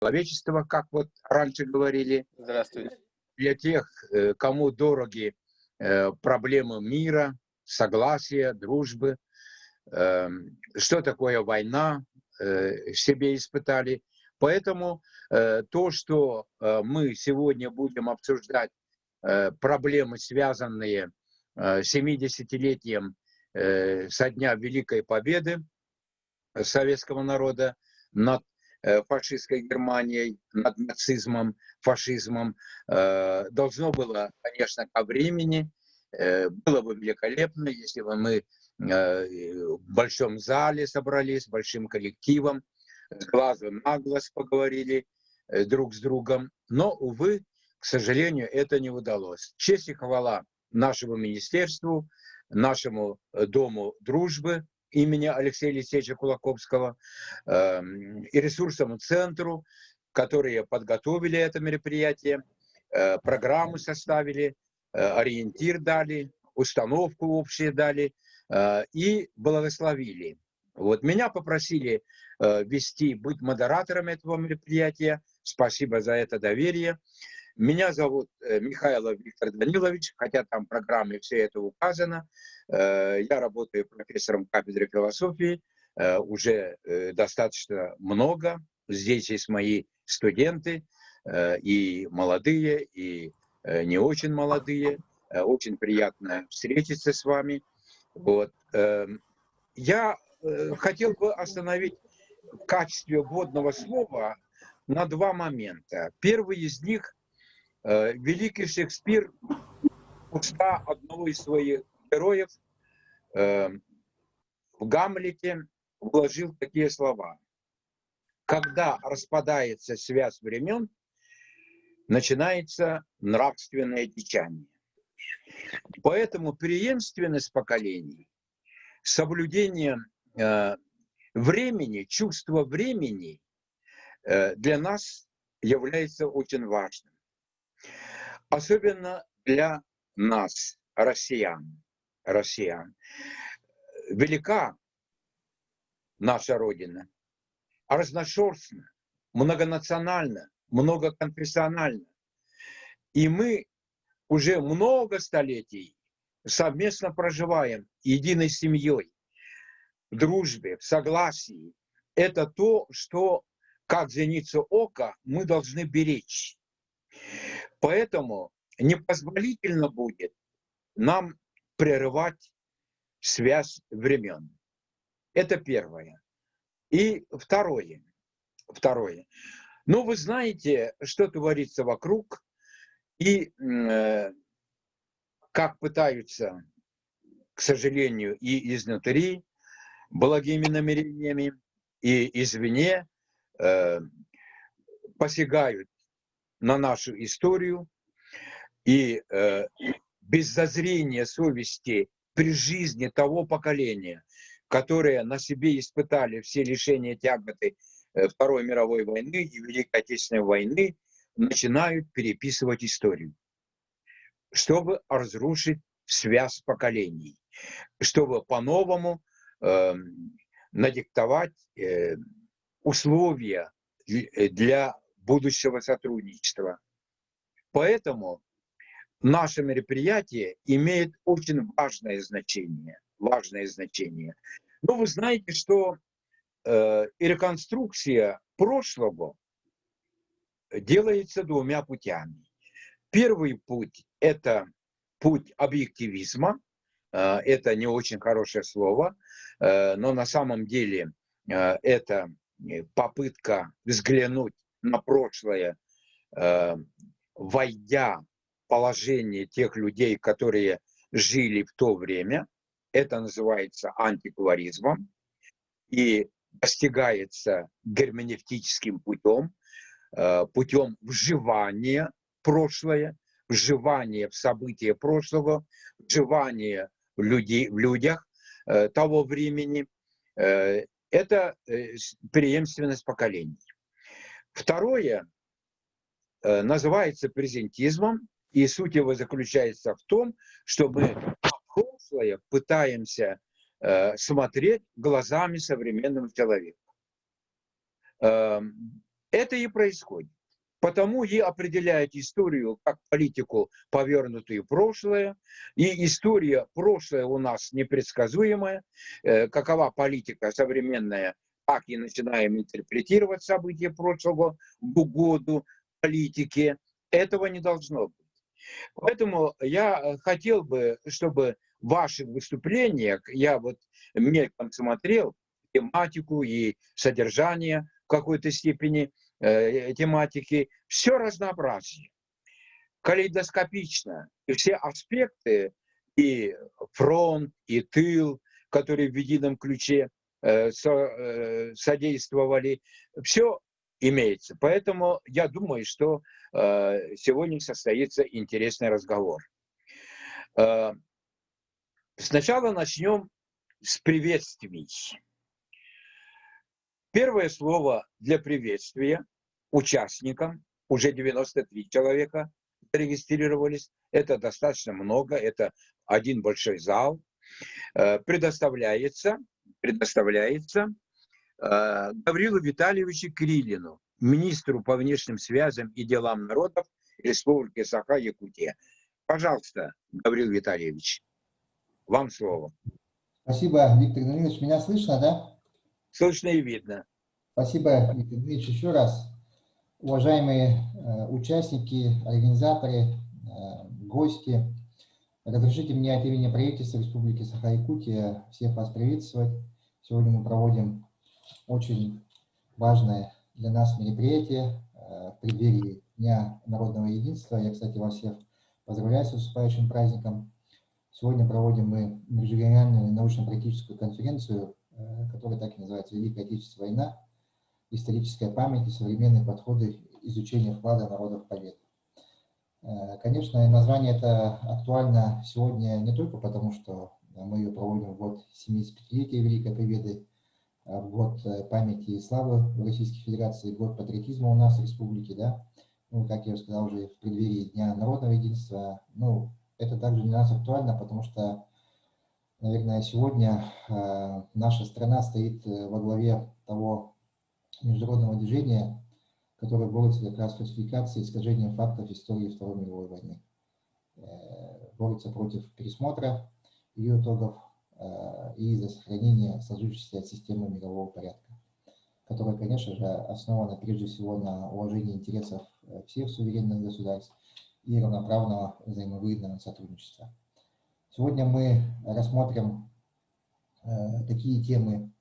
человечества, как вот раньше говорили. Здравствуйте. Для тех, кому дороги проблемы мира, согласия, дружбы. Что такое война, себе испытали. Поэтому то, что мы сегодня будем обсуждать проблемы, связанные с 70-летием со дня Великой Победы советского народа над фашистской Германией, над нацизмом, фашизмом, должно было, конечно, ко времени. Было бы великолепно, если бы мы в большом зале собрались, с большим коллективом, с глазу на глаз поговорили друг с другом. Но, увы, к сожалению, это не удалось. Честь и хвала нашему министерству, нашему Дому дружбы имени Алексея Алексеевича Кулаковского и ресурсному центру, которые подготовили это мероприятие, программу составили, ориентир дали, установку общую дали и благословили. Вот меня попросили вести, быть модератором этого мероприятия. Спасибо за это доверие. Меня зовут Михайлов Виктор Данилович, хотя там в программе все это указано. Я работаю профессором кафедры философии уже достаточно много. Здесь есть мои студенты, и молодые, и не очень молодые. Очень приятно встретиться с вами. Вот. Я хотел бы остановить в качестве вводного слова на два момента. Первый из них – великий Шекспир в уста одного из своих героев в Гамлете вложил такие слова: когда распадается связь времен, начинается нравственное течение. Поэтому преемственность поколений, соблюдение времени, чувство времени для нас является очень важным. Особенно для нас, россиян. Велика наша Родина, разношерстна, многонациональна, многоконфессиональна. И мы уже много столетий совместно проживаем единой семьей, в дружбе, в согласии. Это то, что, как зеницу ока, мы должны беречь. Поэтому непозволительно будет нам прерывать связь времен. Это первое. И второе. Ну, вы знаете, что творится вокруг, и как пытаются, к сожалению, и изнутри, благими намерениями, и извне посягают на нашу историю, и без зазрения совести при жизни того поколения, которое на себе испытали все лишения, тяготы Второй мировой войны и Великой Отечественной войны, начинают переписывать историю, чтобы разрушить связь поколений, чтобы по-новому надиктовать условия для будущего сотрудничества. Поэтому наше мероприятие имеет очень важное значение. Но вы знаете, что и реконструкция прошлого делается двумя путями. Первый путь – это путь объективизма. Это не очень хорошее слово, но на самом деле это попытка взглянуть на прошлое, войдя в положение тех людей, которые жили в то время. Это называется антикваризмом и достигается герменевтическим путем, путем вживания в прошлое, вживания в события прошлого, вживания в людях того времени. Это преемственность поколений. Второе называется презентизмом, и суть его заключается в том, что мы на прошлое пытаемся смотреть глазами современного человека. Это и происходит. Потому и определяет историю как политику, повернутую в прошлое. И история прошлое у нас непредсказуемая. Какова политика современная, как и начинаем интерпретировать события прошлого в угоду политике. Этого не должно быть. Поэтому я хотел бы, чтобы в ваших выступлениях, я вот мельком смотрел тематику и содержание в какой-то степени тематики, все разнообразие, калейдоскопично, и все аспекты, и фронт, и тыл, которые в едином ключе содействовали, все имеется. Поэтому я думаю, что сегодня состоится интересный разговор. Сначала начнем с приветствий. Первое слово для приветствия участникам, уже 93 человека зарегистрировались, это достаточно много, это один большой зал, предоставляется Гаврилу Витальевичу Крилину, министру по внешним связям и делам народов Республики Саха-Якутия. Пожалуйста, Гаврил Витальевич, вам слово. Спасибо, Виктор Данилович. Меня слышно, да? Слышно и видно. Спасибо, Виктор Данилович, еще раз. Уважаемые участники, организаторы, гости, разрешите мне от имени правительства Республики Саха-Якутия всех вас приветствовать. Сегодня мы проводим очень важное для нас мероприятие в преддверии Дня народного единства. Я, кстати, вас всех поздравляю с наступающим праздником. Сегодня проводим мы межрегиональную научно-практическую конференцию, которая так и называется «Великая Отечественная война. Историческая память и современные подходы изучения вклада народов в победу». Конечно, название это актуально сегодня не только потому, что мы ее проводим в год 75-летия Великой Победы, в год памяти и славы в Российской Федерации, год патриотизма у нас в республике, да, ну, как я уже сказал, уже в преддверии Дня народного единства. Ну, это также для нас актуально, потому что, наверное, сегодня наша страна стоит во главе того международного движения, которое борется как раз с фальсификацией и искажением фактов истории Второй мировой войны. Борется против пересмотра ее итогов и за сохранение сложившейся системы мирового порядка, которая, конечно же, основана прежде всего на уважении интересов всех суверенных государств и равноправного взаимовыгодного сотрудничества. Сегодня мы рассмотрим такие темы,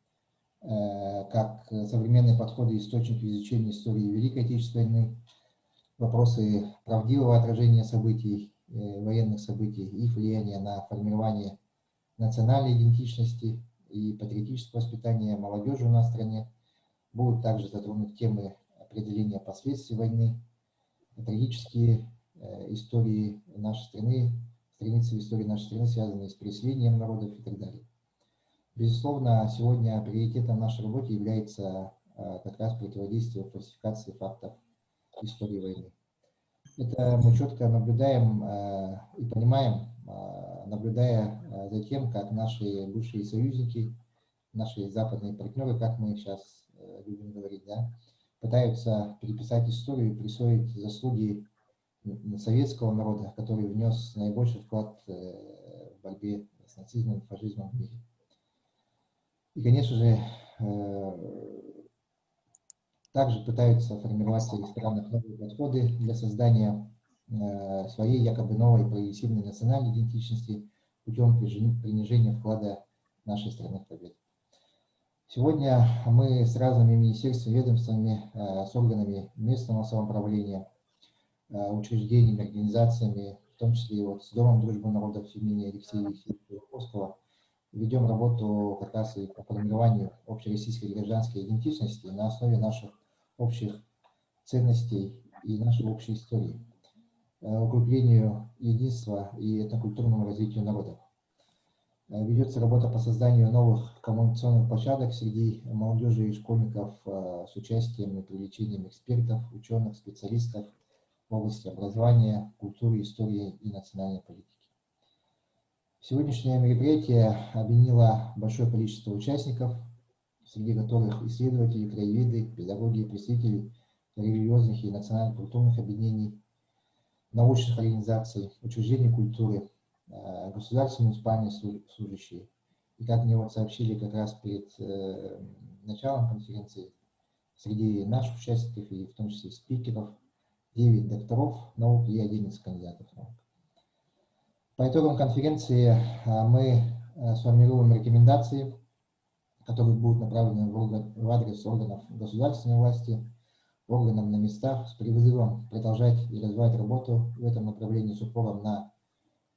как современные подходы и источники изучения истории Великой Отечественной войны, вопросы правдивого отражения событий, военных событий, их влияния на формирование национальной идентичности и патриотического воспитания молодежи у нас в стране. Будут также затронуты темы определения последствий войны, трагические истории нашей страны, страницы в истории нашей страны, связанные с переселением народов и так далее. Безусловно, сегодня приоритетом в нашей работе является как раз противодействие фальсификации фактов истории войны. Это мы четко наблюдаем и понимаем, наблюдая за тем, как наши бывшие союзники, наши западные партнеры, как мы сейчас любим говорить, да, пытаются переписать историю и присвоить заслуги советского народа, который внес наибольший вклад в борьбе с нацизмом и фашизмом в мире. И, конечно же, также пытаются формировать в своих странах новые подходы для создания своей якобы новой прогрессивной национальной идентичности путем принижения вклада нашей страны в победу. Сегодня мы с разными министерствами, ведомствами, с органами местного самоуправления, учреждениями, организациями, в том числе и вот с Домом дружбы народов имени Алексея Ефимовского, ведем работу как раз и по формированию общероссийской гражданской идентичности на основе наших общих ценностей и нашей общей истории, укреплению единства и этнокультурному развитию народов. Ведется работа по созданию новых коммуникационных площадок среди молодежи и школьников с участием и привлечением экспертов, ученых, специалистов в области образования, культуры, истории и национальной политики. Сегодняшнее мероприятие объединило большое количество участников, среди которых исследователи, краеведы, педагоги, представители религиозных и национально-культурных объединений, научных организаций, учреждений культуры, государственные муниципальные служащие. И как мне вот сообщили как раз перед началом конференции, среди наших участников и в том числе спикеров, 9 докторов наук и 11 кандидатов наук. По итогам конференции мы сформируем рекомендации, которые будут направлены в адрес органов государственной власти, органам на местах, с призывом продолжать и развивать работу в этом направлении с упором на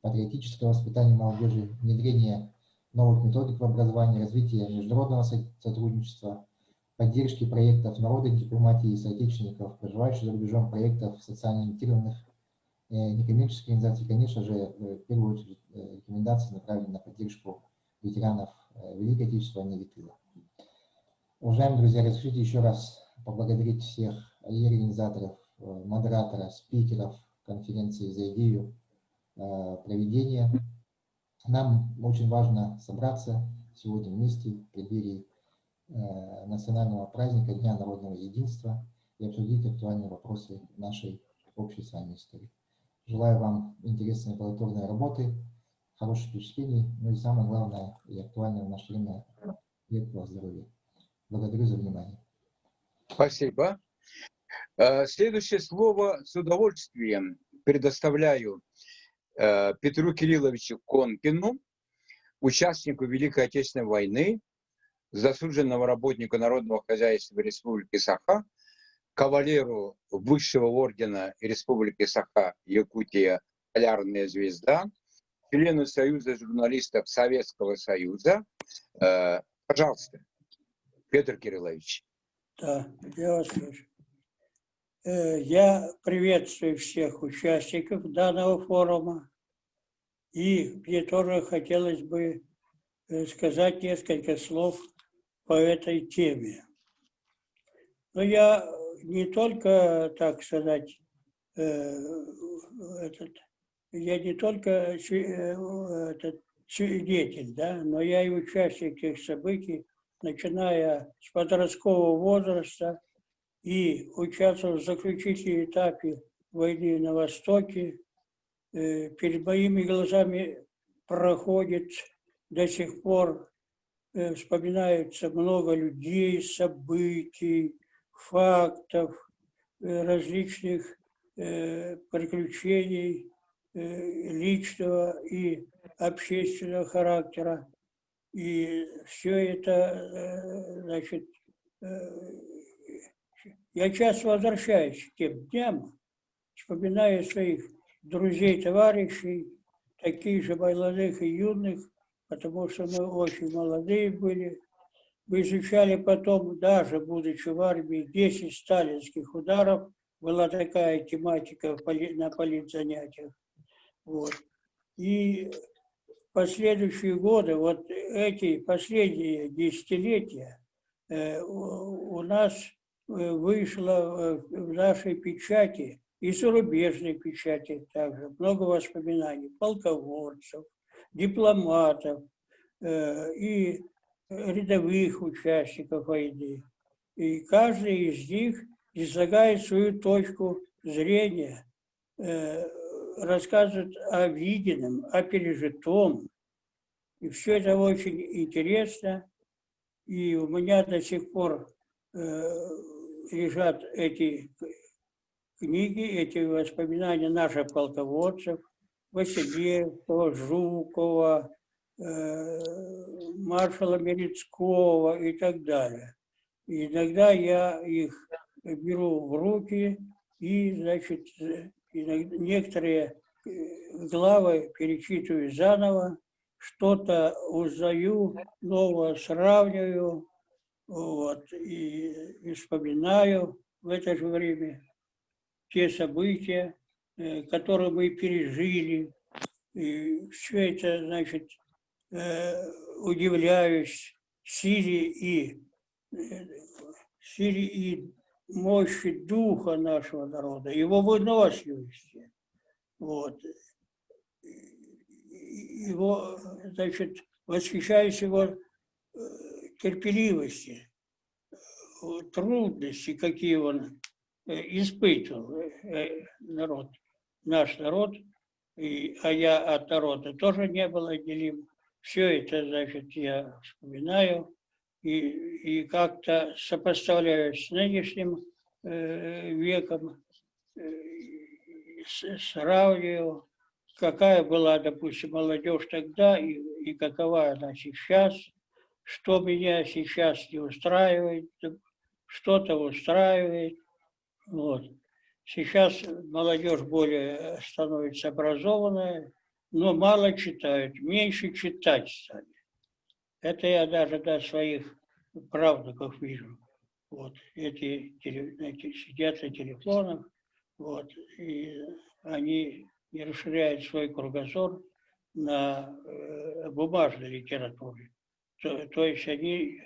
патриотическое воспитание молодежи, внедрение новых методик в образовании, развитие международного сотрудничества, поддержки проектов народной дипломатии и соотечественников, проживающих за рубежом, проектов социально ориентированных некоммерческих организаций, конечно же, в первую очередь рекомендации направлены на поддержку ветеранов Великой Отечественной войны и тыла. Уважаемые друзья, разрешите еще раз поблагодарить всех и организаторов, модератора, спикеров конференции за идею проведения. Нам очень важно собраться сегодня вместе в преддверии национального праздника Дня народного единства и обсудить актуальные вопросы нашей общей с вами истории. Желаю вам интересной плодотворной работы, хороших впечатлений, ну и самое главное и актуальное в наше время крепкого здоровья. Благодарю за внимание. Спасибо. Следующее слово с удовольствием предоставляю Петру Кирилловичу Конкину, участнику Великой Отечественной войны, заслуженному работнику Народного хозяйства Республики Саха, кавалеру Высшего ордена Республики Саха Якутия «Полярная звезда», члену Союза журналистов Советского Союза. Пожалуйста, Петр Кириллович. Да, я вас слышу. Я приветствую всех участников данного форума. И мне тоже хотелось бы сказать несколько слов по этой теме. Но я не только, так сказать, я не только свидетель, да, но я и участник тех событий, начиная с подросткового возраста и участвовал в заключительном этапе войны на Востоке. Перед моими глазами проходит до сих пор, вспоминается много людей, событий, фактов, различных приключений личного и общественного характера. И все это, значит, я часто возвращаюсь к тем дням, вспоминаю своих друзей, товарищей, таких же молодых и юных, потому что мы очень молодые были. Мы изучали потом, даже будучи в армии, 10 сталинских ударов. Была такая тематика на политзанятиях. Вот. И в последующие годы, вот эти последние десятилетия, у нас вышло в нашей печати, и зарубежной печати также, много воспоминаний полководцев, дипломатов и рядовых участников войны. И каждый из них излагает свою точку зрения, рассказывает о виденном, о пережитом. И все это очень интересно. И у меня до сих пор лежат эти книги, эти воспоминания наших полководцев, Василевского, Жукова, маршала Мерецкого и так далее. И иногда я их беру в руки и, значит, некоторые главы перечитываю заново, что-то узнаю, новое сравниваю, вот, и вспоминаю в это же время те события, которые мы пережили. И все это, значит, удивляюсь силе и мощи духа нашего народа, его выносливости. Вот. Его, значит, восхищаюсь его терпеливости, трудности, какие он испытывал народ, наш народ, а я от народа тоже не был отделим. Все это, значит, я вспоминаю и как-то сопоставляю с нынешним веком, сравниваю, какая была, допустим, молодежь тогда и какова она сейчас, что меня сейчас не устраивает, что-то устраивает. Вот. Сейчас молодежь более становится образованная, но мало читают, меньше читать стали. Это я даже до своих правнуков вижу. Вот. Эти сидят на телефонах, вот, и они не расширяют свой кругозор на бумажной литературе. То есть они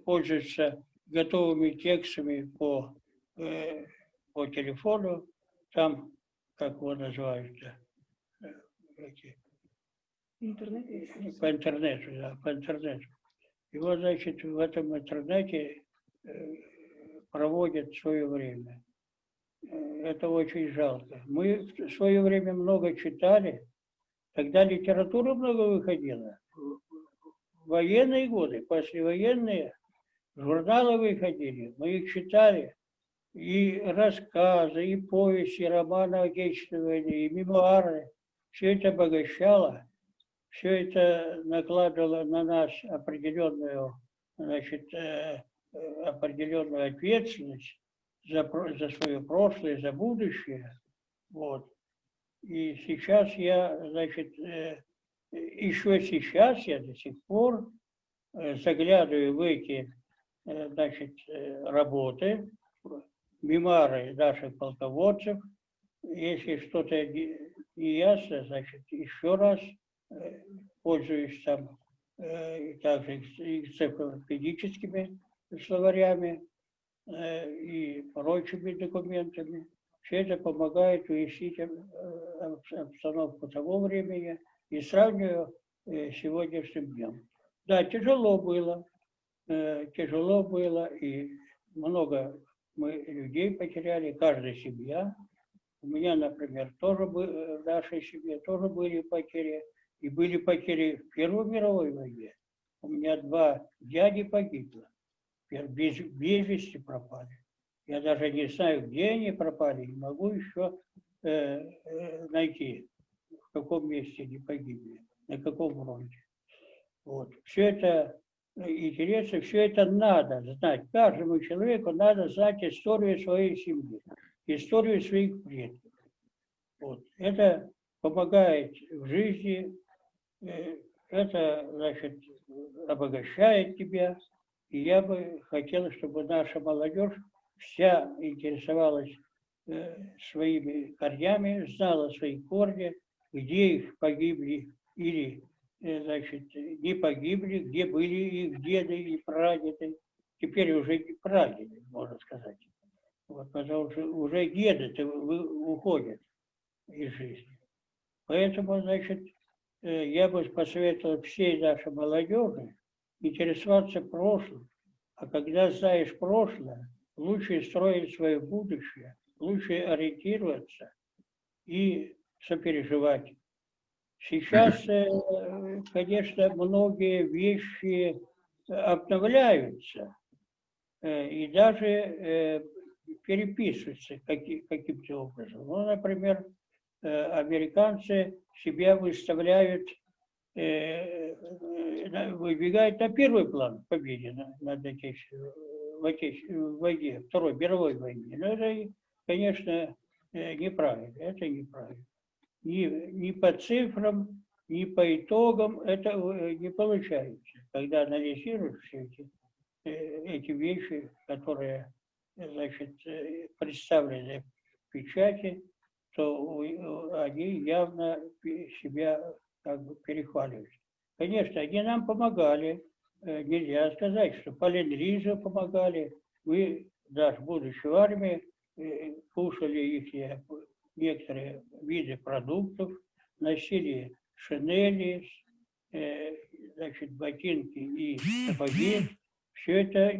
пользуются готовыми текстами по телефону, там, как его называют, по интернету, да, по интернету. И вот, значит, в этом интернете проводят свое время. Это очень жалко. Мы в свое время много читали, тогда литература много выходила. В военные годы, послевоенные, журналы выходили, мы их читали. И рассказы, и повести, и романы Отечественной войны, и мемуары. Все это обогащало, все это накладывало на нас определенную, значит, определенную ответственность за свое прошлое, за будущее. Вот. И сейчас я, значит, еще сейчас я до сих пор заглядываю в эти, значит, работы, мемуары наших полководцев. Если что-то не ясно, значит, еще раз пользуюсь там также энциклопедическими словарями и прочими документами. Все это помогает уяснить обстановку того времени и сравниваю с сегодняшним днем. Да, тяжело было, и много мы людей потеряли, каждая семья. У меня, например, тоже в нашей семье тоже были потери. И были потери в Первой мировой войне. У меня 2 дяди погибло. Без вести пропали. Я даже не знаю, где они пропали. Не могу еще найти, в каком месте они погибли, на каком фронте. Вот. Все это интересно, все это надо знать. Каждому человеку надо знать историю своей семьи, историю своих предков. Вот. Это помогает в жизни, это, значит, обогащает тебя. И я бы хотел, чтобы наша молодежь вся интересовалась своими корнями, знала свои корни, где их погибли или, значит, не погибли, где были их деды и прадеды. Теперь уже не прадеды, можно сказать. Вот, потому что уже деды уходят из жизни. Поэтому, значит, я бы посоветовал всей нашей молодежи интересоваться прошлым. А когда знаешь прошлое, лучше строить свое будущее, лучше ориентироваться и сопереживать. Сейчас, конечно, многие вещи обновляются и даже переписываются каким-то образом. Ну, например, американцы себя выставляют, выдвигают на первый план в победе над в войне, Второй мировой войне. Но это, конечно, неправильно. Это неправильно. Ни по цифрам, ни по итогам это не получается. Когда анализируешь все эти вещи, которые, значит, представлены в печати, то они явно себя как бы перехваливают. Конечно, они нам помогали. Нельзя сказать, что по ленд-лизу помогали. Мы, даже будучи в армии, кушали их некоторые виды продуктов, носили шинели, значит, ботинки и сапоги. Все это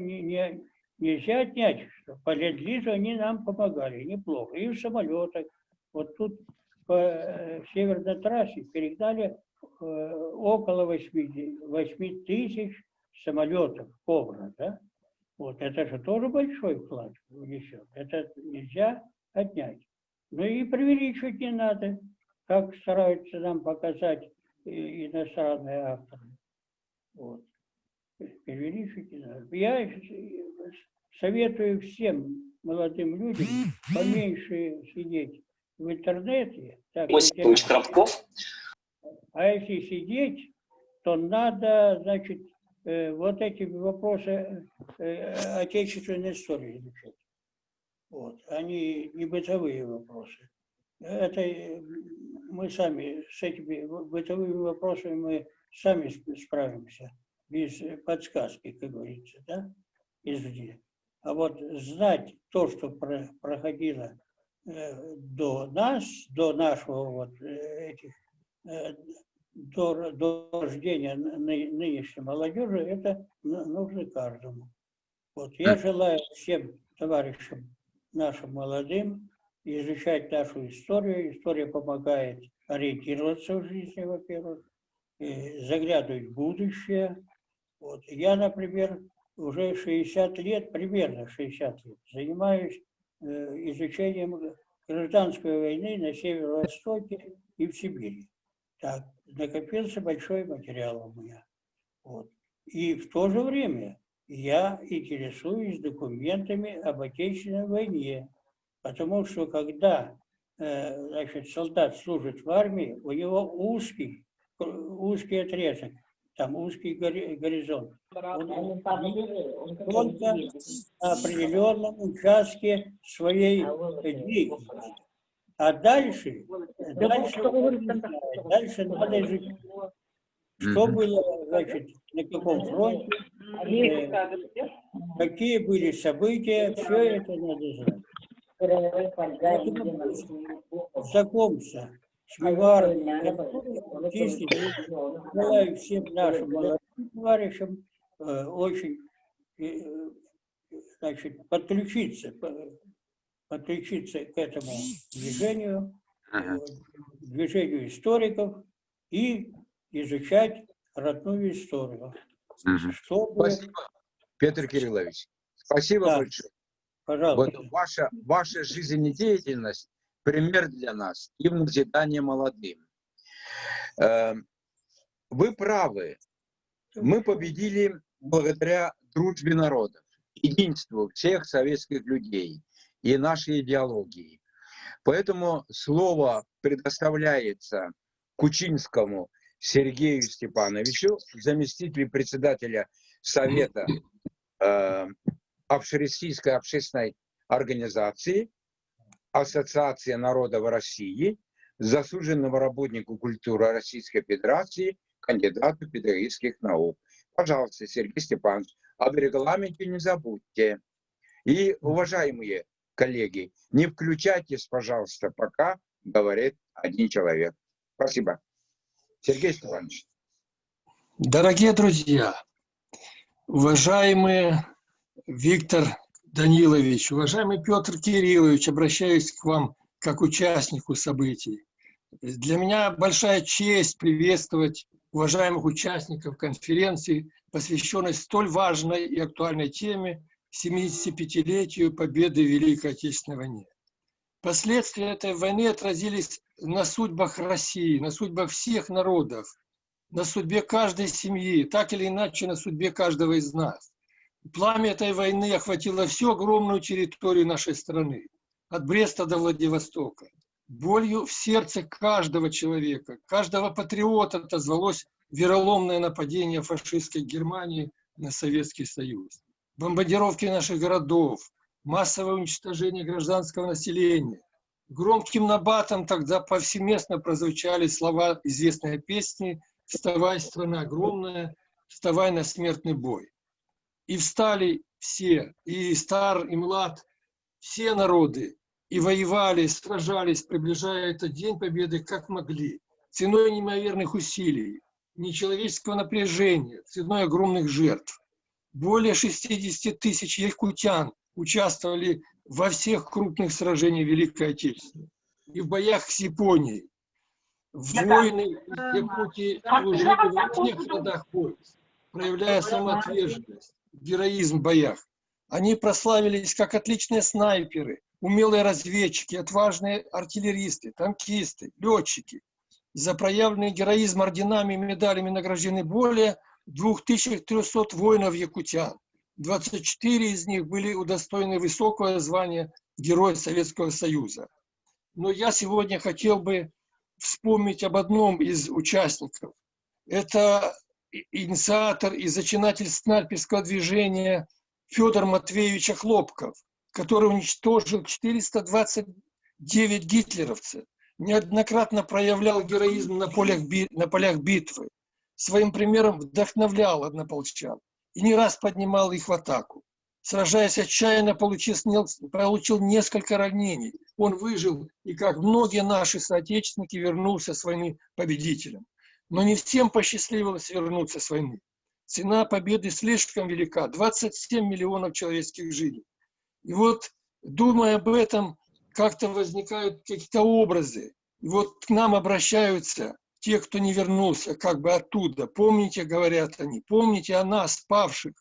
нельзя отнять, что по Ленд-лизу они нам помогали неплохо. И в самолетах. Вот тут по северной трассе перегнали около 8 тысяч самолетов Кобра, да? Вот это же тоже большой вклад внесет. Это нельзя отнять. Ну и преувеличивать не надо, как стараются нам показать иностранные авторы. Вот. Преувеличивать не надо. Я советую всем молодым людям поменьше сидеть в интернете. Так, а если сидеть, то надо, значит, вот эти вопросы отечественной истории изучать. Вот. Они не бытовые вопросы. Это мы сами с этими бытовыми вопросами мы сами справимся, без подсказки, как говорится, да, извне. А вот знать то, что проходило до нас, до нашего вот этих, до рождения нынешней молодежи, это нужно каждому. Вот я желаю всем товарищам нашим молодым изучать нашу историю. История помогает ориентироваться в жизни, во-первых, заглядывать в будущее. Вот. Я, например, уже 60 лет, примерно 60 лет, занимаюсь изучением гражданской войны на Северо-Востоке и в Сибири. Так, накопился большой материал у меня. Вот. И в то же время я интересуюсь документами об Отечественной войне, потому что когда значит, солдат служит в армии, у него узкий отрезок, там узкий горизонт. Он только на определенном участке своей деятельности. А дальше надо изучить, что было, значит, на каком фронте, какие были события, все это надо знать. Знакомься с мемуарами, желаю всем нашим молодым товарищам очень, значит, подключиться к этому движению, движению историков и изучать родную историю. Чтобы... Спасибо, Петр Кириллович. Спасибо большое. Пожалуйста. Вот ваша жизнедеятельность – пример для нас и в назидание молодым. Вы правы. Мы победили благодаря дружбе народов, единству всех советских людей и нашей идеологии. Поэтому слово предоставляется Кучинскому Сергею Степановичу, заместителю председателя Совета Общероссийской общественной организации, Ассоциации народов России, заслуженному работнику культуры Российской Федерации, кандидату педагогических наук. Пожалуйста, Сергей Степанович, об регламенте не забудьте. И, уважаемые коллеги, не включайтесь, пожалуйста, пока говорит один человек. Спасибо. Сергей Степанович. Дорогие друзья, уважаемый Виктор Данилович, уважаемый Петр Кириллович, обращаюсь к вам как участнику событий. Для меня большая честь приветствовать уважаемых участников конференции, посвященной столь важной и актуальной теме 75-летию победы в Великой Отечественной войне. Последствия этой войны отразились на судьбах России, на судьбах всех народов, на судьбе каждой семьи, так или иначе на судьбе каждого из нас. Пламя этой войны охватило всю огромную территорию нашей страны, от Бреста до Владивостока. Болью в сердце каждого человека, каждого патриота отозвалось вероломное нападение фашистской Германии на Советский Союз. Бомбардировки наших городов, массовое уничтожение гражданского населения. Громким набатом тогда повсеместно прозвучали слова известной песни «Вставай, страна огромная, вставай на смертный бой». И встали все, и стар, и млад, все народы, и воевали, сражались, приближая этот день победы как могли, ценой неимоверных усилий, нечеловеческого напряжения, ценой огромных жертв. Более 60 тысяч якутян участвовали во всех крупных сражениях Великой Отечественной и в боях с Японией. Воины из Якутии служили во всех родах войск, проявляя самоотверженность, героизм в боях. Они прославились как отличные снайперы, умелые разведчики, отважные артиллеристы, танкисты, летчики. За проявленный героизм орденами и медалями награждены более 2300 воинов-якутян. 24 из них были удостоены высокого звания Героя Советского Союза. Но я сегодня хотел бы вспомнить об одном из участников. Это инициатор и зачинатель снайперского движения Федор Матвеевич Хлопков, который уничтожил 429 гитлеровцев, неоднократно проявлял героизм на полях битвы, своим примером вдохновлял однополчан и не раз поднимал их в атаку. Сражаясь отчаянно, получил несколько ранений. Он выжил и, как многие наши соотечественники, вернулся с войны победителем. Но не всем посчастливилось вернуться с войны. Цена победы слишком велика – 27 миллионов человеческих жизней. И вот, думая об этом, как-то возникают какие-то образы. И вот к нам обращаются те, кто не вернулся как бы оттуда. Помните, говорят они, помните о нас, павших.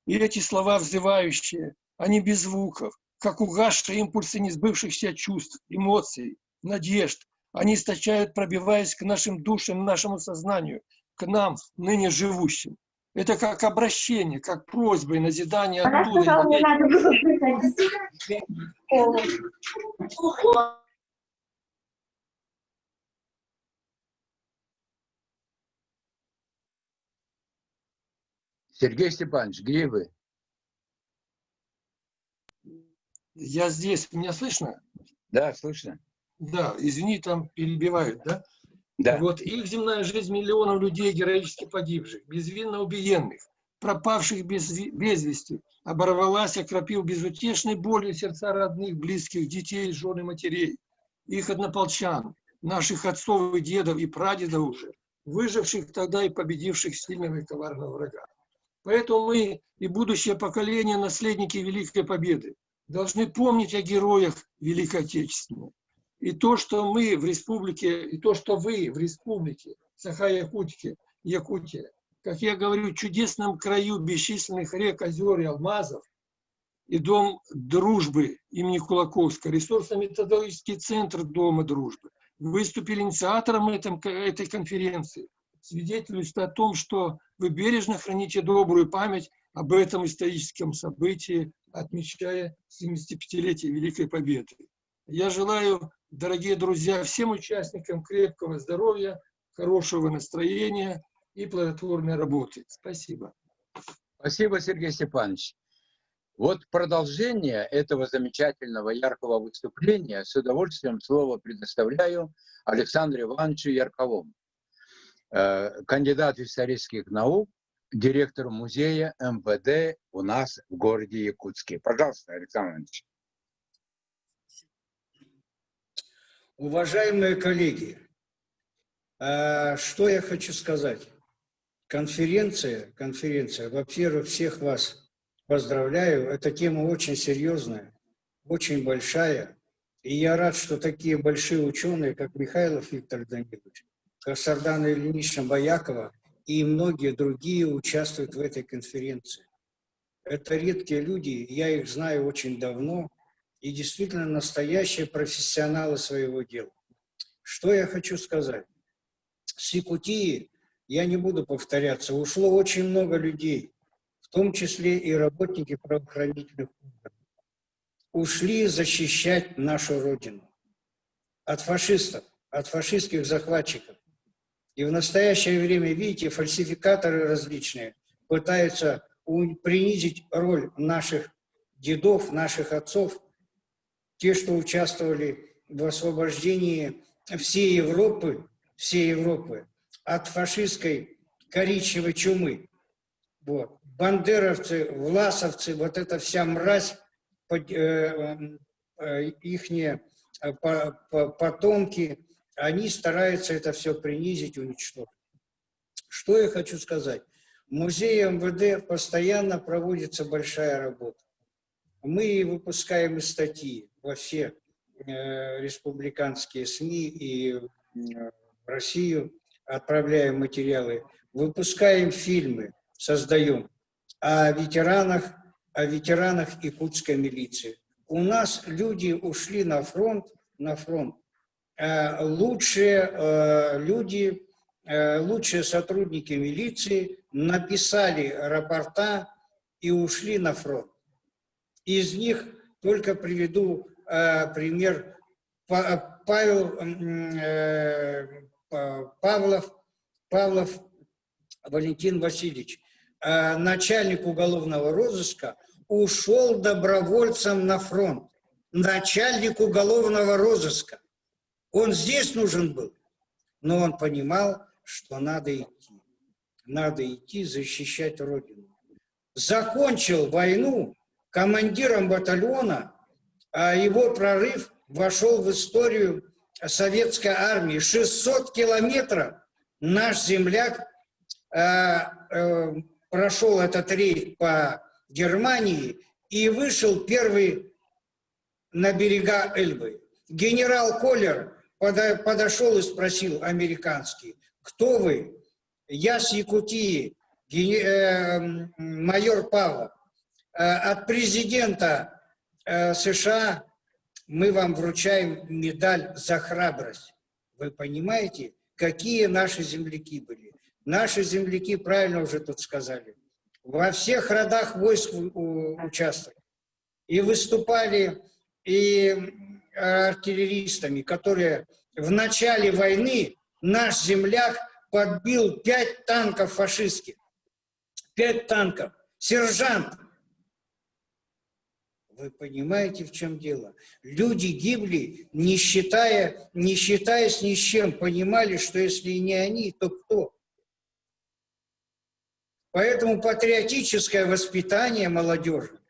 И эти слова взывающие, они без звуков, как угасшие импульсы несбывшихся чувств, эмоций, надежд. Они источают, пробиваясь к нашим душам, нашему сознанию, к нам, ныне живущим. Это как обращение, как просьба и назидание Она оттуда. сказала, не надо было приходить. Сергей Степанович, где вы? Я здесь, меня слышно? Да, слышно. Да, извини, там перебивают, да? Да. Вот их земная жизнь миллионов людей, героически погибших, безвинно убиенных, пропавших без вести, оборвалась, окропив безутешной болью сердца родных, близких, детей, жен и матерей. Их однополчан, наших отцов и дедов и прадедов уже, выживших тогда и победивших сильного и коварного врага. Поэтому мы и будущее поколение, наследники Великой Победы, должны помнить о героях Великой Отечественной. И то, что мы в республике, и то, что вы в республике Саха-Якутия, как я говорю, чудесном краю бесчисленных рек, озер и алмазов, и Дом дружбы имени Кулаковского, ресурсно-методологический центр Дома дружбы, выступили инициатором этой конференции, свидетельствует о том, что вы бережно храните добрую память об этом историческом событии, отмечая 75-летие Великой Победы. Я желаю, дорогие друзья, всем участникам крепкого здоровья, хорошего настроения и плодотворной работы. Спасибо. Спасибо, Сергей Степанович. Вот продолжение этого замечательного, яркого выступления с удовольствием слово предоставляю Александру Ивановичу Ярковому, кандидату исторических наук, директору музея МВД у нас в городе Якутске. Пожалуйста, Александр Иванович. Уважаемые коллеги, что я хочу сказать? Конференция, во-первых, всех вас поздравляю. Эта тема очень серьезная, очень большая. И я рад, что такие большие ученые, как Михайлов Виктор Данилович, как Сардана Ильинична Боякова и многие другие участвуют в этой конференции. Это редкие люди, я их знаю очень давно, и действительно настоящие профессионалы своего дела. Что я хочу сказать? С Якутии, я не буду повторяться, ушло очень много людей, в том числе и работники правоохранительных органов. Ушли защищать нашу Родину от фашистов, от фашистских захватчиков. И в настоящее время, видите, фальсификаторы различные пытаются принизить роль наших дедов, наших отцов, те, что участвовали в освобождении всей Европы от фашистской коричневой чумы. Вот. Бандеровцы, власовцы, вот эта вся мразь, ихние потомки, они стараются это все принизить, уничтожить. Что я хочу сказать? В музее МВД постоянно проводится большая работа. Мы выпускаем и статьи во все республиканские СМИ и в Россию, отправляем материалы, выпускаем фильмы, создаем о ветеранах якутской милиции. У нас люди ушли на фронт. Лучшие люди, лучшие сотрудники милиции написали рапорта и ушли на фронт. Из них только приведу пример Павлов Валентин Васильевич, начальник уголовного розыска, ушел добровольцем на фронт. Начальник уголовного розыска. Он здесь нужен был, но он понимал, что надо идти. Надо идти защищать Родину. Закончил войну командиром батальона, а его прорыв вошел в историю советской армии. 600 километров наш земляк прошел этот рейд по Германии и вышел первый на берега Эльбы. Генерал Коллер подошел и спросил американский: кто вы? Я с Якутии, майор Павлов. От президента США мы вам вручаем медаль за храбрость. Вы понимаете, какие наши земляки были? Наши земляки, правильно уже тут сказали, во всех родах войск участвовали. И выступали и артиллеристами, которые в начале войны наш земляк подбил 5 танков фашистских. 5 танков. Сержант. Вы понимаете, в чем дело? Люди гибли, не считаясь ни с чем, понимали, что если не они, то кто? Поэтому патриотическое воспитание молодежи,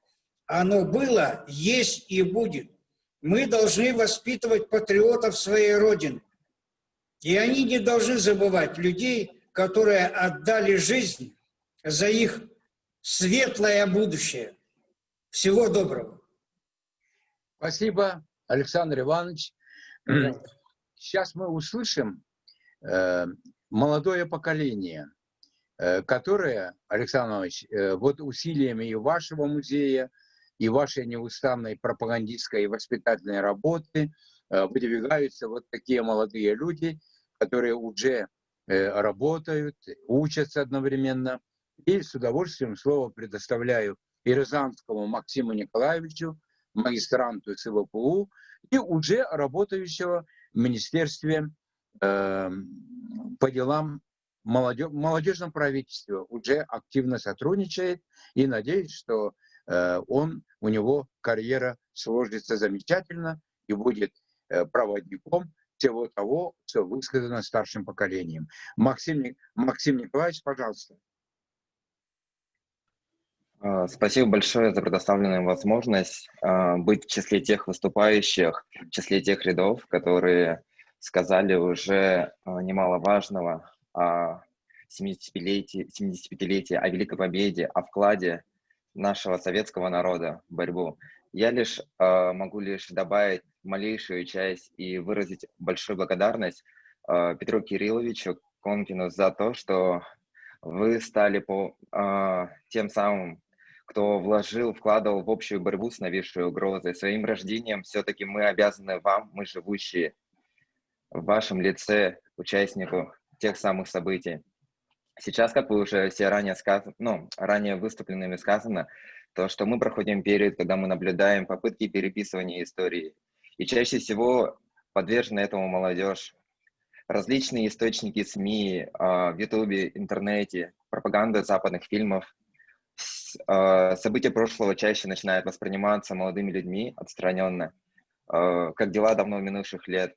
оно было, есть и будет. Мы должны воспитывать патриотов своей Родины. И они не должны забывать людей, которые отдали жизнь за их светлое будущее. Всего доброго. Спасибо, Александр Иванович. Сейчас мы услышим молодое поколение, которое, Александр Иванович, вот усилиями и вашего музея, и вашей неустанной пропагандистской и воспитательной работы выдвигаются вот такие молодые люди, которые уже работают, учатся одновременно. И с удовольствием слово предоставляю Ирзанскому Максиму Николаевичу, магистранту СВПУ и уже работающего в Министерстве по делам молодежном правительстве, уже активно сотрудничает, и надеюсь, что у него карьера сложится замечательно и будет проводником всего того, что высказано старшим поколением. Максим Николаевич, пожалуйста. Спасибо большое за предоставленную возможность быть в числе тех выступающих, в числе тех рядов, которые сказали уже немало важного о 75-летии, о Великой Победе, о вкладе нашего советского народа в борьбу. Я могу лишь добавить малейшую часть и выразить большую благодарность Петру Кирилловичу Конкину за то, что вы стали тем самым, кто вкладывал в общую борьбу с нависшей угрозой. Своим рождением все-таки мы обязаны вам, мы живущие в вашем лице, участнику тех самых событий. Сейчас, как вы уже все ранее выступленными сказано, то, что мы проходим период, когда мы наблюдаем попытки переписывания истории. И чаще всего подвержена этому молодежь. Различные источники СМИ, в Ютубе, интернете, пропаганда западных фильмов. События прошлого чаще начинают восприниматься молодыми людьми отстраненно, как дела давно минувших лет,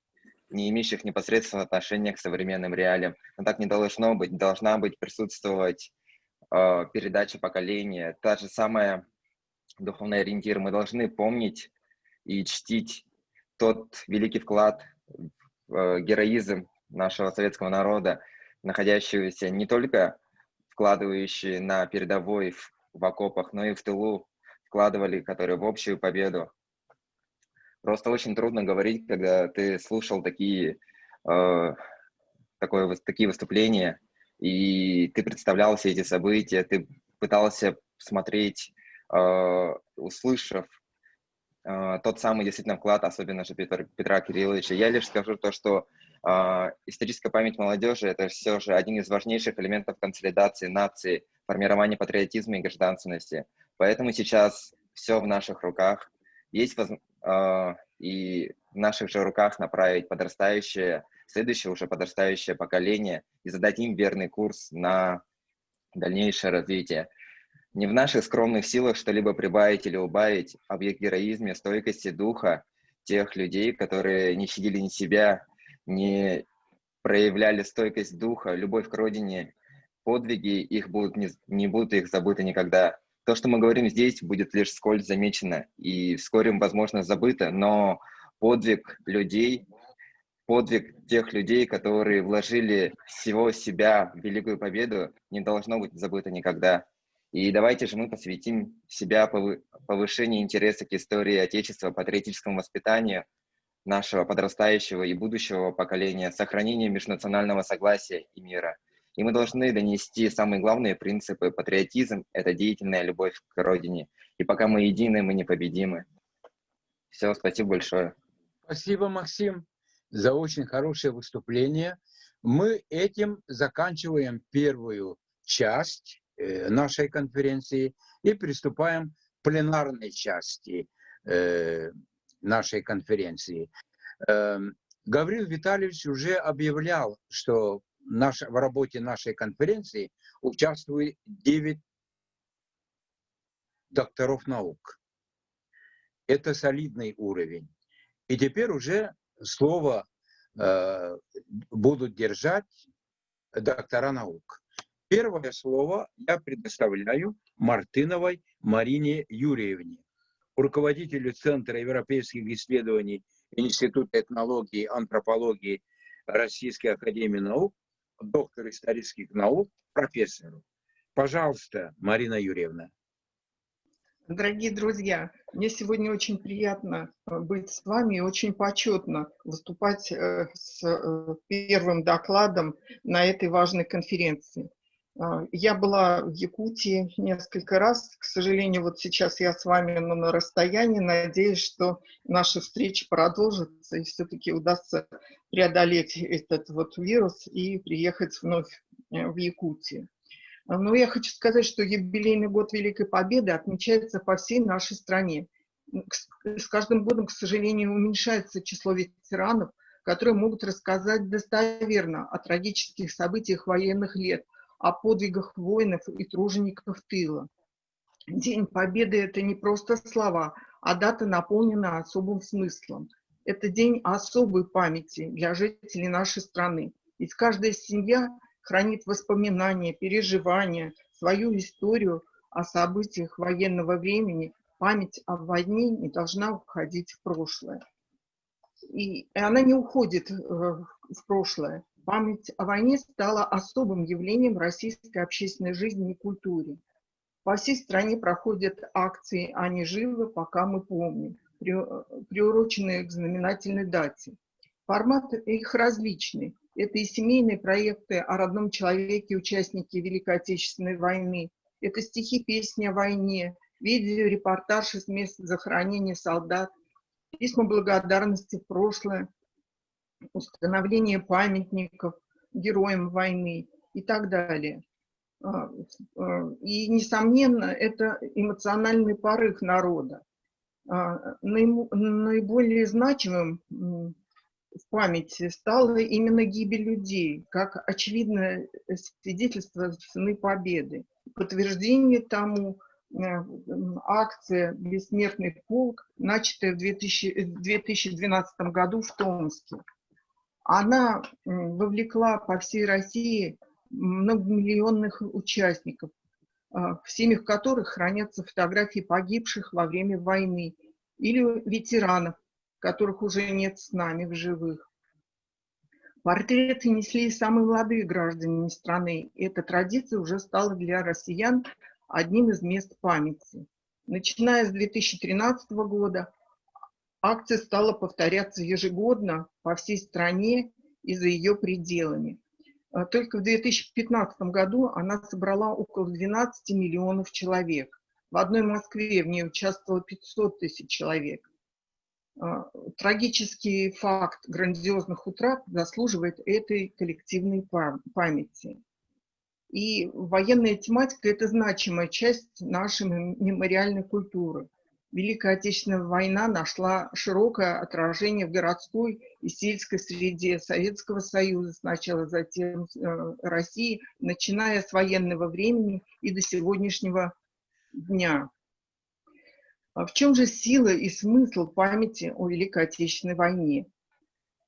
не имеющих непосредственного отношения к современным реалиям. Но так не должно быть. Должна присутствовать передача поколения. Та же самая духовный ориентир. Мы должны помнить и чтить тот великий вклад в героизм нашего советского народа, находящегося не только вкладывающие на передовой в окопах, но и в тылу вкладывали, которые в общую победу. Просто очень трудно говорить, когда ты слушал такие выступления, и ты представлял все эти события, ты пытался смотреть, услышав тот самый действительно вклад, особенно же Петра Кирилловича. Я лишь скажу то, что историческая память молодежи – это все же один из важнейших элементов консолидации нации, формирования патриотизма и гражданственности. Поэтому сейчас все в наших руках. Есть и в наших же руках направить следующее уже подрастающее поколение и задать им верный курс на дальнейшее развитие. Не в наших скромных силах что-либо прибавить или убавить, а в их героизме, стойкости духа тех людей, которые не щадили ни себя, не проявляли стойкость духа, любовь к родине, подвиги их не будут их забыты никогда. То, что мы говорим здесь, будет лишь вскользь замечено и вскоре, возможно, забыто, но подвиг тех людей, которые вложили всего себя в великую победу, не должно быть забыто никогда. И давайте же мы посвятим себя повышению интереса к истории Отечества, патриотическому воспитанию нашего подрастающего и будущего поколения, сохранению межнационального согласия и мира. И мы должны донести самые главные принципы. Патриотизм – это деятельная любовь к родине. И пока мы едины, мы непобедимы. Все, спасибо большое. Спасибо, Максим, за очень хорошее выступление. Мы этим заканчиваем первую часть нашей конференции и приступаем к пленарной части нашей конференции. Гаврил Витальевич уже объявлял, что в работе нашей конференции участвует 9 докторов наук. Это солидный уровень. И теперь уже слово будут держать доктора наук. Первое слово я предоставляю Мартыновой Марине Юрьевне, руководителю Центра европейских исследований Института этнологии и антропологии Российской академии наук, доктор исторических наук, профессору. Пожалуйста, Марина Юрьевна. Дорогие друзья, мне сегодня очень приятно быть с вами и очень почетно выступать с первым докладом на этой важной конференции. Я была в Якутии несколько раз. К сожалению, вот сейчас я с вами на расстоянии. Надеюсь, что наши встречи продолжатся и все-таки удастся преодолеть этот вот вирус и приехать вновь в Якутию. Но я хочу сказать, что юбилейный год Великой Победы отмечается по всей нашей стране. С каждым годом, к сожалению, уменьшается число ветеранов, которые могут рассказать достоверно о трагических событиях военных лет, о подвигах воинов и тружеников тыла. День Победы – это не просто слова, а дата наполнена особым смыслом. Это день особой памяти для жителей нашей страны. Ведь каждая семья хранит воспоминания, переживания, свою историю о событиях военного времени. Память о войне не должна уходить в прошлое. И она не уходит в прошлое. Память о войне стала особым явлением российской общественной жизни и культуре. По всей стране проходят акции «Они живы, пока мы помним», приуроченные к знаменательной дате. Формат их различный. Это и семейные проекты о родном человеке, участники Великой Отечественной войны. Это стихи, песни о войне, видеорепортаж из мест захоронения солдат, письма благодарности в прошлое, установление памятников героям войны и так далее. И, несомненно, это эмоциональный порыв народа. Наиболее значимым в памяти стала именно гибель людей, как очевидное свидетельство цены победы. Подтверждение тому акция «Бессмертный полк», начатая в 2012 году в Томске. Она вовлекла по всей России многомиллионных участников, в семьях которых хранятся фотографии погибших во время войны или ветеранов, которых уже нет с нами в живых. Портреты несли и самые молодые граждане страны. И эта традиция уже стала для россиян одним из мест памяти. Начиная с 2013 года акция стала повторяться ежегодно по всей стране и за ее пределами. Только в 2015 году она собрала около 12 миллионов человек. В одной Москве в ней участвовало 500 тысяч человек. Трагический факт грандиозных утрат заслуживает этой коллективной памяти. И военная тематика – это значимая часть нашей мемориальной культуры. Великая Отечественная война нашла широкое отражение в городской и сельской среде Советского Союза сначала, затем России, начиная с военного времени и до сегодняшнего дня. В чем же сила и смысл памяти о Великой Отечественной войне?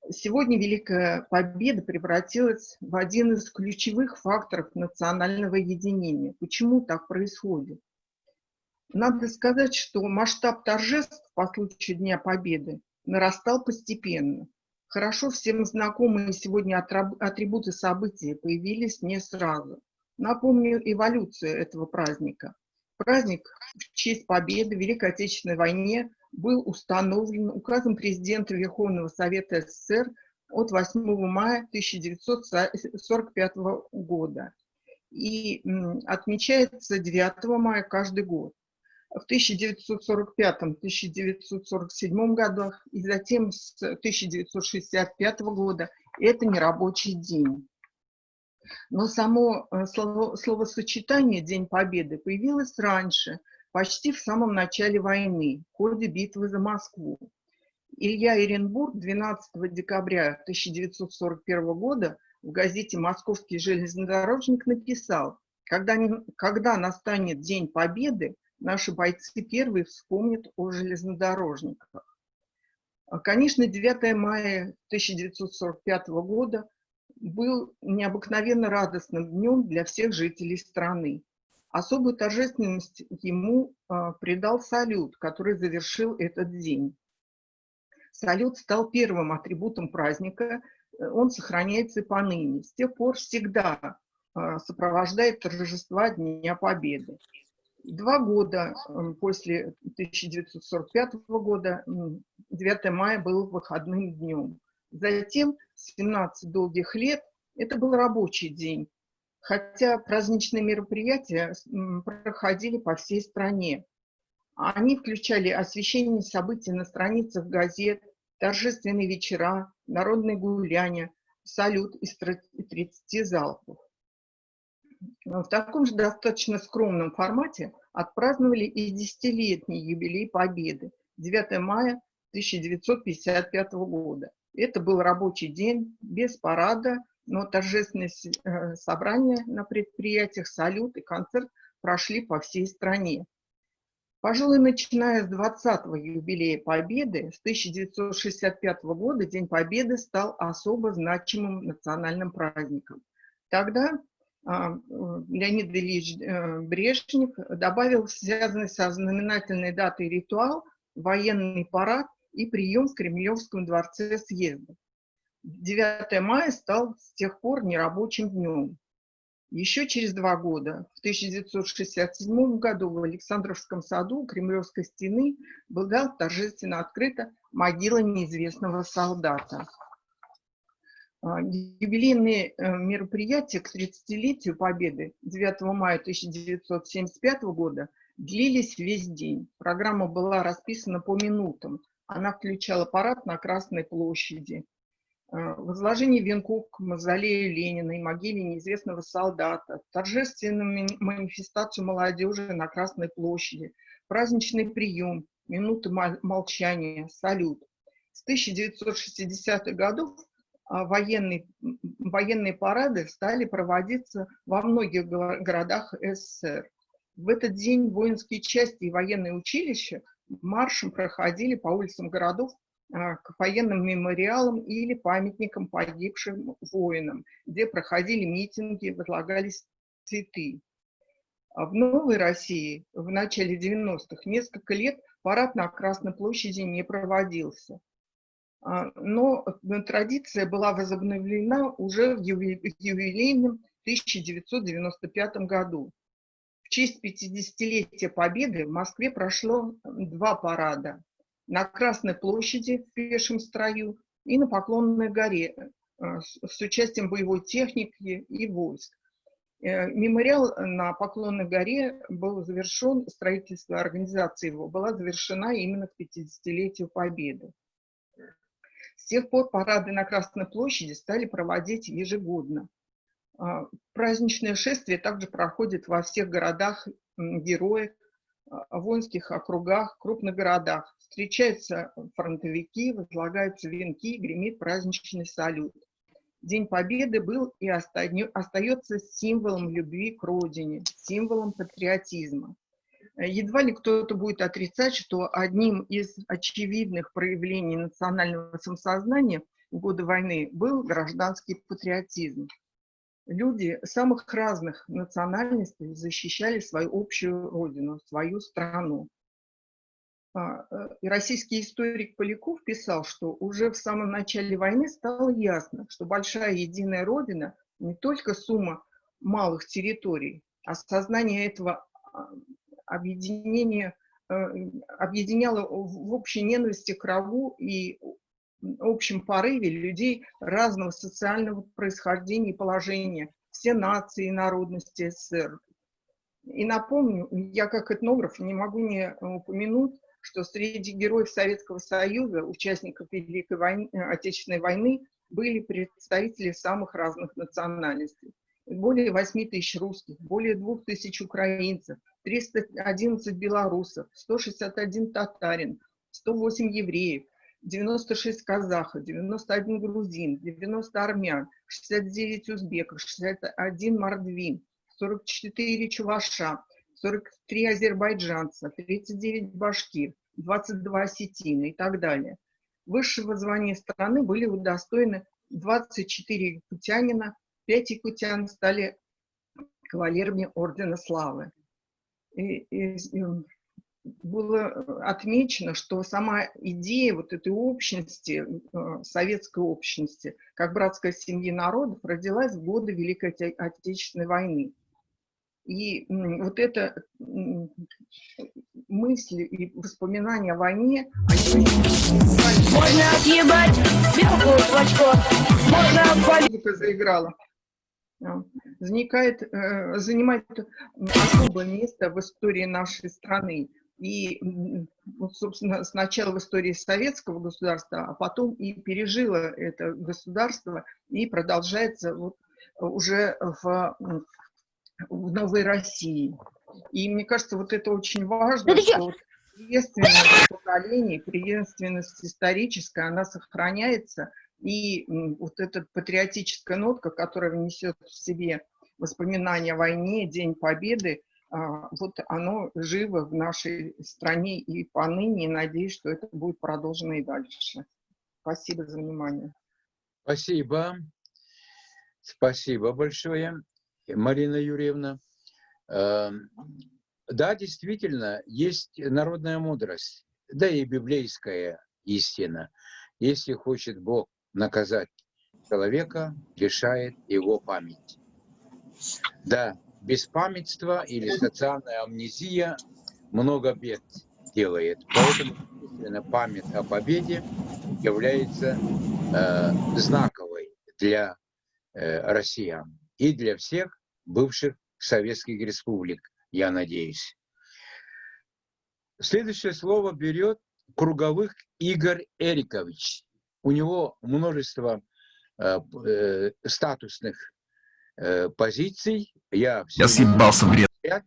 Сегодня Великая Победа превратилась в один из ключевых факторов национального единения. Почему так происходит? Надо сказать, что масштаб торжеств по случаю Дня Победы нарастал постепенно. Хорошо всем знакомые сегодня атрибуты события появились не сразу. Напомню эволюцию этого праздника. Праздник в честь победы в Великой Отечественной войне был установлен указом президента Верховного Совета СССР от 8 мая 1945 года и отмечается 9 мая каждый год. В 1945-1947 годах и затем с 1965 года это нерабочий день. Но само словосочетание «День Победы» появилось раньше, почти в самом начале войны, в ходе битвы за Москву. Илья Эренбург 12 декабря 1941 года в газете «Московский железнодорожник» написал: когда настанет День Победы, наши бойцы первые вспомнят о железнодорожниках. Конечно, 9 мая 1945 года был необыкновенно радостным днем для всех жителей страны. Особую торжественность ему придал салют, который завершил этот день. Салют стал первым атрибутом праздника, он сохраняется и поныне. С тех пор всегда сопровождает торжества Дня Победы. 2 года после 1945 года 9 мая был выходным днем. Затем 17 долгих лет это был рабочий день, хотя праздничные мероприятия проходили по всей стране. Они включали освещение событий на страницах газет, торжественные вечера, народные гуляния, салют из 30 залпов. В таком же достаточно скромном формате отпраздновали и 10-летний юбилей Победы 9 мая 1955 года. Это был рабочий день, без парада, но торжественные собрания на предприятиях, салют и концерт прошли по всей стране. Пожалуй, начиная с 20-го юбилея Победы, с 1965 года День Победы стал особо значимым национальным праздником. Тогда Леонид Ильич Брежнев добавил связанный со знаменательной датой ритуал военный парад и прием в Кремлевском дворце съезда. 9 мая стал с тех пор нерабочим днем. Еще через 2 года, в 1967 году, в Александровском саду у Кремлевской стены была торжественно открыта могила неизвестного солдата. Юбилейные мероприятия к 30-летию Победы 9 мая 1975 года длились весь день. Программа была расписана по минутам. Она включала парад на Красной площади, возложение венков к мавзолею Ленина и могиле неизвестного солдата, торжественную манифестацию молодежи на Красной площади, праздничный прием, минуты молчания, салют. С 1960-х годов военные парады стали проводиться во многих городах СССР. В этот день воинские части и военные училища маршем проходили по улицам городов к военным мемориалам или памятникам погибшим воинам, где проходили митинги, возлагались цветы. В Новой России в начале 90-х несколько лет парад на Красной площади не проводился. Но традиция была возобновлена уже в юбилейном 1995 году. В честь 50-летия Победы в Москве прошло 2 парада. На Красной площади в пешем строю и на Поклонной горе с участием боевой техники и войск. Мемориал на Поклонной горе был завершен, строительство организации его была завершена именно к 50-летию Победы. С тех пор парады на Красной площади стали проводить ежегодно. Праздничное шествие также проходит во всех городах-героях, воинских округах, крупных городах. Встречаются фронтовики, возлагаются венки, гремит праздничный салют. День Победы был и остается символом любви к родине, символом патриотизма. Едва ли кто-то будет отрицать, что одним из очевидных проявлений национального самосознания в годы войны был гражданский патриотизм. Люди самых разных национальностей защищали свою общую родину, свою страну. И российский историк Поляков писал, что уже в самом начале войны стало ясно, что большая единая родина не только сумма малых территорий, а сознание этого объединения объединяло в общей ненависти к врагу и общем порыве людей разного социального происхождения и положения, все нации и народности СССР. И напомню, я как этнограф не могу не упомянуть, что среди героев Советского Союза, участников Великой Отечественной войны, были представители самых разных национальностей. Более 8 тысяч русских, более 2 тысяч украинцев, 311 белорусов, 161 татарин, 108 евреев, 96 казахов, 91 грузин, 90 армян, 69 узбеков, 61 мордвин, 44 чуваша, 43 азербайджанца, 39 башкир, 22 осетина и так далее. Высшего звания страны были удостоены 24 якутянина, 5 якутян стали кавалерами Ордена Славы. Было отмечено, что сама идея вот этой общности, советской общности, как братской семьи народов, родилась в годы Великой Отечественной войны. И вот эта мысль и воспоминания о войне, Можно отъебать белку в очко, музыка заиграла, занимает особое место в истории нашей страны. И, вот, собственно, сначала в истории советского государства, а потом и пережило это государство и продолжается вот уже в новой России. И мне кажется, вот это очень важно, что преемственность поколений, преемственность историческая, она сохраняется. И вот эта патриотическая нотка, которая внесет в себе воспоминания о войне, День Победы, вот оно живо в нашей стране и поныне, и надеюсь, что это будет продолжено и дальше. Спасибо за внимание. Спасибо. Спасибо большое, Марина Юрьевна. Да, действительно, есть народная мудрость, да и библейская истина. Если хочет Бог наказать человека, лишает его памяти. Да, беспамятство или социальная амнезия много бед делает. Поэтому память о победе является знаковой для россиян и для всех бывших советских республик, я надеюсь. Следующее слово берет Круговых Игорь Эрикович. У него множество статусных позиций. Я съебался в ряд.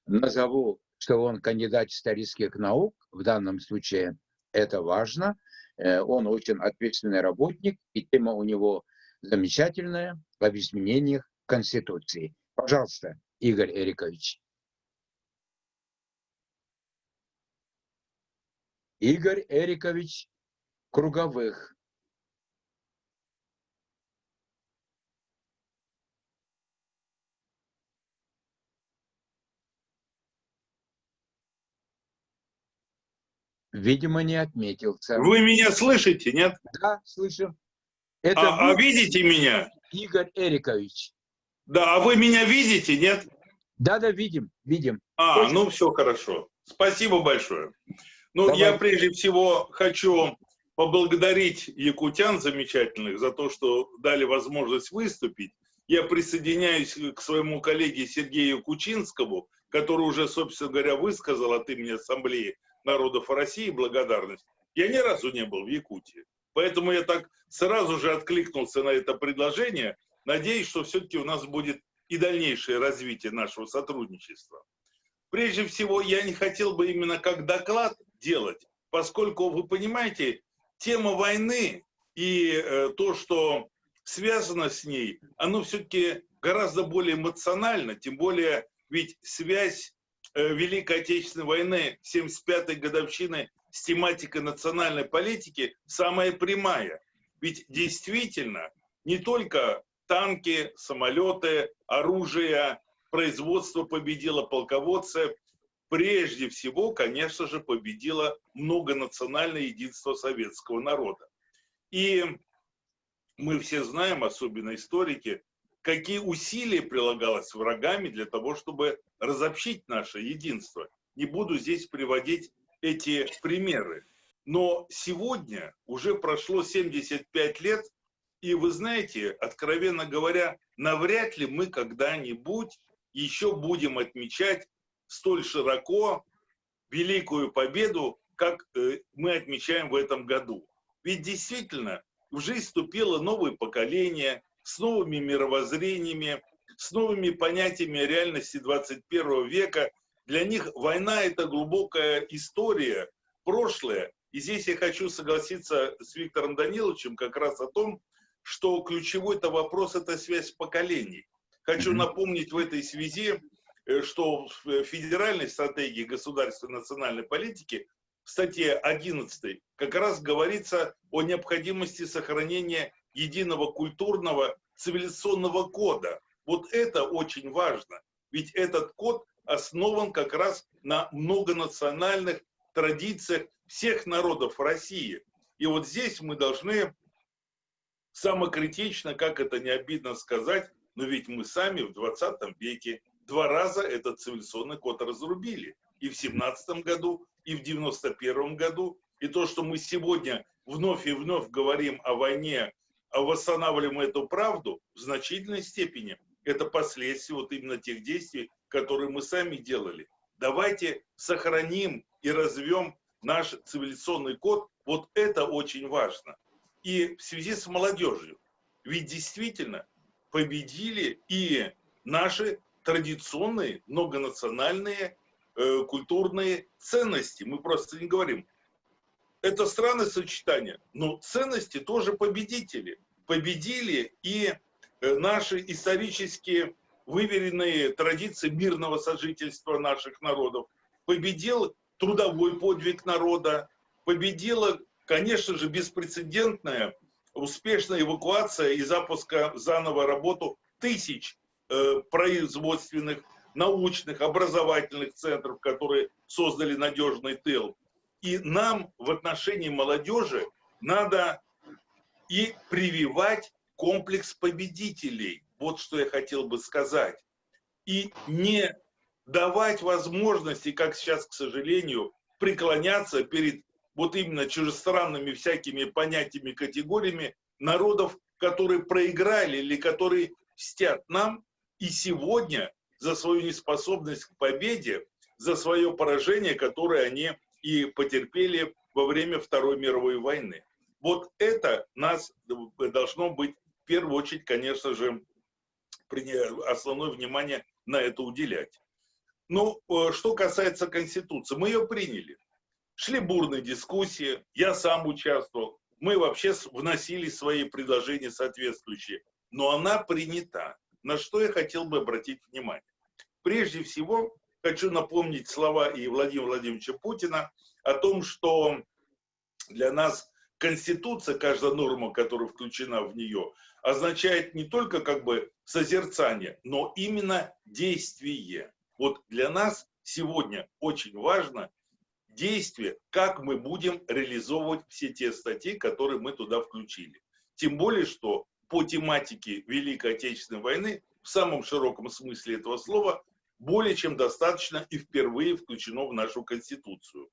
Назову, что он кандидат исторических наук. В данном случае это важно. Он очень ответственный работник, и тема у него замечательная об изменениях Конституции. Пожалуйста, Игорь Эрикович. Игорь Эрикович Круговых. Видимо, не отметился. Вы меня слышите, нет? Да, слышу. Это А вы, видите меня? Игорь Эрикович? Да, а вы меня видите, нет? Да, видим, видим. А, ну все хорошо. Спасибо большое. Ну, Давай. я прежде всего хочу поблагодарить якутян замечательных за то, что дали возможность выступить. Я присоединяюсь к своему коллеге Сергею Кучинскому, который уже, собственно говоря, высказал от имени Ассамблеи народов России благодарность. Я ни разу не был в Якутии, поэтому я так сразу же откликнулся на это предложение. Надеюсь, что все-таки у нас будет и дальнейшее развитие нашего сотрудничества. Прежде всего, я не хотел бы именно как доклад делать, поскольку, вы понимаете, тема войны и то, что связано с ней, оно все-таки гораздо более эмоционально, тем более ведь связь Великой Отечественной войны 75-й годовщины с тематикой национальной политики самая прямая. Ведь действительно не только танки, самолеты, оружие, производство победило, полководцы. Прежде всего, конечно же, победило многонациональное единство советского народа. И мы все знаем, особенно историки, какие усилия прилагалось врагами для того, чтобы разобщить наше единство. Не буду здесь приводить эти примеры. Но сегодня уже прошло 75 лет, и вы знаете, откровенно говоря, навряд ли мы когда-нибудь еще будем отмечать столь широко великую победу, как мы отмечаем в этом году. Ведь действительно в жизнь вступило новое поколение с новыми мировоззрениями, с новыми понятиями реальности 21 века. Для них война – это глубокая история, прошлое. И здесь я хочу согласиться с Виктором Даниловичем как раз о том, что ключевой это вопрос – это связь поколений. Хочу напомнить в этой связи, что в федеральной стратегии государственной национальной политики в статье 11 как раз говорится о необходимости сохранения единого культурного цивилизационного кода. Вот это очень важно, ведь этот код основан как раз на многонациональных традициях всех народов России. И вот здесь мы должны самокритично, как это не обидно сказать, но ведь мы сами в 20 веке 2 раза этот цивилизационный код разрубили. И в 17 году, и в 91 году. И то, что мы сегодня вновь и вновь говорим о войне, восстанавливаем эту правду, в значительной степени это последствия вот именно тех действий, которые мы сами делали. Давайте сохраним и развьем наш цивилизационный код. Вот это очень важно. И в связи с молодежью. Ведь действительно победили и наши традиционные, многонациональные, культурные ценности. Мы просто не говорим. Это странное сочетание, но ценности тоже победители. Победили и наши исторически выверенные традиции мирного сожительства наших народов. Победил трудовой подвиг народа. Победила, конечно же, беспрецедентная успешная эвакуация и запуска заново работу тысяч производственных, научных, образовательных центров, которые создали надежный тыл. И нам в отношении молодежи надо и прививать комплекс победителей. Вот что я хотел бы сказать. И не давать возможности, как сейчас, к сожалению, преклоняться перед вот именно чужестранными всякими понятиями, категориями народов, которые проиграли или которые мстят нам. И сегодня за свою неспособность к победе, за свое поражение, которое они и потерпели во время Второй мировой войны. Вот это нас должно быть в первую очередь, конечно же, основное внимание на это уделять. Ну, что касается Конституции, мы ее приняли. Шли бурные дискуссии, я сам участвовал, мы вообще вносили свои предложения соответствующие, но она принята. На что я хотел бы обратить внимание. Прежде всего, хочу напомнить слова и Владимира Владимировича Путина о том, что для нас Конституция, каждая норма, которая включена в нее, означает не только как бы созерцание, но именно действие. Вот для нас сегодня очень важно действия, как мы будем реализовывать все те статьи, которые мы туда включили. Тем более, что по тематике Великой Отечественной войны в самом широком смысле этого слова более чем достаточно и впервые включено в нашу Конституцию.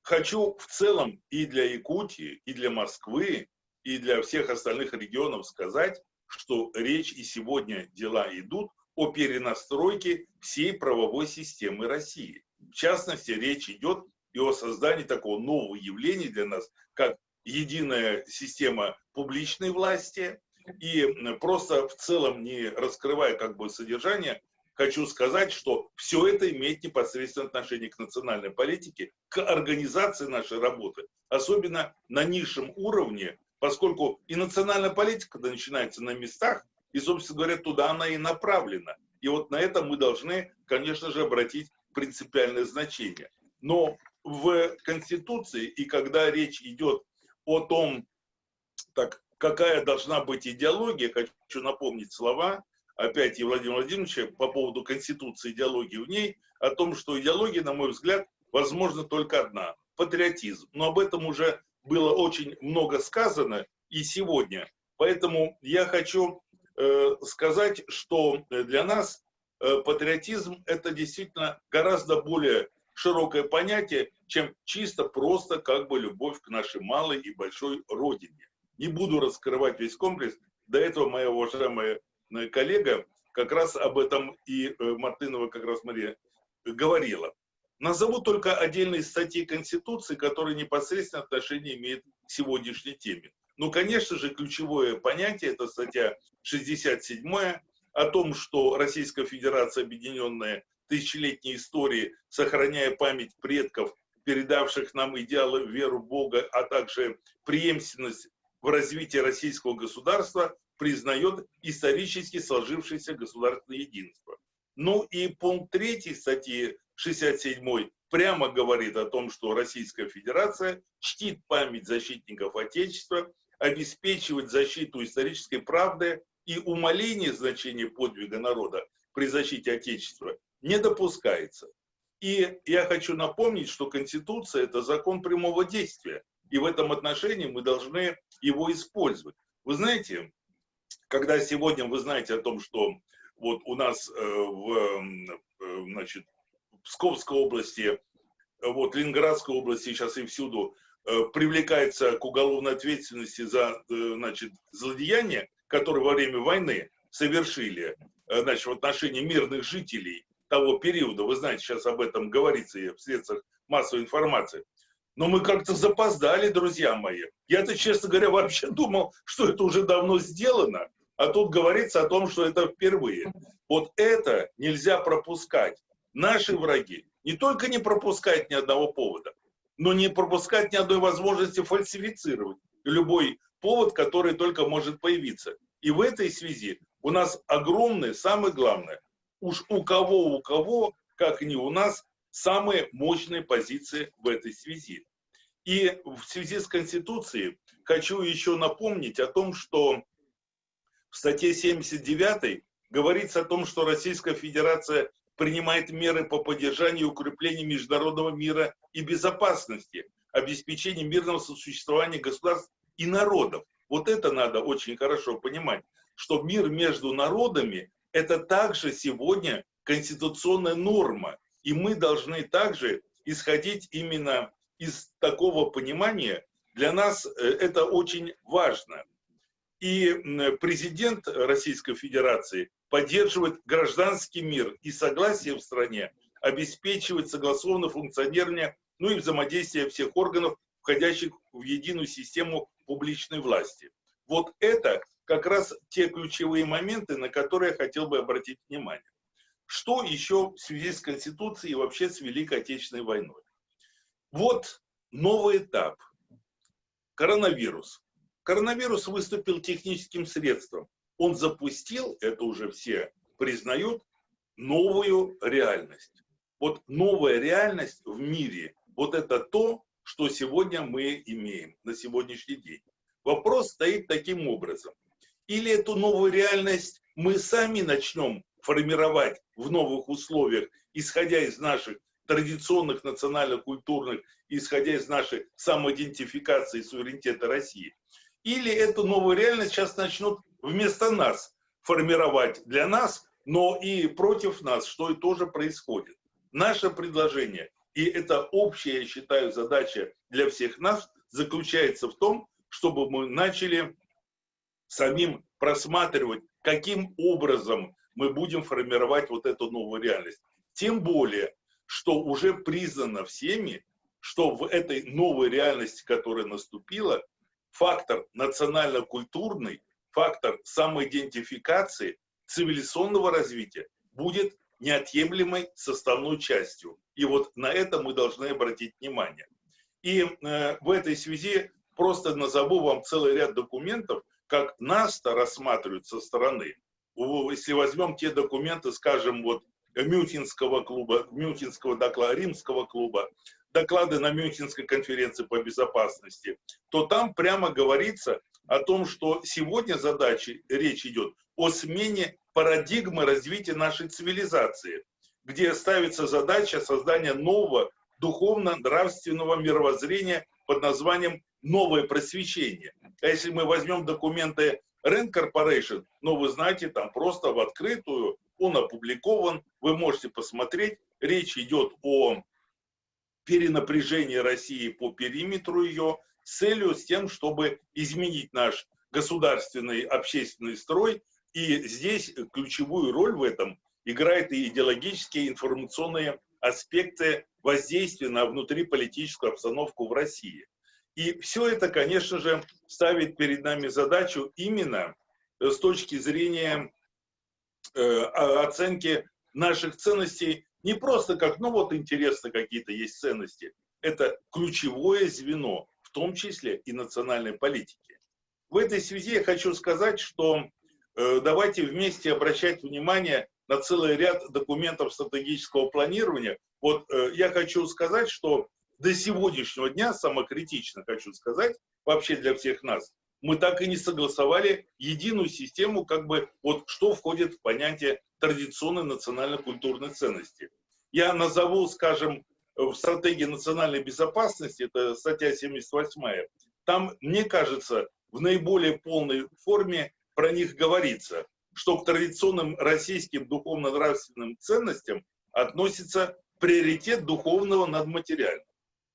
Хочу в целом и для Якутии, и для Москвы, и для всех остальных регионов сказать, что речь и сегодня дела идут о перенастройке всей правовой системы России. В частности, речь идет и о создании такого нового явления для нас, как единая система публичной власти. И просто в целом, не раскрывая как бы содержание, хочу сказать, что все это имеет непосредственное отношение к национальной политике, к организации нашей работы, особенно на низшем уровне, поскольку и национальная политика начинается на местах, и, собственно говоря, туда она и направлена. И вот на это мы должны, конечно же, обратить принципиальное значение. Но в Конституции, и когда речь идет о том, так, какая должна быть идеология, хочу напомнить слова, опять и Владимира Владимировича, по поводу Конституции, идеологии в ней, о том, что идеология, на мой взгляд, возможно только одна – патриотизм. Но об этом уже было очень много сказано и сегодня. Поэтому я хочу сказать, что для нас патриотизм – это действительно гораздо более широкое понятие, чем чисто просто как бы любовь к нашей малой и большой родине. Не буду раскрывать весь комплекс. До этого моя уважаемая коллега как раз об этом и Мартынова как раз Мария говорила. Назову только отдельные статьи Конституции, которые непосредственно отношение имеют к сегодняшней теме. Ну, конечно же, ключевое понятие – это статья 67 о том, что Российская Федерация, объединенная тысячелетней историей, сохраняя память предков, передавших нам идеалы, веру в Бога, а также преемственность в развитии российского государства, признает исторически сложившееся государственное единство. Ну и пункт 3 статьи 67 прямо говорит о том, что Российская Федерация чтит память защитников Отечества, обеспечивает защиту исторической правды и умаление значения подвига народа при защите Отечества не допускается. И я хочу напомнить, что Конституция – это закон прямого действия, и в этом отношении мы должны его использовать. Вы знаете, когда сегодня вы знаете о том, что вот у нас значит, в Псковской области, вот, Ленинградской области сейчас и всюду привлекается к уголовной ответственности за, значит, злодеяния, которые во время войны совершили, значит, в отношении мирных жителей того периода. Вы знаете, сейчас об этом говорится и в средствах массовой информации. Но мы как-то запоздали, друзья мои. Я-то, честно говоря, вообще думал, что это уже давно сделано, а тут говорится о том, что это впервые. Вот это нельзя пропускать. Наши враги не только не пропускают ни одного повода, но не пропускают ни одной возможности фальсифицировать любой повод, который только может появиться. И в этой связи у нас огромное, самое главное, уж у кого, как не у нас, самые мощные позиции в этой связи. И в связи с Конституцией хочу еще напомнить о том, что в статье 79 говорится о том, что Российская Федерация принимает меры по поддержанию и укреплению международного мира и безопасности, обеспечению мирного сосуществования государств и народов. Вот это надо очень хорошо понимать, что мир между народами – это также сегодня конституционная норма. И мы должны также исходить именно из такого понимания. Для нас это очень важно. И президент Российской Федерации поддерживает гражданский мир и согласие в стране, обеспечивает согласованное функционирование, ну и взаимодействие всех органов, входящих в единую систему публичной власти. Вот это как раз те ключевые моменты, на которые я хотел бы обратить внимание. Что еще в связи с Конституцией и вообще с Великой Отечественной войной? Вот новый этап. Коронавирус. Коронавирус выступил техническим средством. Он запустил, это уже все признают, новую реальность. Вот новая реальность в мире, вот это то, что сегодня мы имеем на сегодняшний день. Вопрос стоит таким образом. Или эту новую реальность мы сами начнем формировать в новых условиях, исходя из наших традиционных национально-культурных, исходя из нашей самоидентификации и суверенитета России. Или эту новую реальность сейчас начнут вместо нас формировать для нас, но и против нас, что и тоже происходит. Наше предложение, и это общая, я считаю, задача для всех нас, заключается в том, чтобы мы начали самим просматривать, каким образом мы будем формировать вот эту новую реальность. Тем более, что уже признано всеми, что в этой новой реальности, которая наступила, фактор национально-культурный, фактор самоидентификации, цивилизационного развития будет неотъемлемой составной частью. И вот на это мы должны обратить внимание. И в этой связи просто назову вам целый ряд документов, как нас-то рассматривают со стороны. Если возьмем те документы, скажем, вот Мюнхенского клуба, Мюнхенского доклада, Римского клуба, доклады на Мюнхенской конференции по безопасности, то там прямо говорится о том, что сегодня речь идет о смене парадигмы развития нашей цивилизации, где ставится задача создания нового духовно-нравственного мировоззрения под названием «Новое просвещение». А если мы возьмем документы Rand Corporation, ну вы знаете, там просто в открытую, он опубликован, вы можете посмотреть, речь идет о перенапряжении России по периметру ее, с целью, с тем, чтобы изменить наш государственный общественный строй. И здесь ключевую роль в этом играют и идеологические, информационные аспекты воздействия на внутриполитическую обстановку в России. И все это, конечно же, ставит перед нами задачу именно с точки зрения оценки наших ценностей, не просто как, ну вот интересно, какие-то есть ценности. Это ключевое звено, в том числе и национальной политики. В этой связи я хочу сказать, что давайте вместе обращать внимание на целый ряд документов стратегического планирования. Вот я хочу сказать, что до сегодняшнего дня, самокритично хочу сказать, вообще для всех нас, мы так и не согласовали единую систему, как бы, вот что входит в понятие традиционной национально-культурной ценности. Я назову, скажем, в стратегии национальной безопасности, это статья 78, там, мне кажется, в наиболее полной форме про них говорится, что к традиционным российским духовно-нравственным ценностям относится приоритет духовного над материальным.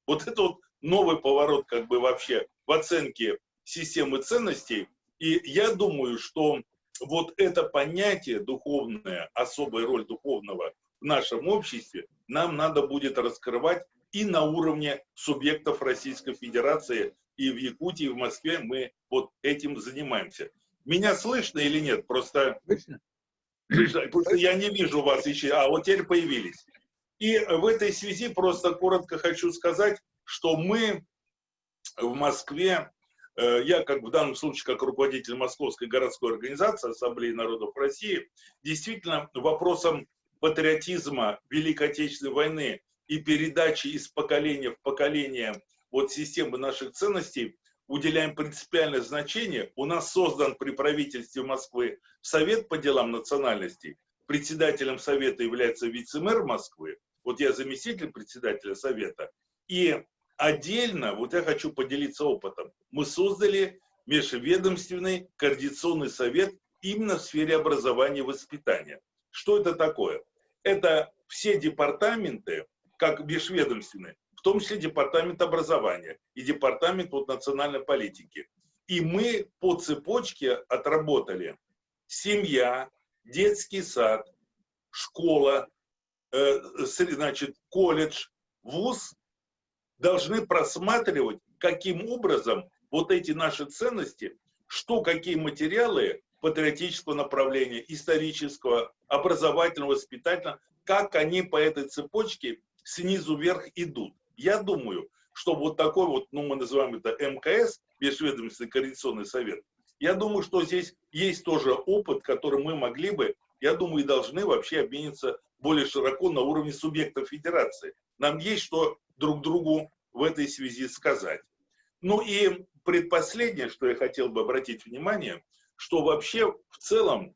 Вот это вот новый поворот как бы вообще в оценке системы ценностей. И я думаю, что вот это понятие духовное, особая роль духовного в нашем обществе, нам надо будет раскрывать и на уровне субъектов Российской Федерации. И в Якутии, и в Москве мы вот этим занимаемся. Меня слышно или нет? Просто я не вижу вас еще. А вот теперь появились. И в этой связи просто коротко хочу сказать, что мы в Москве, я как в данном случае как руководитель Московской городской организации Ассамблеи народов России, действительно вопросом патриотизма Великой Отечественной войны и передачи из поколения в поколение вот системы наших ценностей уделяем принципиальное значение. У нас создан при правительстве Москвы Совет по делам национальностей. Председателем Совета является вице-мэр Москвы. Вот я заместитель председателя Совета. И отдельно, вот я хочу поделиться опытом, мы создали межведомственный координационный совет именно в сфере образования и воспитания. Что это такое? Это все департаменты, как межведомственные, в том числе департамент образования и департамент вот национальной политики. И мы по цепочке отработали семья, детский сад, школа, значит, колледж, вуз должны просматривать, каким образом вот эти наши ценности, что, какие материалы патриотического направления, исторического, образовательного, воспитательного, как они по этой цепочке снизу вверх идут. Я думаю, что вот такой вот, ну мы называем это МКС, Межведомственный координационный совет, я думаю, что здесь есть тоже опыт, который мы могли бы, я думаю, и должны вообще обмениться более широко на уровне субъектов федерации. Нам есть что друг другу в этой связи сказать. Ну и предпоследнее, что я хотел бы обратить внимание, что вообще в целом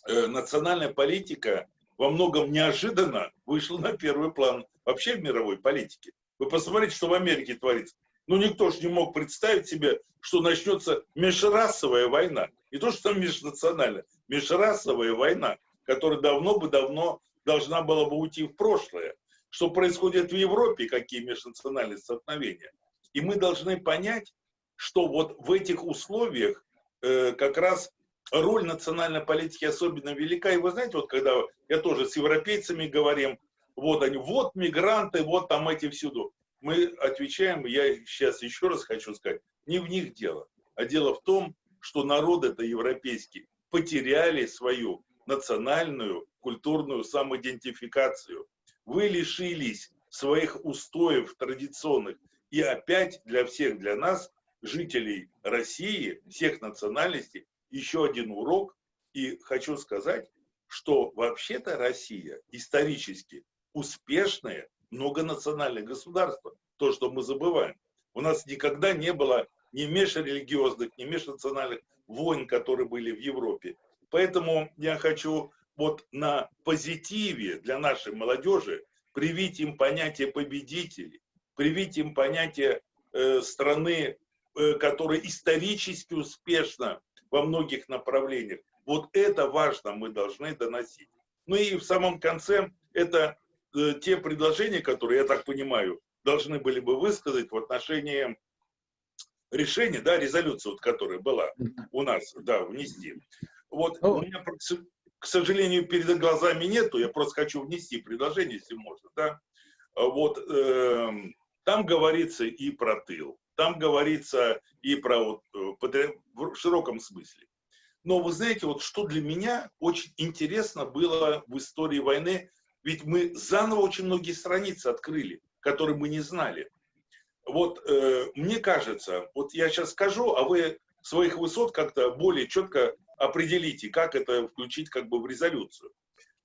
национальная политика во многом неожиданно вышла на первый план вообще в мировой политике. Вы посмотрите, что в Америке творится. Ну, никто же не мог представить себе, что начнется межрасовая война. Не то, что там межнациональная, межрасовая война, которая давно должна была бы уйти в прошлое. Что происходит в Европе, какие межнациональные столкновения. И мы должны понять, что вот в этих условиях как раз роль национальной политики особенно велика. И вы знаете, вот когда я тоже с европейцами говорим, вот они, вот мигранты, вот там эти всюду. Мы отвечаем, я сейчас еще раз хочу сказать, не в них дело, а дело в том, что народы-то европейские потеряли свою национальную культурную самоидентификацию. Вы лишились своих устоев традиционных. И опять для всех, для нас, жителей России, всех национальностей, еще один урок. И хочу сказать, что вообще-то Россия исторически успешное многонациональное государство. То, что мы забываем. У нас никогда не было ни межрелигиозных, ни межнациональных войн, которые были в Европе. Поэтому я хочу вот на позитиве для нашей молодежи привить им понятие победителей, привить им понятие страны, которая исторически успешна во многих направлениях. Вот это важно, мы должны доносить. Ну и в самом конце это те предложения, которые, я так понимаю, должны были бы высказать в отношении решения, да, резолюции, вот, которая была у нас, да, внести. Вот у меня, к сожалению, перед глазами нету, я просто хочу внести предложение, если можно, да. Вот там говорится и про тыл, там говорится и про вот, в широком смысле. Но вы знаете, вот что для меня очень интересно было в истории войны, ведь мы заново очень многие страницы открыли, которые мы не знали. Вот мне кажется, вот я сейчас скажу, а вы своих высот как-то более четко определите, как это включить как бы в резолюцию.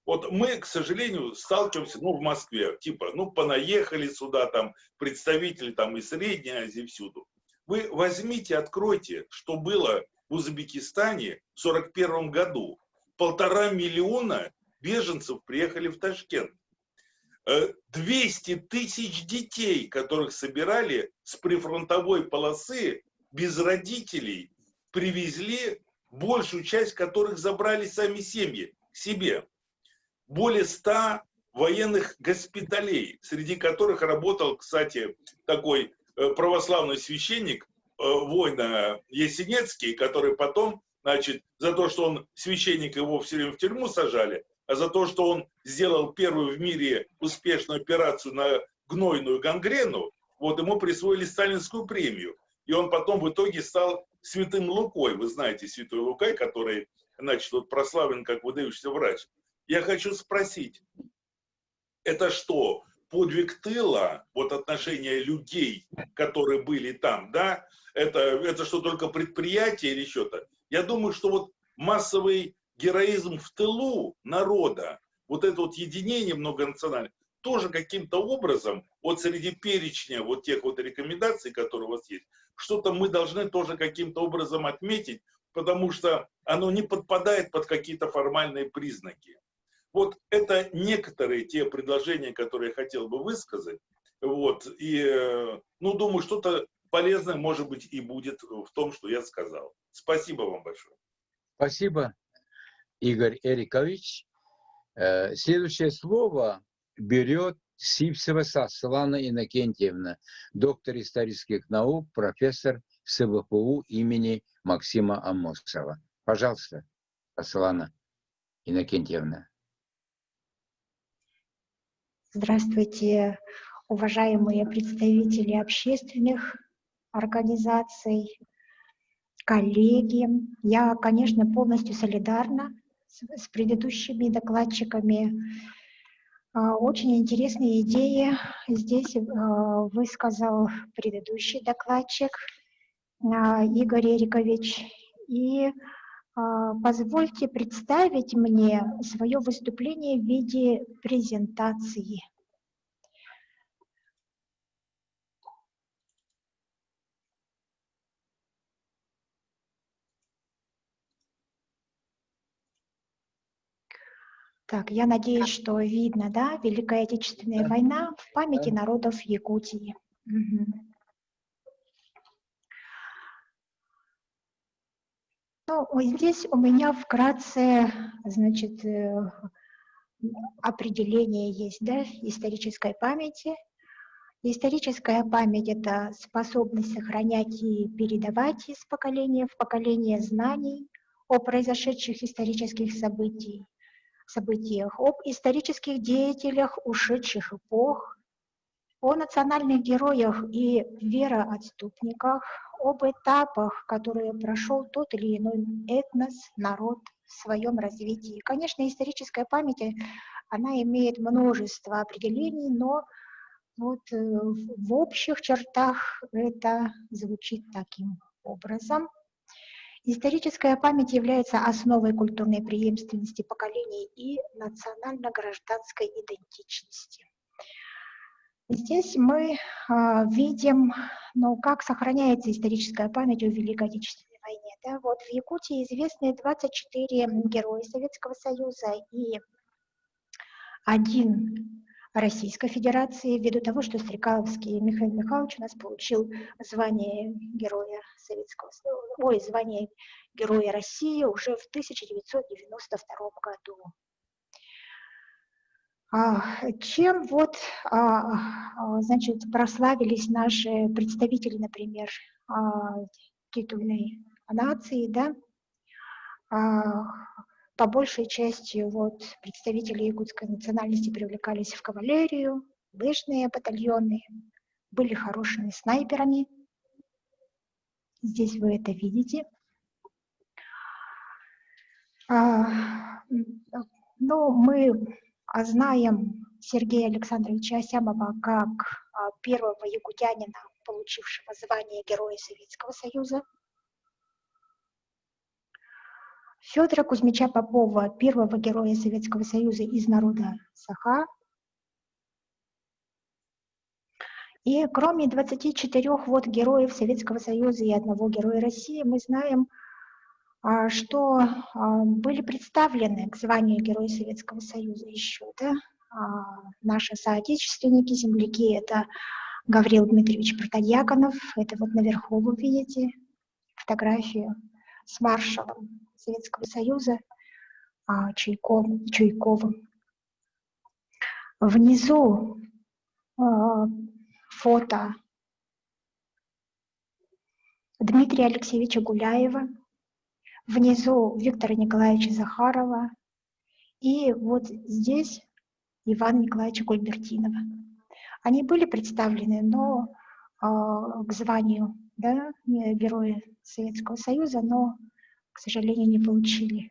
Вот мы, к сожалению, сталкиваемся, ну, в Москве, типа, ну, понаехали сюда там представители там из Средней Азии, всюду. Вы возьмите, откройте, что было в Узбекистане в 1941 году. 1,5 миллиона беженцев приехали в Ташкент. 200 тысяч детей, которых собирали с прифронтовой полосы без родителей, привезли, большую часть которых забрали сами семьи к себе. Более 100 военных госпиталей, среди которых работал, кстати, такой православный священник, воин Есенецкий, который потом, значит, за то, что он священник, его все время в тюрьму сажали, а за то, что он сделал первую в мире успешную операцию на гнойную гангрену, вот ему присвоили сталинскую премию. И он потом в итоге стал святым Лукой. Вы знаете, святой Лука, который, значит, вот прославлен как выдающийся врач. Я хочу спросить, это что, подвиг тыла, вот отношения людей, которые были там, да? Это что, только предприятие или что-то? Я думаю, что вот массовый героизм в тылу народа, вот это вот единение многонациональное, тоже каким-то образом, вот среди перечня вот тех вот рекомендаций, которые у вас есть, что-то мы должны тоже каким-то образом отметить, потому что оно не подпадает под какие-то формальные признаки. Вот это некоторые те предложения, которые я хотел бы высказать. Вот, и, ну, думаю, что-то полезное, может быть, и будет в том, что я сказал. Спасибо вам большое. Спасибо, Игорь Эрикович. Следующее слово берет Сивцева Светлана Иннокентьевна, доктор исторических наук, профессор СВПУ имени Максима Амосова. Пожалуйста, Светлана Иннокентьевна. Здравствуйте, уважаемые представители общественных организаций, коллеги. Я, конечно, полностью солидарна с предыдущими докладчиками. Очень интересные идеи здесь высказал предыдущий докладчик Игорь Эрикович. И позвольте представить мне свое выступление в виде презентации. Так, я надеюсь, что видно, да, Великая Отечественная война в памяти народов Якутии. Мгм. Ну, вот здесь у меня вкратце, значит, определение есть, да, исторической памяти. Историческая память – это способность сохранять и передавать из поколения в поколение знаний о произошедших исторических событиях, об исторических деятелях ушедших эпох, о национальных героях и вероотступниках, об этапах, которые прошел тот или иной этнос, народ в своем развитии. Конечно, историческая память, она имеет множество определений, но вот в общих чертах это звучит таким образом. Историческая память является основой культурной преемственности поколений и национально-гражданской идентичности. Здесь мы видим, ну, как сохраняется историческая память о Великой Отечественной войне. Да? Вот в Якутии известны 24 героя Советского Союза и 1 Российской Федерации, ввиду того, что Стрекаловский Михаил Михайлович у нас получил звание Героя Советского Союза, звание Героя России уже в 1992 году. Чем вот, значит, прославились наши представители, например, титульной нации, да? По большей части вот представители якутской национальности привлекались в кавалерию, лыжные батальоны, были хорошими снайперами. Здесь вы это видите. Ну, мы знаем Сергея Александровича Асямова как первого якутянина, получившего звание Героя Советского Союза. Федора Кузьмича Попова, первого Героя Советского Союза из народа Саха. И кроме 24 вот героев Советского Союза и 1 Героя России, мы знаем, что были представлены к званию Героя Советского Союза еще, да, наши соотечественники, земляки, это Гаврил Дмитриевич Протодьяконов, это вот наверху вы видите фотографию с маршалом Советского Союза Чуйковым. Внизу фото Дмитрия Алексеевича Гуляева, внизу Виктора Николаевича Захарова и вот здесь Ивана Николаевича Гульбертинова. Они были представлены, но к званию, да, Героя Советского Союза, но, к сожалению, не получили.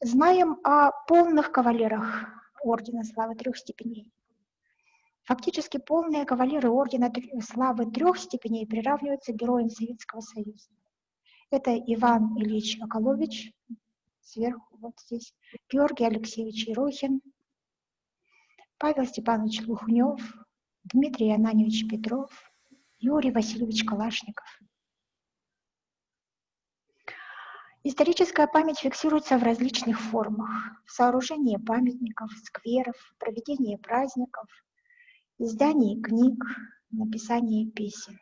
Знаем о полных кавалерах Ордена Славы 3 степеней. Фактически полные кавалеры Ордена Славы 3 степеней приравниваются героям Советского Союза. Это Иван Ильич Околович, сверху вот здесь, Георгий Алексеевич Ерохин, Павел Степанович Лухнев, Дмитрий Ананьевич Петров, Юрий Васильевич Калашников. Историческая память фиксируется в различных формах: сооружение памятников, скверов, проведение праздников, издание книг, написание песен.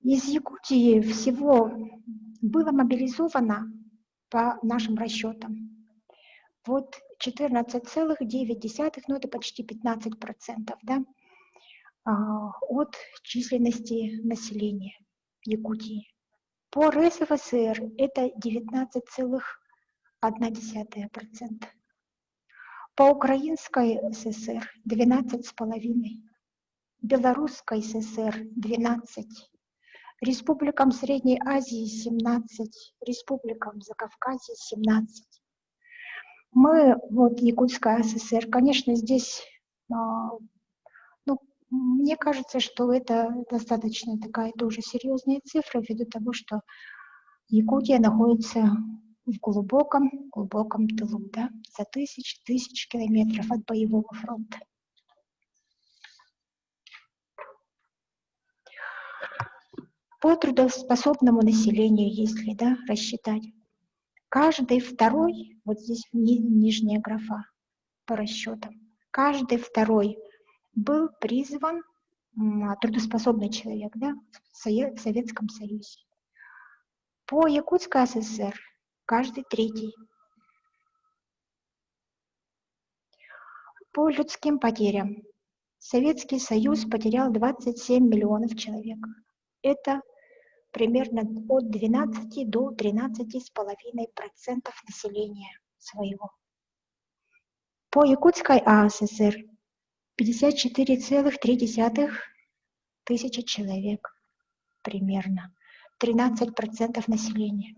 Из Якутии всего было мобилизовано, по нашим расчетам, вот 14,9, ну это почти 15%, да, от численности населения Якутии. По РСФСР это 19,1%. По Украинской ССР 12,5%, Белорусской ССР 12%, Республикам Средней Азии 17%, Республикам Закавказья 17%. Мы, вот Якутская ССР, конечно, здесь, ну, мне кажется, что это достаточно такая тоже серьезная цифра, ввиду того, что Якутия находится в глубоком тылу, да, за тысяч километров от боевого фронта. По трудоспособному населению, если да, рассчитать, каждый второй, вот здесь нижняя графа по расчетам, каждый второй был призван, трудоспособный человек, да, в Советском Союзе. По Якутской ССР каждый третий. По людским потерям Советский Союз потерял 27 миллионов человек. Это примерно от 12 до 13,5% населения своего. По Якутской АССР 54,3 тысячи человек, примерно 13% населения.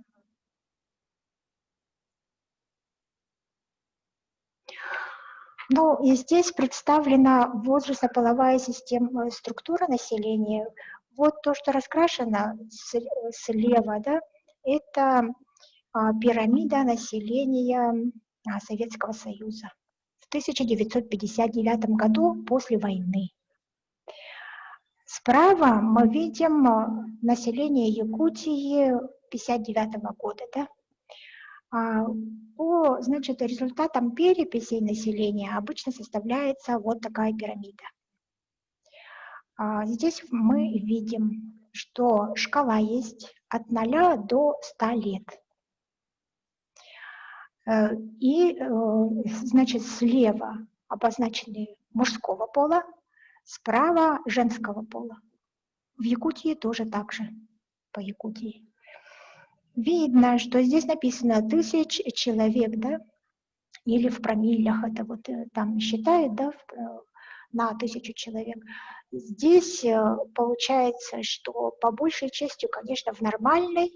Ну и здесь представлена возрастно-половая система, структура населения. Вот то, что раскрашено слева, да, это пирамида населения Советского Союза в 1959 году после войны. Справа мы видим население Якутии 1959 года. Да? По, значит, результатам переписи населения обычно составляется вот такая пирамида. Здесь мы видим, что шкала есть от 0 до 100 лет. И, значит, слева обозначены мужского пола, справа женского пола. В Якутии тоже так же, по Якутии. Видно, что здесь написано 1000 человек, да, или в промиллях, это вот там считают, да, на 1000 человек. Здесь получается, что по большей части, конечно, в нормальном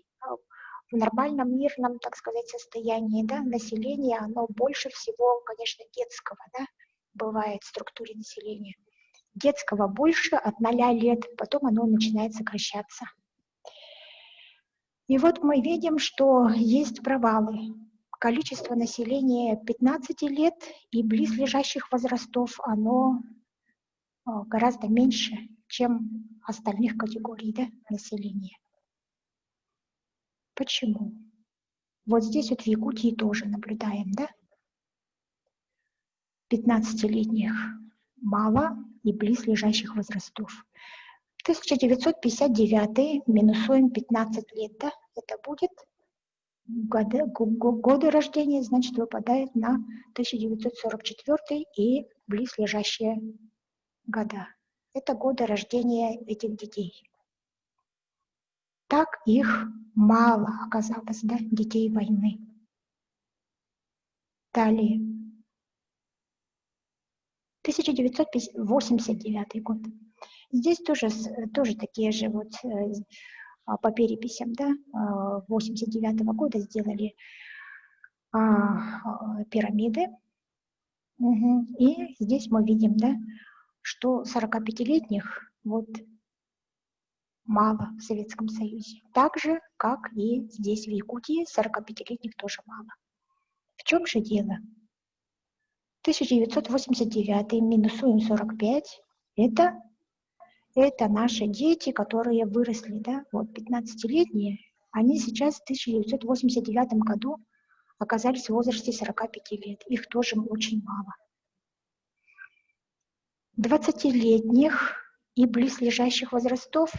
мирном, так сказать, состоянии, да, население, оно больше всего, конечно, детского, да, бывает в структуре населения. Детского больше от 0 лет, потом оно начинает сокращаться. И вот мы видим, что есть провалы. Количество населения 15 лет и близлежащих возрастов, оно гораздо меньше, чем остальных категорий, да, населения. Почему? Вот здесь вот в Якутии тоже наблюдаем, да? 15-летних мало и близлежащих возрастов. 1959 минусуем 15 лет, да? Это будет годы рождения, значит, выпадает на 1944 и близлежащие года. Это годы рождения этих детей. Так их мало оказалось, да, детей войны. Далее. 1989 год. Здесь тоже такие же вот по переписям, да, 1989 года сделали пирамиды. И здесь мы видим, да, что 45-летних вот мало в Советском Союзе. Так же, как и здесь, в Якутии, 45-летних тоже мало. В чем же дело? 1989 минусуем 45, это наши дети, которые выросли, да, вот 15-летние, они сейчас в 1989 году оказались в возрасте 45 лет. Их тоже очень мало. 20-летних и близлежащих возрастов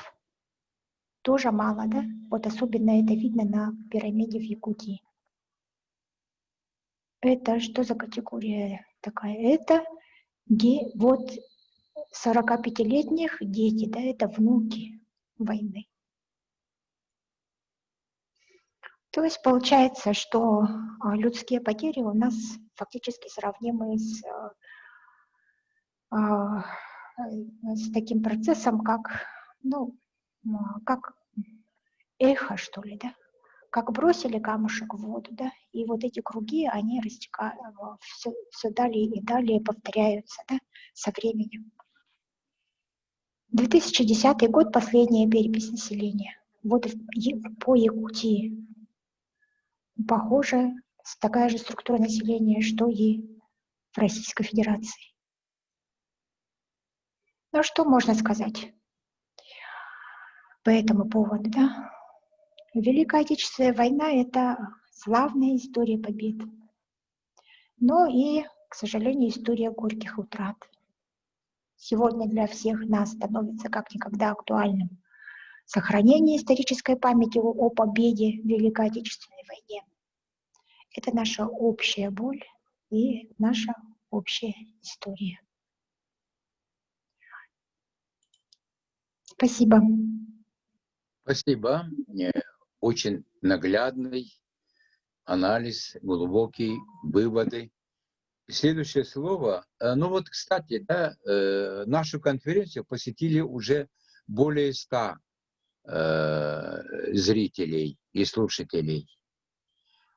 тоже мало, да? Вот особенно это видно на пирамиде в Якутии. Это что за категория такая? Это вот 45-летних дети, да, это внуки войны. То есть получается, что людские потери у нас фактически сравнимы с таким процессом, как, ну, как эхо, что ли, да? Как бросили камушек в воду, да, и вот эти круги, они растекают, все далее и далее повторяются, да, со временем. 2010 год, последняя перепись населения. Вот по Якутии похоже, такая же структура населения, что и в Российской Федерации. Ну, что можно сказать? по этому поводу, да. Великая Отечественная война – это славная история побед, но и, к сожалению, история горьких утрат. Сегодня для всех нас становится как никогда актуальным сохранение исторической памяти о победе в Великой Отечественной войне. Это наша общая боль и наша общая история. Спасибо. Спасибо. Очень наглядный анализ, глубокие выводы. Следующее слово. Ну вот, кстати, да, нашу конференцию посетили уже более 100 зрителей и слушателей.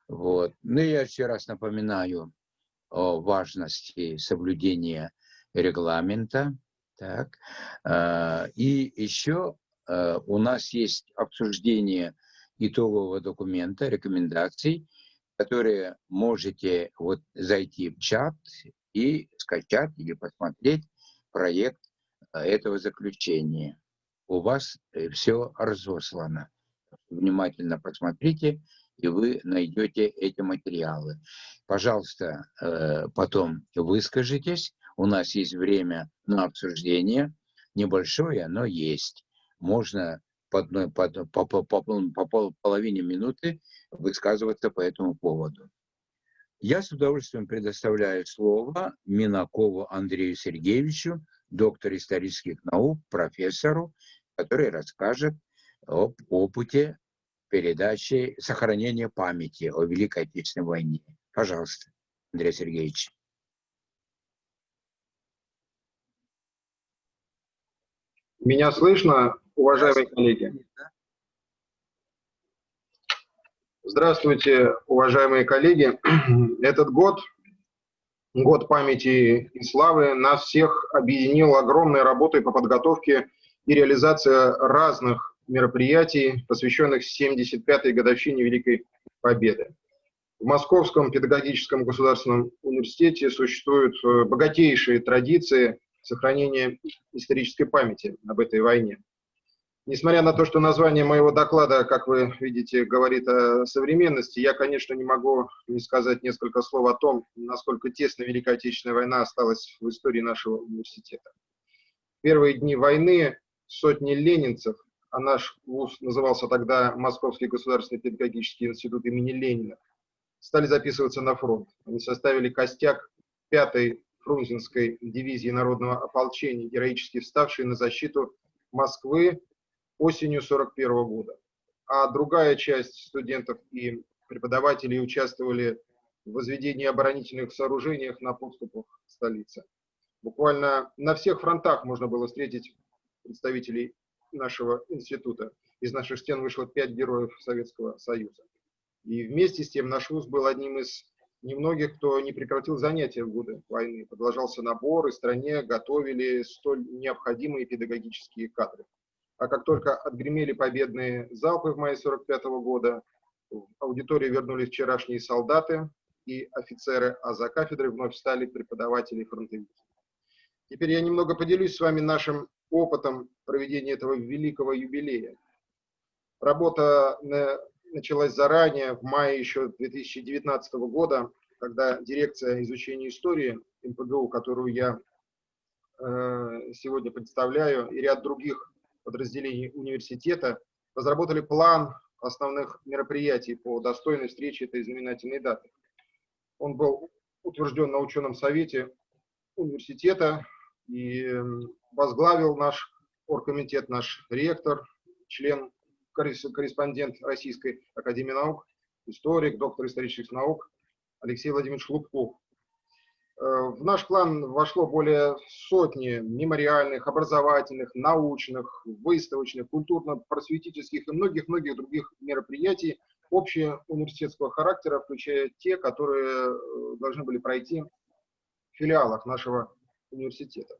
Вот. Ну, я еще раз напоминаю о важности соблюдения регламента. Так. И еще у нас есть обсуждение итогового документа, рекомендаций, которые можете вот зайти в чат и скачать или посмотреть проект этого заключения. У вас все разослано. Внимательно посмотрите, и вы найдете эти материалы. Пожалуйста, потом выскажитесь. У нас есть время на обсуждение. Небольшое, но есть. Можно по половине минуты высказываться по этому поводу. Я с удовольствием предоставляю слово Минакову Андрею Сергеевичу, доктору исторических наук, профессору, который расскажет об опыте передачи сохранения памяти о Великой Отечественной войне. Пожалуйста, Андрей Сергеевич. Меня слышно, уважаемые коллеги? Здравствуйте, уважаемые коллеги. Этот год памяти и славы, нас всех объединил огромной работой по подготовке и реализации разных мероприятий, посвященных 75-й годовщине Великой Победы. В Московском педагогическом государственном университете существуют богатейшие традиции сохранения исторической памяти об этой войне. Несмотря на то, что название моего доклада, как вы видите, говорит о современности, я, конечно, не могу не сказать несколько слов о том, насколько тесно Великая Отечественная война осталась в истории нашего университета. В первые дни войны сотни ленинцев, а наш вуз назывался тогда Московский государственный педагогический институт имени Ленина, стали записываться на фронт. Они составили костяк 5-й Фрунзенской дивизии народного ополчения, героически вставшей на защиту Москвы осенью 1941 года. А другая часть студентов и преподавателей участвовали в возведении оборонительных сооружений на подступах столицы. Буквально на всех фронтах можно было встретить представителей нашего института. Из наших стен вышло 5 героев Советского Союза. И вместе с тем наш вуз был одним из немногих, кто не прекратил занятия в годы войны. Продолжался набор, и стране готовили столь необходимые педагогические кадры. А как только отгремели победные залпы в мае 1945 года, в аудиторию вернулись вчерашние солдаты и офицеры, а за кафедрой вновь встали преподаватели и фронтовики. Теперь я немного поделюсь с вами нашим опытом проведения этого великого юбилея. Работа началась заранее, в мае еще 2019 года, когда дирекция изучения истории МПГУ, которую я сегодня представляю, и ряд других подразделений университета разработали план основных мероприятий по достойной встрече этой знаменательной даты. Он был утвержден на ученом совете университета и возглавил наш оргкомитет, наш ректор, член-корреспондент Российской академии наук, историк, доктор исторических наук Алексей Владимирович Лубков. В наш план вошло более сотни мемориальных, образовательных, научных, выставочных, культурно-просветительских и многих-многих других мероприятий общеуниверситетского характера, включая те, которые должны были пройти в филиалах нашего университета.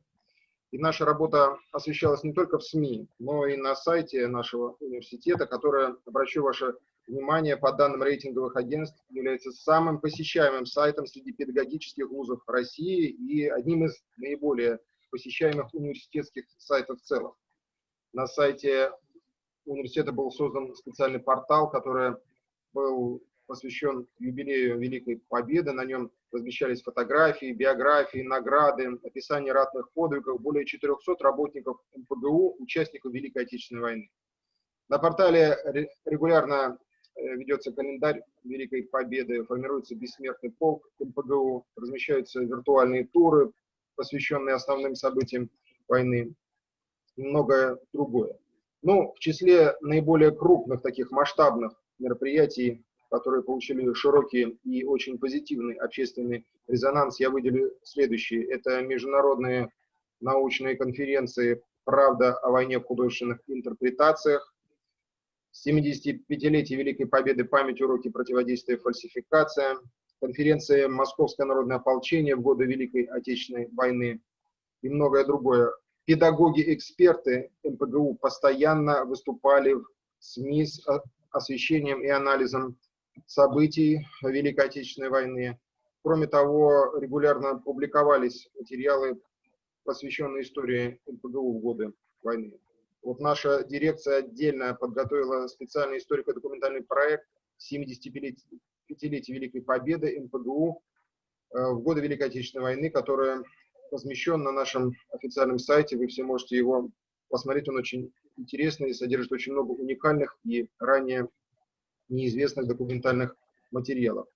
И наша работа освещалась не только в СМИ, но и на сайте нашего университета, которое, обращу ваше внимание, по данным рейтинговых агентств, является самым посещаемым сайтом среди педагогических вузов России и одним из наиболее посещаемых университетских сайтов в целом. На сайте университета был создан специальный портал, который был посвящен юбилею Великой Победы. На нем размещались фотографии, биографии, награды, описание ратных подвигов более 400 работников МПГУ, участников Великой Отечественной войны. На портале регулярно ведется календарь Великой Победы, формируется бессмертный полк МПГУ, размещаются виртуальные туры, посвященные основным событиям войны, и многое другое. Ну, в числе наиболее крупных таких масштабных мероприятий, которые получили широкий и очень позитивный общественный резонанс, я выделю следующие. Это международные научные конференции «Правда о войне в художественных интерпретациях», 75-летие Великой Победы, память, уроки противодействия фальсификациям, конференция «Московское народное ополчение в годы Великой Отечественной войны» и многое другое. Педагоги-эксперты МПГУ постоянно выступали в СМИ с освещением и анализом событий Великой Отечественной войны. Кроме того, регулярно публиковались материалы, посвященные истории МПГУ в годы войны. Вот наша дирекция отдельно подготовила специальный историко-документальный проект 75-летия Великой Победы МПГУ в годы Великой Отечественной войны, который размещен на нашем официальном сайте. Вы все можете его посмотреть, он очень интересный и содержит очень много уникальных и ранее неизвестных документальных материалов.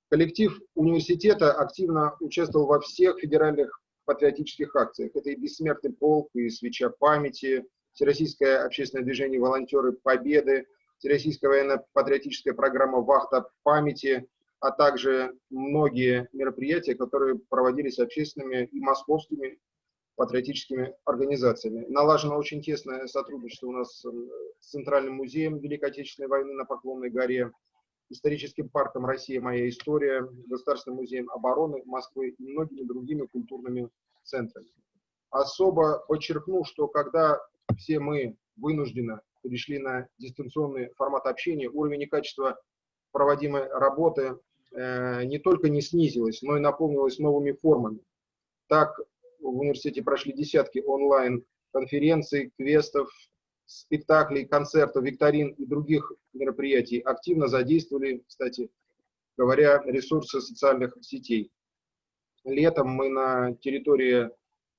Коллектив университета активно участвовал во всех федеральных патриотических акциях. Это и «Бессмертный полк», и «Свеча памяти», Всероссийское общественное движение «Волонтеры Победы», Всероссийская военно-патриотическая программа «Вахта памяти», а также многие мероприятия, которые проводились общественными и московскими патриотическими организациями. Налажено очень тесное сотрудничество у нас с Центральным музеем Великой Отечественной войны на Поклонной горе, Историческим парком «Россия. Моя история», Государственным музеем обороны Москвы и многими другими культурными центрами. Особо подчеркну, что когда все мы вынужденно перешли на дистанционный формат общения, уровень и качество проводимой работы не только не снизилось, но и наполнилось новыми формами. Так, в университете прошли десятки онлайн-конференций, квестов, спектаклей, концертов, викторин и других мероприятий. Активно задействовали, кстати говоря, ресурсы социальных сетей. Летом мы на территории,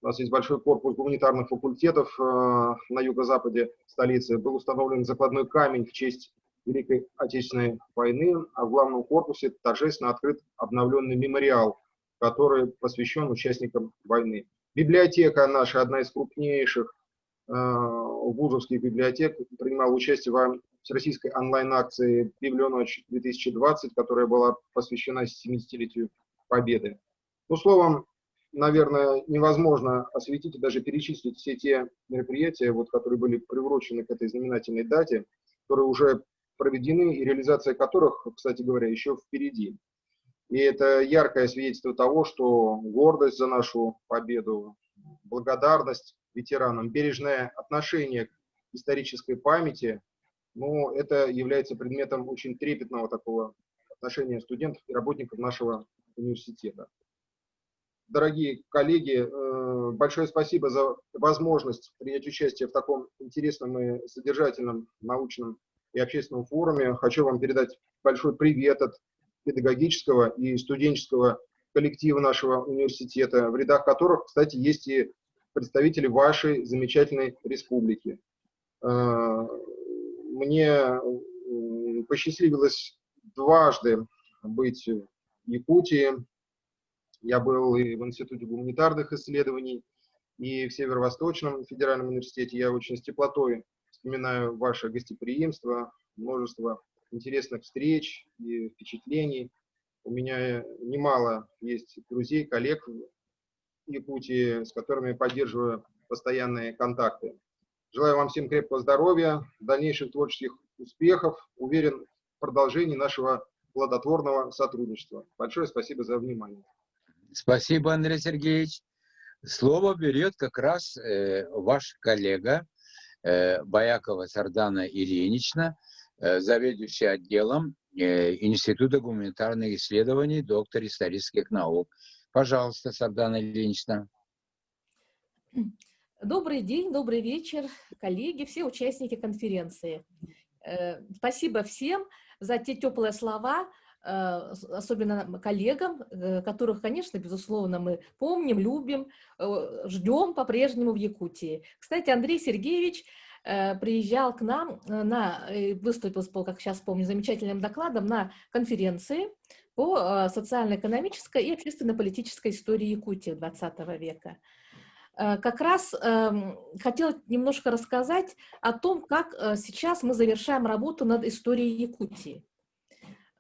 у нас есть большой корпус гуманитарных факультетов на юго-западе столицы, был установлен закладной камень в честь Великой Отечественной войны, а в главном корпусе торжественно открыт обновленный мемориал, который посвящен участникам войны. Библиотека наша, одна из крупнейших вузовских библиотек, принимала участие в всероссийской онлайн-акции «Библионочь-2020», которая была посвящена 70-летию Победы. Ну, словом, наверное, невозможно осветить и даже перечислить все те мероприятия, вот, которые были приурочены к этой знаменательной дате, которые уже проведены и реализация которых, кстати говоря, еще впереди. И это яркое свидетельство того, что гордость за нашу победу, благодарность ветеранам, бережное отношение к исторической памяти, ну, это является предметом очень трепетного такого отношения студентов и работников нашего университета. Дорогие коллеги, большое спасибо за возможность принять участие в таком интересном и содержательном научном и общественном форуме. Хочу вам передать большой привет от педагогического и студенческого коллектива нашего университета, в рядах которых, кстати, есть и представители вашей замечательной республики. Мне посчастливилось дважды быть в Якутии. Я был и в Институте гуманитарных исследований, и в Северо-Восточном федеральном университете. Я очень с теплотой вспоминаю ваше гостеприимство, множество интересных встреч и впечатлений. У меня немало есть друзей, коллег в Якутии, с которыми я поддерживаю постоянные контакты. Желаю вам всем крепкого здоровья, дальнейших творческих успехов. Уверен в продолжении нашего плодотворного сотрудничества. Большое спасибо за внимание. Спасибо, Андрей Сергеевич. Слово берет как раз ваш коллега Боякова Сардана Ильинична, заведующий отделом Института гуманитарных исследований, доктор исторических наук. Пожалуйста, Сардана Ильинична. Добрый день, добрый вечер, коллеги, все участники конференции. Спасибо всем за те теплые слова, особенно коллегам, которых, конечно, безусловно, мы помним, любим, ждем по-прежнему в Якутии. Кстати, Андрей Сергеевич приезжал к нам, выступил, как сейчас помню, замечательным докладом на конференции по социально-экономической и общественно-политической истории Якутии XX века. Как раз хотела немножко рассказать о том, как сейчас мы завершаем работу над историей Якутии.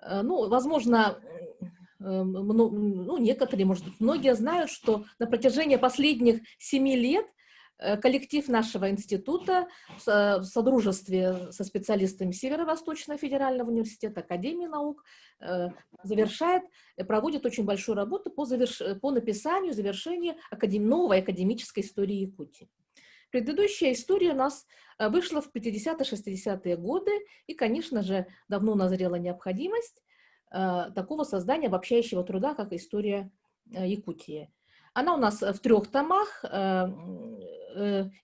Ну, возможно, некоторые, может быть, многие знают, что на протяжении последних 7 лет коллектив нашего института в содружестве со специалистами Северо-Восточного федерального университета, Академии наук проводит очень большую работу по написанию, завершению новой академической истории Якутии. Предыдущая история у нас вышла в 50-60-е годы, и, конечно же, давно назрела необходимость такого создания обобщающего труда, как история Якутии. Она у нас в 3 томах,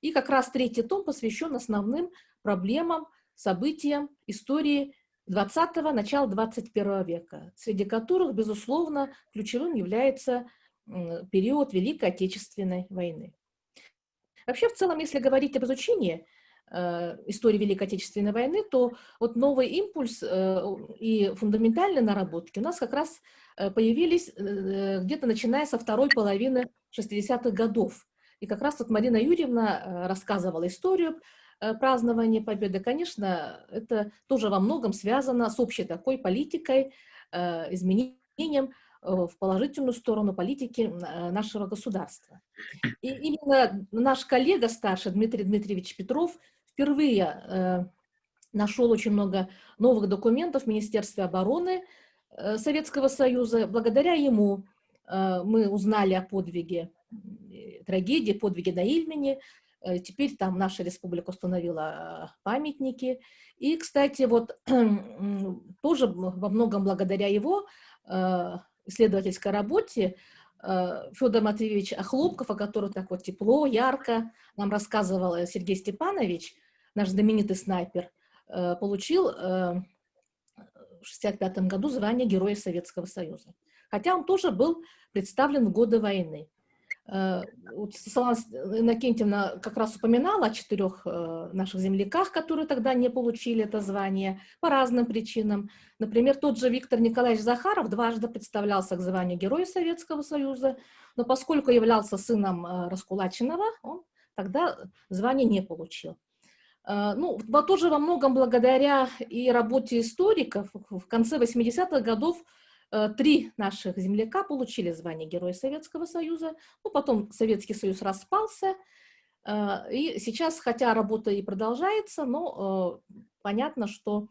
и как раз 3-й том посвящен основным проблемам, событиям истории 20-го, начала 21 века, среди которых, безусловно, ключевым является период Великой Отечественной войны. Вообще, в целом, если говорить об изучении истории Великой Отечественной войны, то вот новый импульс и фундаментальные наработки у нас как раз появились где-то начиная со второй половины 60-х годов. И как раз вот Марина Юрьевна рассказывала историю празднования Победы. Конечно, это тоже во многом связано с общей такой политикой, изменением в положительную сторону политики нашего государства. И именно наш коллега старший Дмитрий Дмитриевич Петров впервые нашел очень много новых документов в Министерстве обороны Советского Союза. Благодаря ему мы узнали о подвиге, трагедии, подвиге на Ильмени. Теперь там наша республика установила памятники. И, кстати, вот тоже во многом благодаря его исследовательской работе Федор Матвеевич Охлопков, о котором так вот тепло, ярко нам рассказывал Сергей Степанович, наш знаменитый снайпер, получил в 1965 году звание Героя Советского Союза. Хотя он тоже был представлен в годы войны. Вот Светлана Иннокентьевна как раз упоминала о 4 наших земляках, которые тогда не получили это звание по разным причинам. Например, тот же Виктор Николаевич Захаров дважды представлялся к званию Героя Советского Союза, но поскольку являлся сыном раскулаченного, он тогда звание не получил. Ну, тоже во многом благодаря и работе историков в конце 80-х годов 3 наших земляка получили звание Героя Советского Союза, ну, потом Советский Союз распался, и сейчас, хотя работа и продолжается, но понятно, что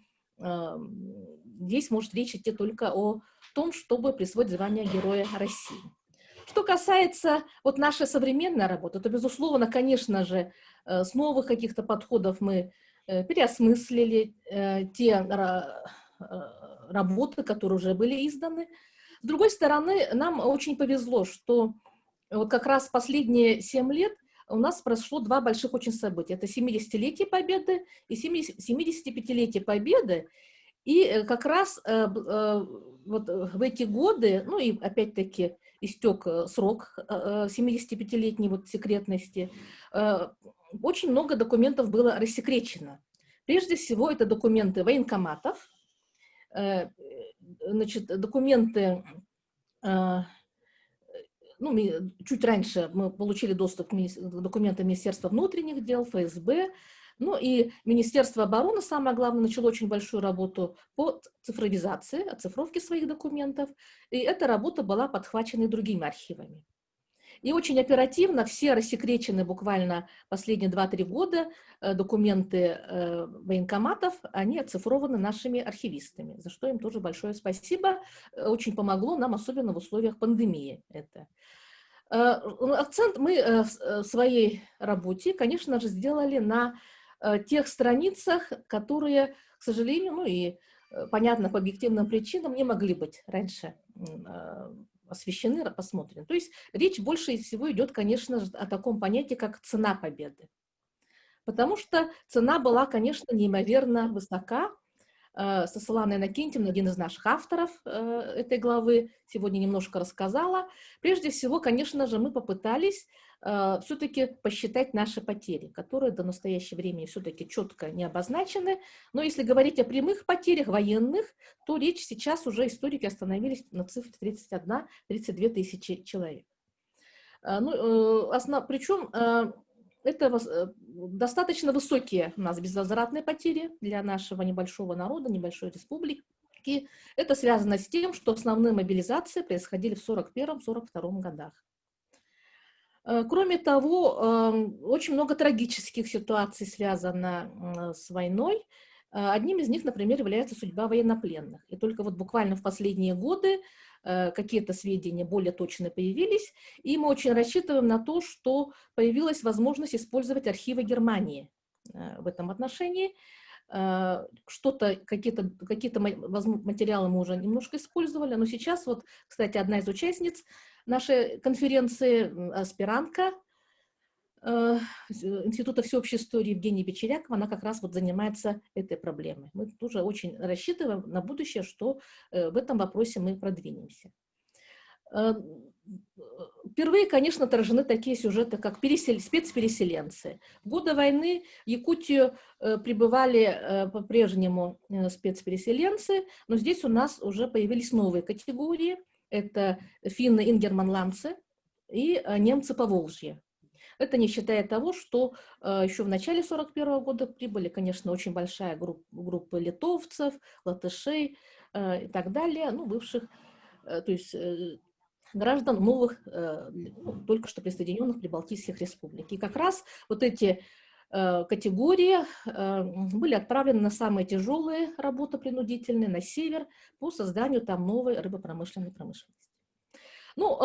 здесь может речь идти только о том, чтобы присвоить звание Героя России. Что касается вот нашей современной работы, то, безусловно, конечно же, с новых каких-то подходов мы переосмыслили те работы, которые уже были изданы. С другой стороны, нам очень повезло, что вот как раз последние 7 лет у нас прошло 2 больших очень события. Это 70-летие Победы и 75-летие Победы. И как раз вот в эти годы, ну и опять-таки истек срок 75-летней вот секретности, очень много документов было рассекречено. Прежде всего, это документы военкоматов, значит, документы, ну, чуть раньше мы получили доступ к документам Министерства внутренних дел, ФСБ, ну и Министерство обороны, самое главное, начало очень большую работу по цифровизации, оцифровке своих документов, и эта работа была подхвачена и другими архивами. И очень оперативно все рассекречены буквально последние 2-3 года документы военкоматов, они оцифрованы нашими архивистами, за что им тоже большое спасибо. Очень помогло нам, особенно в условиях пандемии это. Акцент мы в своей работе, конечно же, сделали на тех страницах, которые, к сожалению, ну и понятно, по объективным причинам не могли быть раньше освещены, посмотрены. То есть речь больше всего идет, конечно же, о таком понятии, как цена победы. Потому что цена была, конечно, неимоверно высока. Светлана Иннокентьевна, один из наших авторов этой главы, сегодня немножко рассказала. Прежде всего, конечно же, мы попытались все-таки посчитать наши потери, которые до настоящего времени все-таки четко не обозначены. Но если говорить о прямых потерях военных, то речь сейчас уже историки остановились на цифре 31-32 тысячи человек. Причем это достаточно высокие у нас безвозвратные потери для нашего небольшого народа, небольшой республики. Это связано с тем, что основные мобилизации происходили в 1941-1942 годах. Кроме того, очень много трагических ситуаций связано с войной. Одним из них, например, является судьба военнопленных. И только вот буквально в последние годы какие-то сведения более точно появились, и мы очень рассчитываем на то, что появилась возможность использовать архивы Германии в этом отношении. Какие-то материалы мы уже немножко использовали, но сейчас вот, кстати, одна из участниц нашей конференции, аспирантка Института всеобщей истории Евгения Бечерякова, она как раз вот занимается этой проблемой. Мы тоже очень рассчитываем на будущее, что в этом вопросе мы продвинемся. Впервые, конечно, отражены такие сюжеты, как спецпереселенцы. В годы войны в Якутию прибывали по-прежнему спецпереселенцы, но здесь у нас уже появились новые категории. Это финны-ингерманландцы и немцы Поволжья. Это не считая того, что еще в начале 1941 года прибыли, конечно, очень большая группа литовцев, латышей и так далее, ну, бывших, то есть граждан новых, только что присоединенных прибалтийских республик. И как раз вот эти категории были отправлены на самые тяжелые работы принудительные, на север, по созданию там новой рыбопромышленной промышленности. Ну,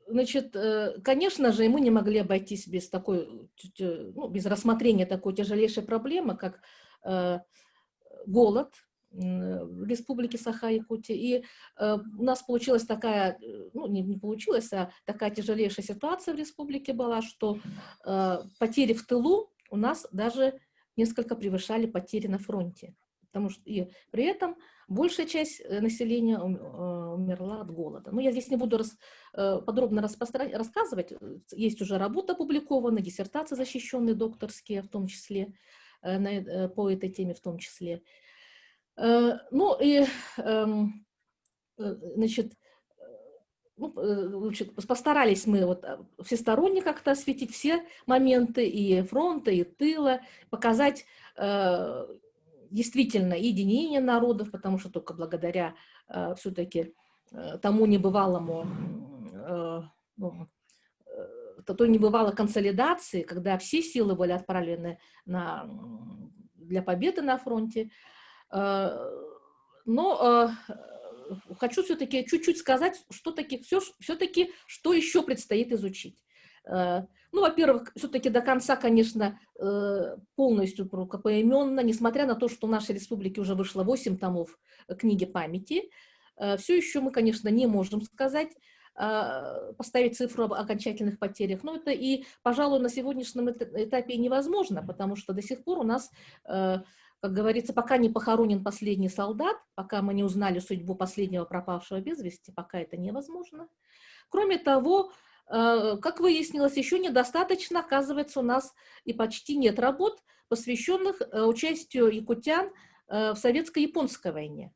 значит, конечно же, мы не могли обойтись без без рассмотрения такой тяжелейшей проблемы, как голод в республике Саха-Якутия. И у нас получилась такая, не получилась, а такая тяжелейшая ситуация в республике была, что потери в тылу у нас даже несколько превышали потери на фронте. Потому что и при этом большая часть населения умерла от голода. Но я здесь не буду подробно рассказывать. Есть уже работа опубликована, диссертации защищенные докторские, в том числе, по этой теме в том числе. Постарались мы вот всесторонне как-то осветить все моменты и фронта, и тыла, показать действительно единение народов, потому что только благодаря все-таки тому небывалому, той небывалой консолидации, когда все силы были отправлены для победы на фронте. Но хочу все-таки чуть-чуть сказать, что еще предстоит изучить. Ну, во-первых, все-таки до конца, конечно, полностью поименно, несмотря на то, что в нашей республике уже вышло 8 томов книги памяти, все еще мы, конечно, не можем сказать, поставить цифру об окончательных потерях. Но это и, пожалуй, на сегодняшнем этапе невозможно, потому что до сих пор у нас, как говорится, пока не похоронен последний солдат, пока мы не узнали судьбу последнего пропавшего без вести, пока это невозможно. Кроме того, как выяснилось, еще недостаточно, оказывается, у нас и почти нет работ, посвященных участию якутян в советско-японской войне.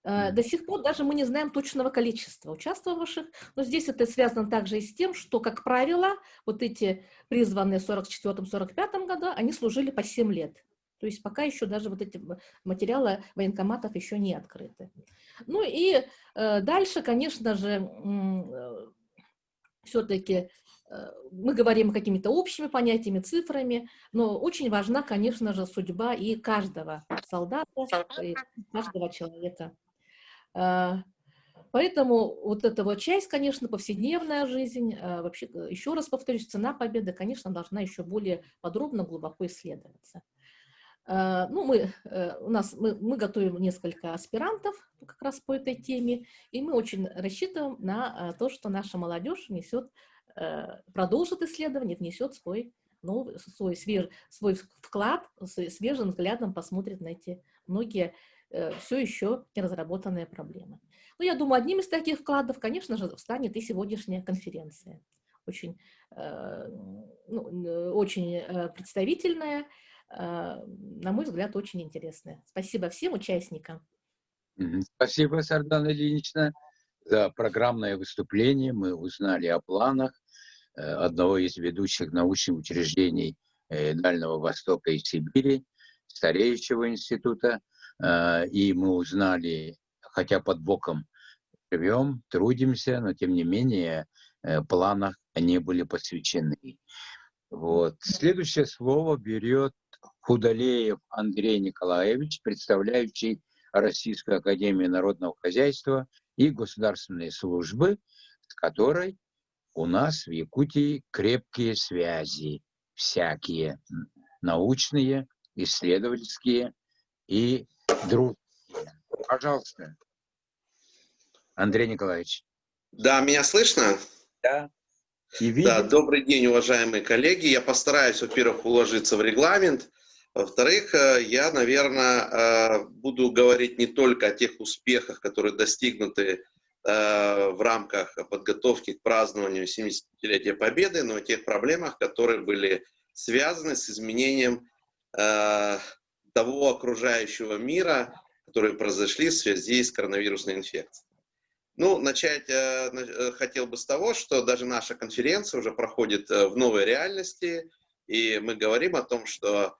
До сих пор даже мы не знаем точного количества участвовавших, но здесь это связано также и с тем, что, как правило, вот эти призванные в 1944-1945 году, они служили по 7 лет. То есть пока еще даже вот эти материалы военкоматов еще не открыты. Ну и дальше, конечно же, все-таки мы говорим какими-то общими понятиями, цифрами, но очень важна, конечно же, судьба и каждого солдата, и каждого человека. Поэтому вот эта вот часть, конечно, повседневная жизнь, вообще, еще раз повторюсь, цена победы, конечно, должна еще более подробно, глубоко исследоваться. Мы готовим несколько аспирантов как раз по этой теме, и мы очень рассчитываем на то, что наша молодежь продолжит исследование, внесет свой вклад, свежим взглядом посмотрит на эти многие все еще неразработанные проблемы. Но я думаю, одним из таких вкладов, конечно же, станет и сегодняшняя конференция. Очень представительная, на мой взгляд, очень интересная. Спасибо всем участникам. Спасибо, Сардана Ильинична, за программное выступление. Мы узнали о планах одного из ведущих научных учреждений Дальнего Востока и Сибири, стареющего института. И мы узнали, хотя под боком живем, трудимся, но тем не менее планах не были посвящены. Вот. Следующее слово берет Худалеев Андрей Николаевич, представляющий Российскую академию народного хозяйства и государственные службы, с которой у нас в Якутии крепкие связи, всякие научные, исследовательские и дружеские. Пожалуйста, Андрей Николаевич. Да, меня слышно? Да. И видим. Да, добрый день, уважаемые коллеги. Я постараюсь, во-первых, уложиться в регламент. Во-вторых, я, наверное, буду говорить не только о тех успехах, которые достигнуты в рамках подготовки к празднованию 70-летия Победы, но и о тех проблемах, которые были связаны с изменением того окружающего мира, которые произошли в связи с коронавирусной инфекцией. Ну, начать хотел бы с того, что даже наша конференция уже проходит в новой реальности, и мы говорим о том, что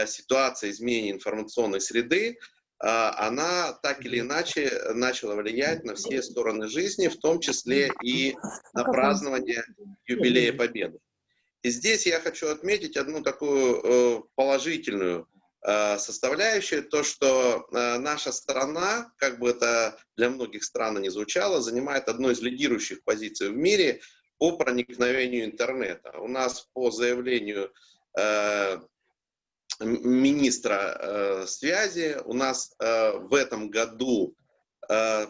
ситуация изменения информационной среды, она так или иначе начала влиять на все стороны жизни, в том числе и на празднование юбилея Победы. И здесь я хочу отметить одну такую положительную составляющую, то, что наша страна, как бы это для многих стран не звучало, занимает одну из лидирующих позиций в мире по проникновению интернета. У нас по заявлению министра связи, у нас в этом году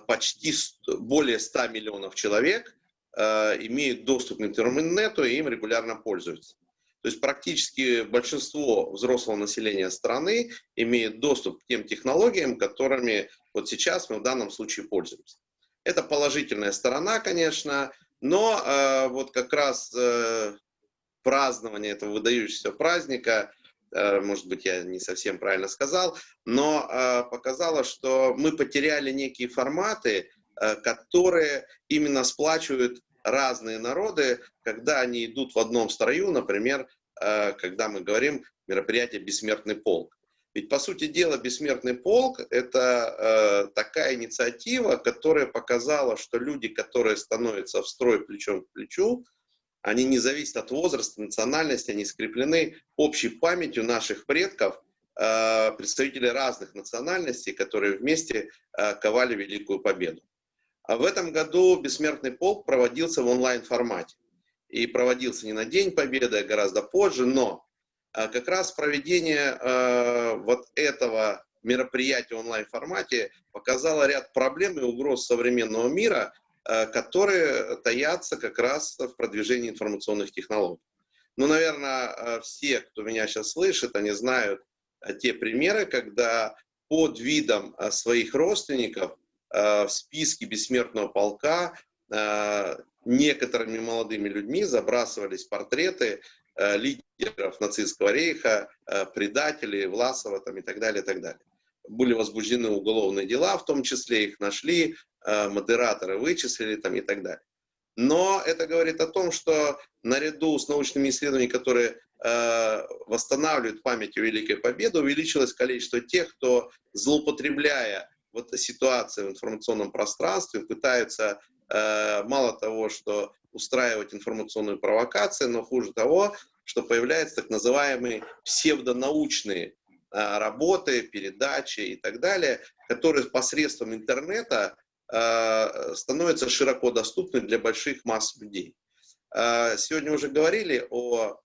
почти более 100 миллионов человек имеют доступ к интернету и им регулярно пользуются. То есть практически большинство взрослого населения страны имеет доступ к тем технологиям, которыми вот сейчас мы в данном случае пользуемся. Это положительная сторона, конечно, но вот как раз празднование этого выдающегося праздника, может быть, я не совсем правильно сказал, но показало, что мы потеряли некие форматы, которые именно сплачивают разные народы, когда они идут в одном строю, например, когда мы говорим мероприятие «Бессмертный полк». Ведь, по сути дела, «Бессмертный полк» — это такая инициатива, которая показала, что люди, которые становятся в строй плечом к плечу, они не зависят от возраста, национальности, они скреплены общей памятью наших предков, представителей разных национальностей, которые вместе ковали Великую Победу. А в этом году «Бессмертный полк» проводился в онлайн-формате. И проводился не на День Победы, а гораздо позже, но как раз проведение вот этого мероприятия в онлайн-формате показало ряд проблем и угроз современного мира, которые таятся как раз в продвижении информационных технологий. Ну, наверное, все, кто меня сейчас слышит, они знают те примеры, когда под видом своих родственников в списке Бессмертного полка некоторыми молодыми людьми забрасывались портреты лидеров нацистского рейха, предателей, Власова там, и так далее, и так далее. Были возбуждены уголовные дела, в том числе их нашли, модераторы вычислили там, и так далее. Но это говорит о том, что наряду с научными исследованиями, которые восстанавливают память о Великой Победе, увеличилось количество тех, кто, злоупотребляя вот ситуацией в информационном пространстве, пытаются мало того, что устраивать информационную провокацию, но хуже того, что появляются так называемые псевдонаучные работы, передачи и так далее, которые посредством интернета становятся широко доступны для больших масс людей. Сегодня уже говорили о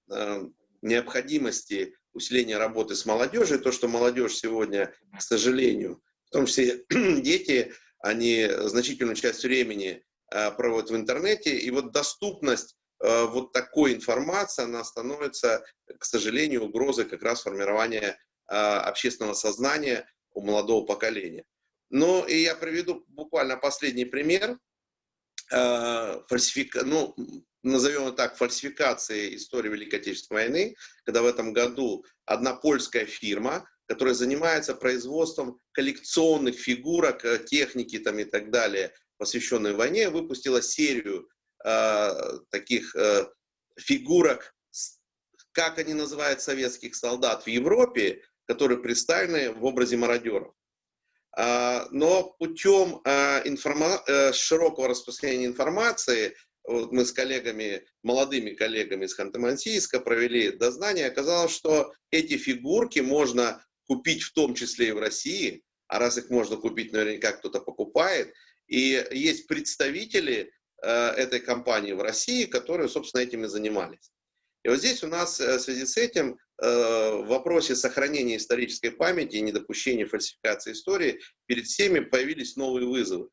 необходимости усиление работы с молодежью. То, что молодежь сегодня, к сожалению, в том числе дети, они значительную часть времени проводят в интернете. И вот доступность вот такой информации, она становится, к сожалению, угрозой как раз формирования общественного сознания у молодого поколения. Ну, и я приведу буквально последний пример. Назовем это так, фальсификации истории Великой Отечественной войны, когда в этом году одна польская фирма, которая занимается производством коллекционных фигурок, техники там и так далее, посвященной войне, выпустила серию таких фигурок, как они называют советских солдат в Европе, которые представлены в образе мародеров. Но путем широкого распространения информации, вот мы с коллегами, молодыми коллегами из Ханты-Мансийска провели дознание, оказалось, что эти фигурки можно купить в том числе и в России, а раз их можно купить, наверняка кто-то покупает, и есть представители этой компании в России, которые, собственно, этим и занимались. И вот здесь у нас в связи с этим в вопросе сохранения исторической памяти и недопущения фальсификации истории перед всеми появились новые вызовы.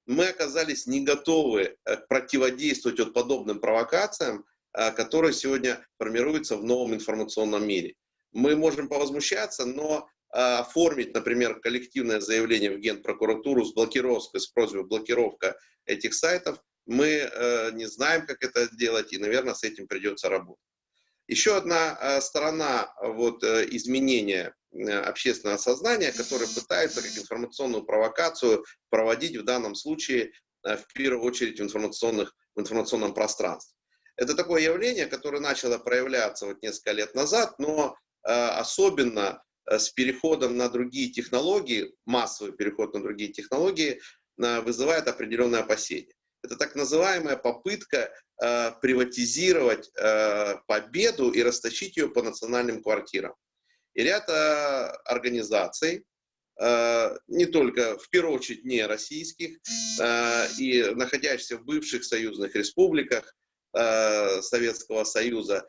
Мы оказались не готовы противодействовать от подобным провокациям, которые сегодня формируются в новом информационном мире. Мы можем повозмущаться, но оформить, например, коллективное заявление в Генпрокуратуру с блокировкой, с просьбой блокировка этих сайтов, мы не знаем, как это делать, и, наверное, с этим придется работать. Еще одна сторона изменения общественного сознания, которое пытается как информационную провокацию проводить в данном случае, в первую очередь, в информационном пространстве. Это такое явление, которое начало проявляться несколько лет назад, но особенно с переходом на другие технологии, массовый переход на другие технологии, вызывает определенные опасения. Это так называемая попытка приватизировать победу и растащить ее по национальным квартирам. И ряд организаций, не только, в первую очередь, не российских, и находящихся в бывших союзных республиках Советского Союза,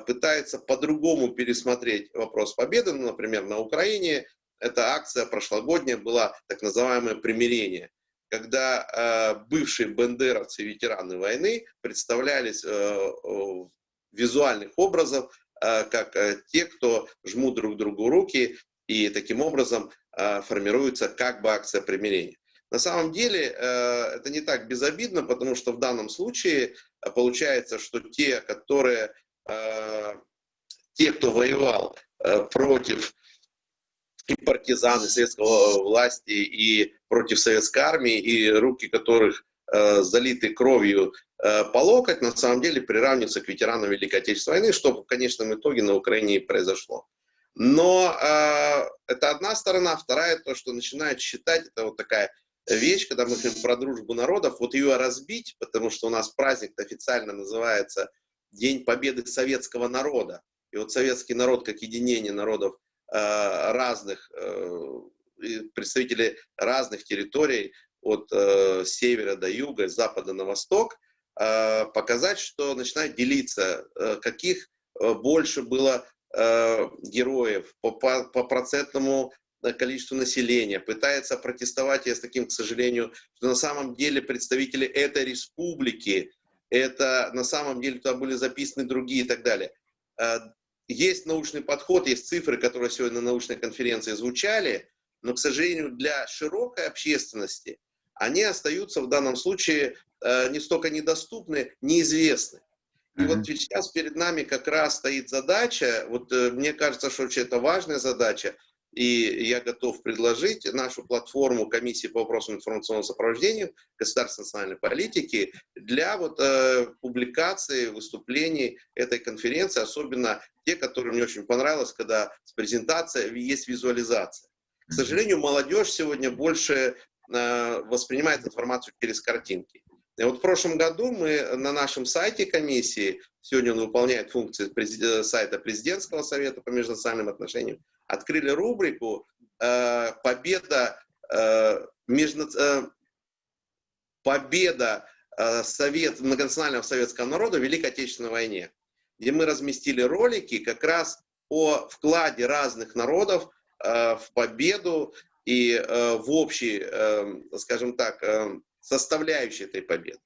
пытается по-другому пересмотреть вопрос победы. Ну, например, на Украине эта акция прошлогодняя была так называемое примирение, когда бывшие бандеровцы, ветераны войны, представлялись в визуальных образах, как те, кто жмут друг другу руки, и таким образом формируется как бы акция примирения. На самом деле это не так безобидно, потому что в данном случае получается, что те, кто воевал против и партизаны советской власти, и против советской армии, и руки которых залиты кровью по локоть, на самом деле приравниваются к ветеранам Великой Отечественной войны, что в конечном итоге на Украине и произошло. Но это одна сторона, вторая то, что начинают считать, это вот такая вещь, когда мы говорим про дружбу народов, вот ее разбить, потому что у нас праздник официально называется День Победы Советского народа. И вот советский народ, как единение народов разных, представители разных территорий, от севера до юга, с запада на восток, показать, что начинает делиться, каких больше было героев по процентному количеству населения, пытается протестовать, я с таким, к сожалению, что на самом деле представители этой республики, это на самом деле туда были записаны другие и так далее. Есть научный подход, есть цифры, которые сегодня на научной конференции звучали, но, к сожалению, для широкой общественности они остаются в данном случае не столько недоступны, неизвестны. И вот сейчас перед нами как раз стоит задача, вот мне кажется, что это важная задача, и я готов предложить нашу платформу комиссии по вопросам информационного сопровождения государственной национальной политики для публикации, выступлений этой конференции, особенно те, которые мне очень понравилось, когда с презентацией есть визуализация. К сожалению, молодежь сегодня больше воспринимает информацию через картинки. И вот в прошлом году мы на нашем сайте комиссии, сегодня он выполняет функции сайта Президентского совета по межнациональным отношениям, открыли рубрику «Победа многонационального советского народа в Великой Отечественной войне», где мы разместили ролики как раз о вкладе разных народов в победу и в общей, скажем так, составляющей этой победы.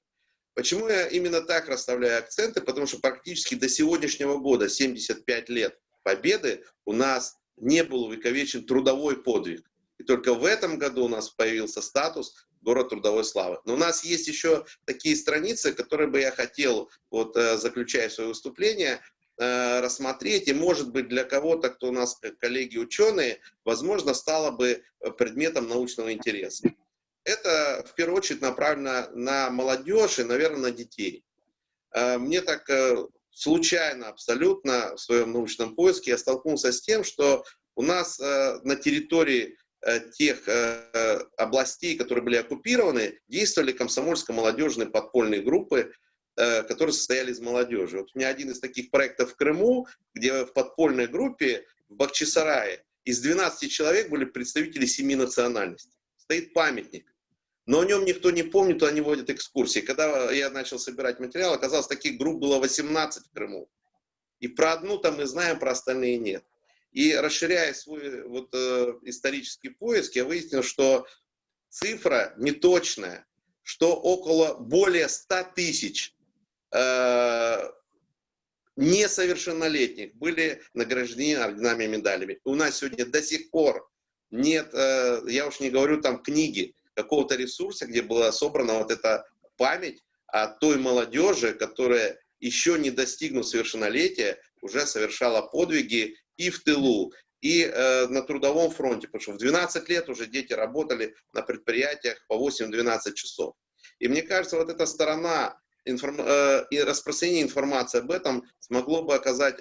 Почему я именно так расставляю акценты? Потому что практически до сегодняшнего года, 75 лет победы, у нас не был увековечен трудовой подвиг. И только в этом году у нас появился статус город трудовой славы. Но у нас есть еще такие страницы, которые бы я хотел, вот, заключая свое выступление, рассмотреть. И, может быть, для кого-то, кто у нас коллеги-ученые, возможно, стало бы предметом научного интереса. Это, в первую очередь, направлено на молодежь и, наверное, на детей. Мне так случайно абсолютно в своем научном поиске я столкнулся с тем, что у нас на территории тех областей, которые были оккупированы, действовали комсомольско-молодежные подпольные группы, которые состояли из молодежи. Вот у меня один из таких проектов в Крыму, где в подпольной группе в Бахчисарае из 12 человек были представители 7 национальностей. Стоит памятник. Но о нем никто не помнит, они водят экскурсии. Когда я начал собирать материал, оказалось, таких групп было 18 в Крыму. И про одну-то мы знаем, про остальные нет. И расширяя свой вот, исторический поиск, я выяснил, что цифра неточная, что около более 100 тысяч несовершеннолетних были награждены орденами и медалями. У нас сегодня до сих пор нет, я уж не говорю там книги, какого-то ресурса, где была собрана вот эта память о той молодежи, которая, еще не достигнув совершеннолетия, уже совершала подвиги и в тылу, и на трудовом фронте, потому что в 12 лет уже дети работали на предприятиях по 8-12 часов. И мне кажется, вот эта сторона и распространение информации об этом смогло бы оказать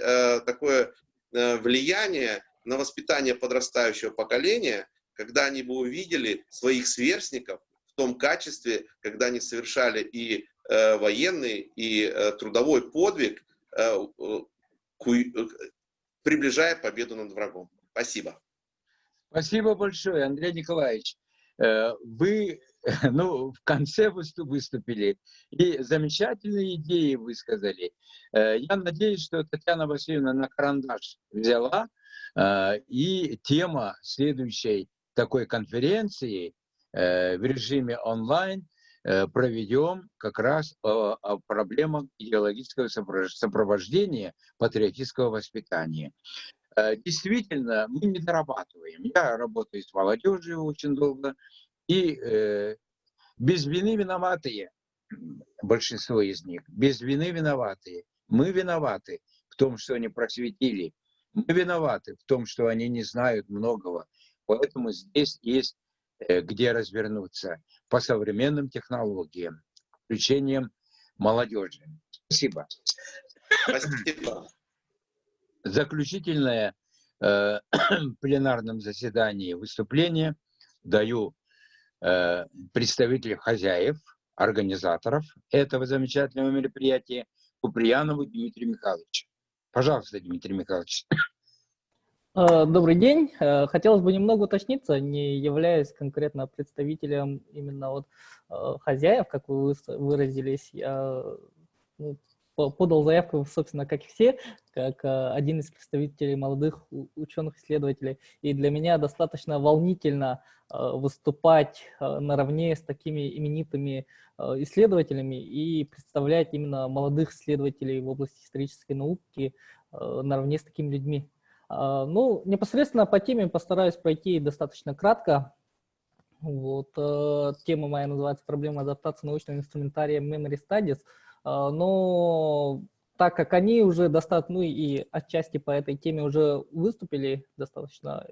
такое влияние на воспитание подрастающего поколения, когда они бы увидели своих сверстников в том качестве, когда они совершали и военный, и трудовой подвиг, приближая победу над врагом. Спасибо. Спасибо большое, Андрей Николаевич. Вы в конце выступили и замечательные идеи высказали. Я надеюсь, что Татьяна Васильевна на карандаш взяла, и тема следующей такой конференции в режиме онлайн проведем как раз о проблемах идеологического сопровождения патриотического воспитания. Действительно, мы не дорабатываем. Я работаю с молодежью очень долго, и без вины виноватые, большинство из них, без вины виноватые. Мы виноваты в том, что они просветили. Мы виноваты в том, что они не знают многого. Поэтому здесь есть где развернуться по современным технологиям, включением молодежи. Спасибо. Спасибо. Заключительное в пленарном заседании выступление даю представителю хозяев, организаторов этого замечательного мероприятия Куприянову Дмитрию Михайловичу. Пожалуйста, Дмитрий Михайлович. Добрый день. Хотелось бы немного уточниться, не являясь конкретно представителем именно вот хозяев, как вы выразились. Я подал заявку, собственно, как и все, как один из представителей молодых ученых-исследователей. И для меня достаточно волнительно выступать наравне с такими именитыми исследователями и представлять именно молодых исследователей в области исторической науки наравне с такими людьми. Ну, непосредственно по теме постараюсь пройти достаточно кратко. Вот, тема моя называется «Проблема адаптации научного инструментария Memory Studies». Но так как они уже достаточно, ну и отчасти по этой теме уже выступили достаточно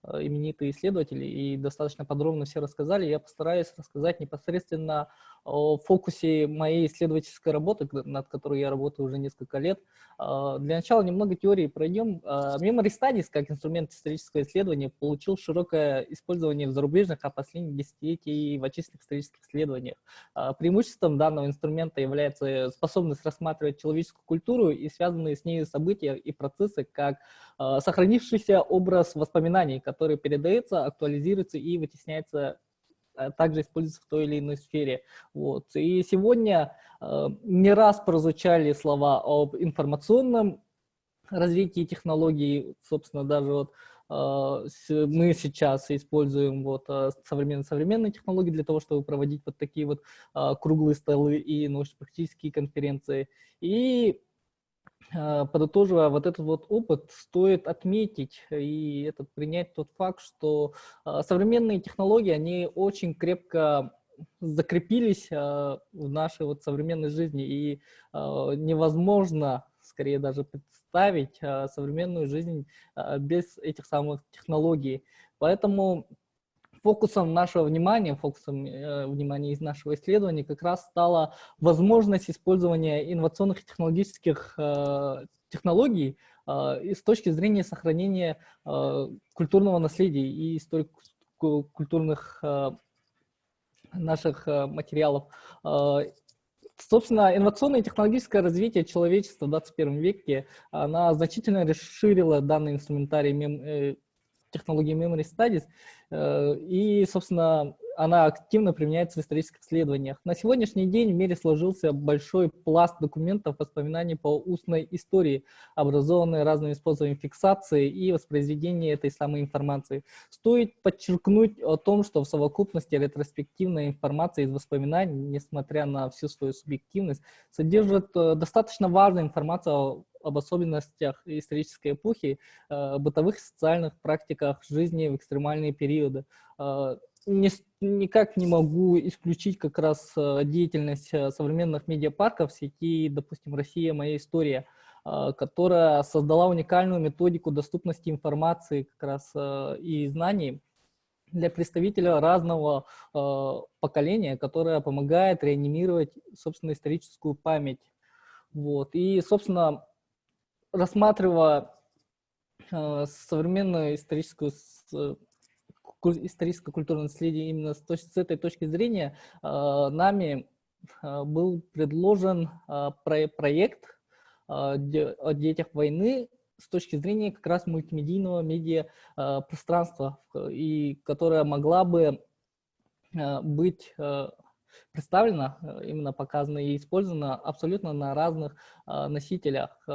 именитые исследователи и достаточно подробно все рассказали, я постараюсь рассказать непосредственно о фокусе моей исследовательской работы, над которой я работаю уже несколько лет. Для начала немного теории пройдем. Memory Studies как инструмент исторического исследования получил широкое использование в зарубежных, а последних десятилетий в отечественных исторических исследованиях. Преимуществом данного инструмента является способность рассматривать человеческую культуру и связанные с ней события и процессы как сохранившийся образ воспоминаний, который передается, актуализируется и вытесняется, также используется в той или иной сфере. Вот. И сегодня не раз прозвучали слова об информационном развитии технологий, собственно, даже вот мы сейчас используем вот современные технологии для того, чтобы проводить вот такие вот круглые столы и научно-практические конференции. И подытоживая вот этот вот опыт, стоит отметить и принять тот факт, что современные технологии, они очень крепко закрепились в нашей вот современной жизни, и невозможно, скорее даже представить современную жизнь без этих самых технологий. Поэтому фокусом нашего внимания, внимания из нашего исследования как раз стала возможность использования инновационных технологических технологий с точки зрения сохранения культурного наследия и культурных наших материалов. Собственно, инновационное и технологическое развитие человечества в 21 веке, она значительно расширила данный инструментарий технологии Memory Studies, и, собственно, она активно применяется в исторических исследованиях. На сегодняшний день в мире сложился большой пласт документов, воспоминаний по устной истории, образованные разными способами фиксации и воспроизведения этой самой информации. Стоит подчеркнуть о том, что в совокупности ретроспективная информация из воспоминаний, несмотря на всю свою субъективность, содержит достаточно важную информацию об особенностях исторической эпохи, бытовых и социальных практиках жизни в экстремальные периоды. Никак не могу исключить как раз деятельность современных медиапарков в сети, допустим, «Россия. Моя история», которая создала уникальную методику доступности информации как раз и знаний для представителя разного поколения, которая помогает реанимировать, собственно, историческую память. Вот. И, собственно, рассматривая современное историческо-культурное наследие именно с этой точки зрения, нами был предложен проект о детях войны с точки зрения как раз мультимедийного медиапространства, и которое могла бы быть представлена, именно показана и использована абсолютно на разных носителях.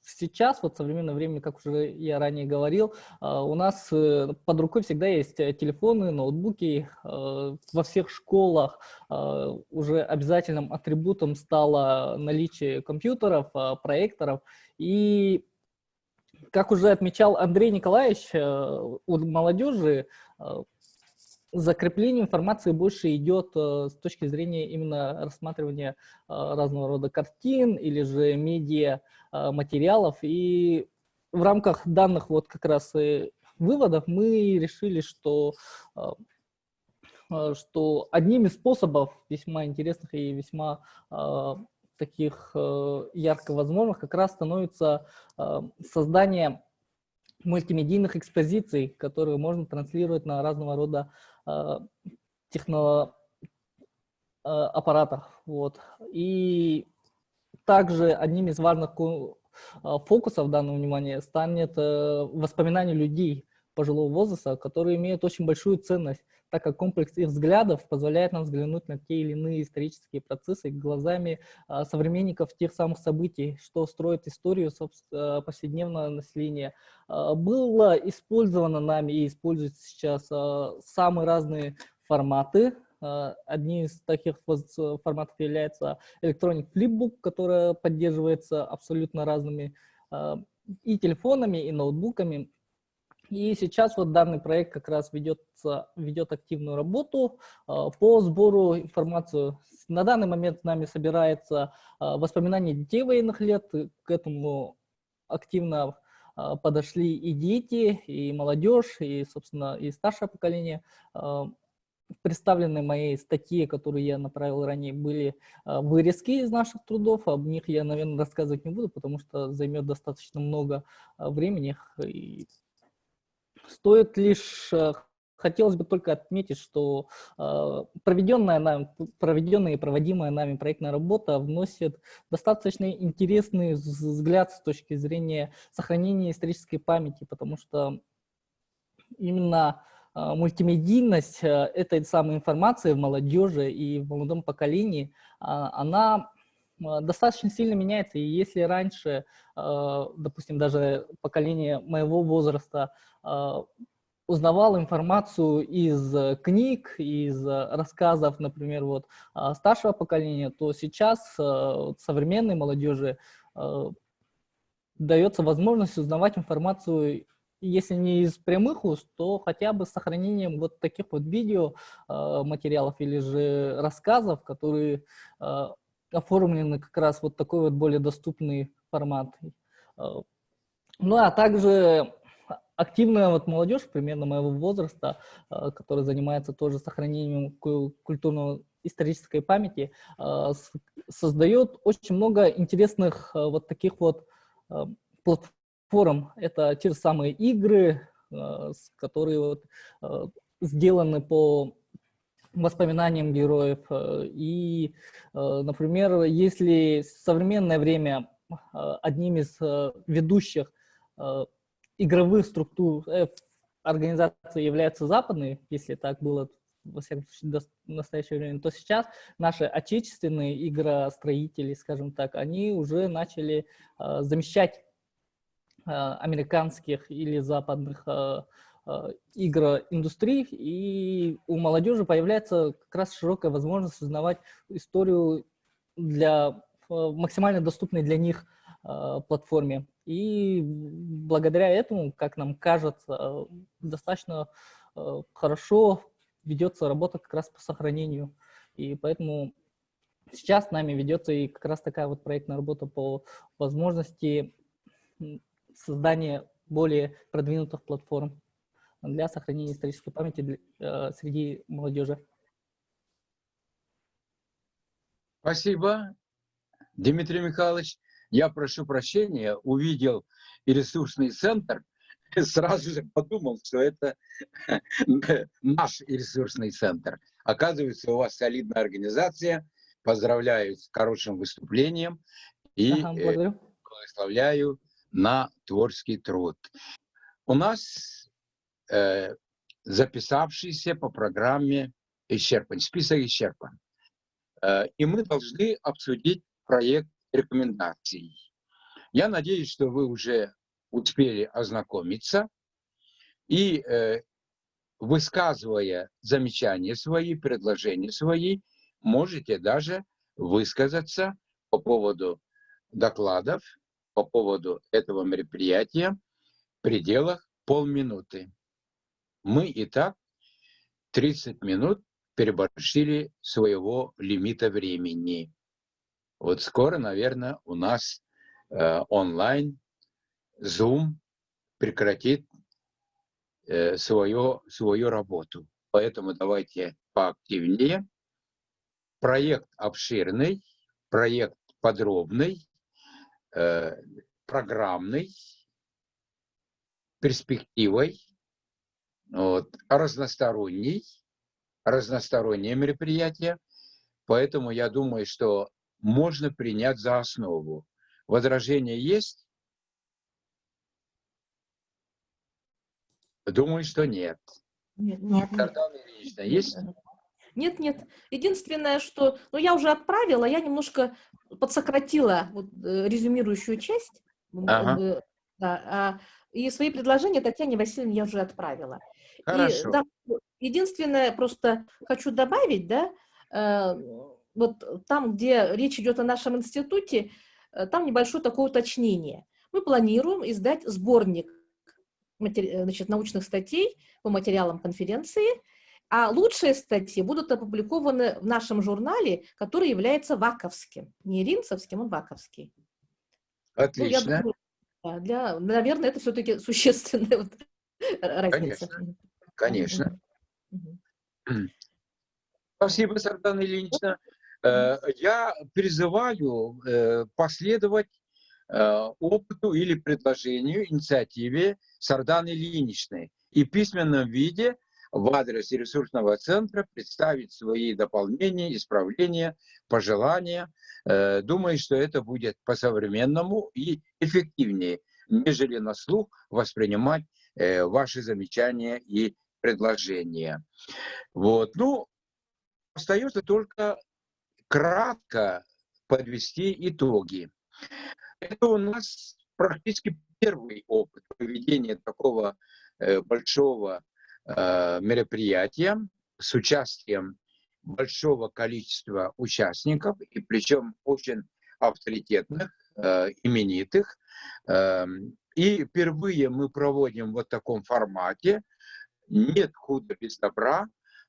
Сейчас, вот в современное время, как уже я ранее говорил, у нас под рукой всегда есть телефоны, ноутбуки. Во всех школах уже обязательным атрибутом стало наличие компьютеров, проекторов. И, как уже отмечал Андрей Николаевич, у молодежи закрепление информации больше идет с точки зрения именно рассматривания разного рода картин или же медиа материалов. И в рамках данных вот как раз выводов мы решили, что одним из способов весьма интересных и весьма таких ярко возможных как раз становится создание мультимедийных экспозиций, которые можно транслировать на разного рода аппаратах. Вот. И также одним из важных фокусов данного внимания станет воспоминания людей пожилого возраста, которые имеют очень большую ценность, так как комплекс их взглядов позволяет нам взглянуть на те или иные исторические процессы глазами современников тех самых событий, что строит историю повседневного населения. Было использовано нами и используется сейчас самые разные форматы. Одни из таких форматов является Electronic Flipbook, которая поддерживается абсолютно разными и телефонами, и ноутбуками. И сейчас вот данный проект как раз ведет активную работу по сбору информации. На данный момент нами собирается воспоминания детей военных лет. К этому активно подошли и дети, и молодежь, и, собственно, и старшее поколение. Представлены моей статьи, которые я направил ранее, были вырезки из наших трудов. Об них я, наверное, рассказывать не буду, потому что займет достаточно много времени. И стоит лишь, хотелось бы только отметить, что проведенная и проводимая нами проектная работа вносит достаточно интересный взгляд с точки зрения сохранения исторической памяти, потому что именно мультимедийность этой самой информации в молодежи и в молодом поколении, она достаточно сильно меняется. И если раньше, допустим, даже поколение моего возраста узнавало информацию из книг, из рассказов, например, вот старшего поколения, то сейчас современной молодежи дается возможность узнавать информацию, если не из прямых уст, то хотя бы с сохранением вот таких вот видео материалов или же рассказов, которые оформлены как раз вот такой вот более доступный формат. Ну, а также активная вот молодежь, примерно моего возраста, которая занимается тоже сохранением культурно-исторической памяти, создает очень много интересных вот таких вот платформ. Это те же самые игры, которые вот сделаны по воспоминаниям героев. И, например, если в современное время одним из ведущих игровых структур организации являются западные, если так было во всяком случае в настоящее время, то сейчас наши отечественные игростроители, скажем так, они уже начали замещать американских или западных игроиндустрий, и у молодежи появляется как раз широкая возможность узнавать историю для максимально доступной для них платформе. И благодаря этому, как нам кажется, достаточно хорошо ведется работа как раз по сохранению. И поэтому сейчас нами ведется и как раз такая вот проектная работа по возможности создания более продвинутых платформ для сохранения исторической памяти среди молодежи. Спасибо, Дмитрий Михайлович. Я прошу прощения, увидел и ресурсный центр, сразу же подумал, что это наш ресурсный центр. Оказывается, у вас солидная организация. Поздравляю с хорошим выступлением и благословляю на творческий труд. У нас записавшийся по программе исчерпан, список исчерпан. И мы должны обсудить проект рекомендаций. Я надеюсь, что вы уже успели ознакомиться и, высказывая замечания свои, предложения свои, можете даже высказаться по поводу докладов, по поводу этого мероприятия в пределах полминуты. Мы и так 30 минут переборщили своего лимита времени. Вот скоро, наверное, у нас онлайн Zoom прекратит свою работу. Поэтому давайте поактивнее. Проект обширный, проект подробный, программный, перспективой, вот, разностороннее мероприятие. Поэтому я думаю, что можно принять за основу. Возражения есть? Думаю, что нет. Нет. Сардана Ильинична, есть? Нет. Единственное, что... Ну, я уже отправила, я немножко подсократила вот, резюмирующую часть. Ага. Да, и свои предложения Татьяне Васильевне я уже отправила. Хорошо. И, да, единственное, просто хочу добавить, да, вот там, где речь идет о нашем институте, там небольшое такое уточнение. Мы планируем издать сборник научных статей по материалам конференции, а лучшие статьи будут опубликованы в нашем журнале, который является ваковским. Не ринцевским, он ваковский. Отлично. Ну, я думаю, наверное, это все-таки существенная вот разница. Конечно. Спасибо, Сардана Ильинична. Я призываю последовать опыту или предложению, инициативе Сарданы Ильиничны и в письменном виде в адрес ресурсного центра представить свои дополнения, исправления, пожелания. Думаю, что это будет по-современному и эффективнее, нежели на слух воспринимать ваши замечания и предложения. Вот. Ну, остается только кратко подвести итоги. Это у нас практически первый опыт проведения такого большого мероприятия с участием большого количества участников, и причем очень авторитетных, именитых. И впервые мы проводим вот в таком формате. Нет худа без добра.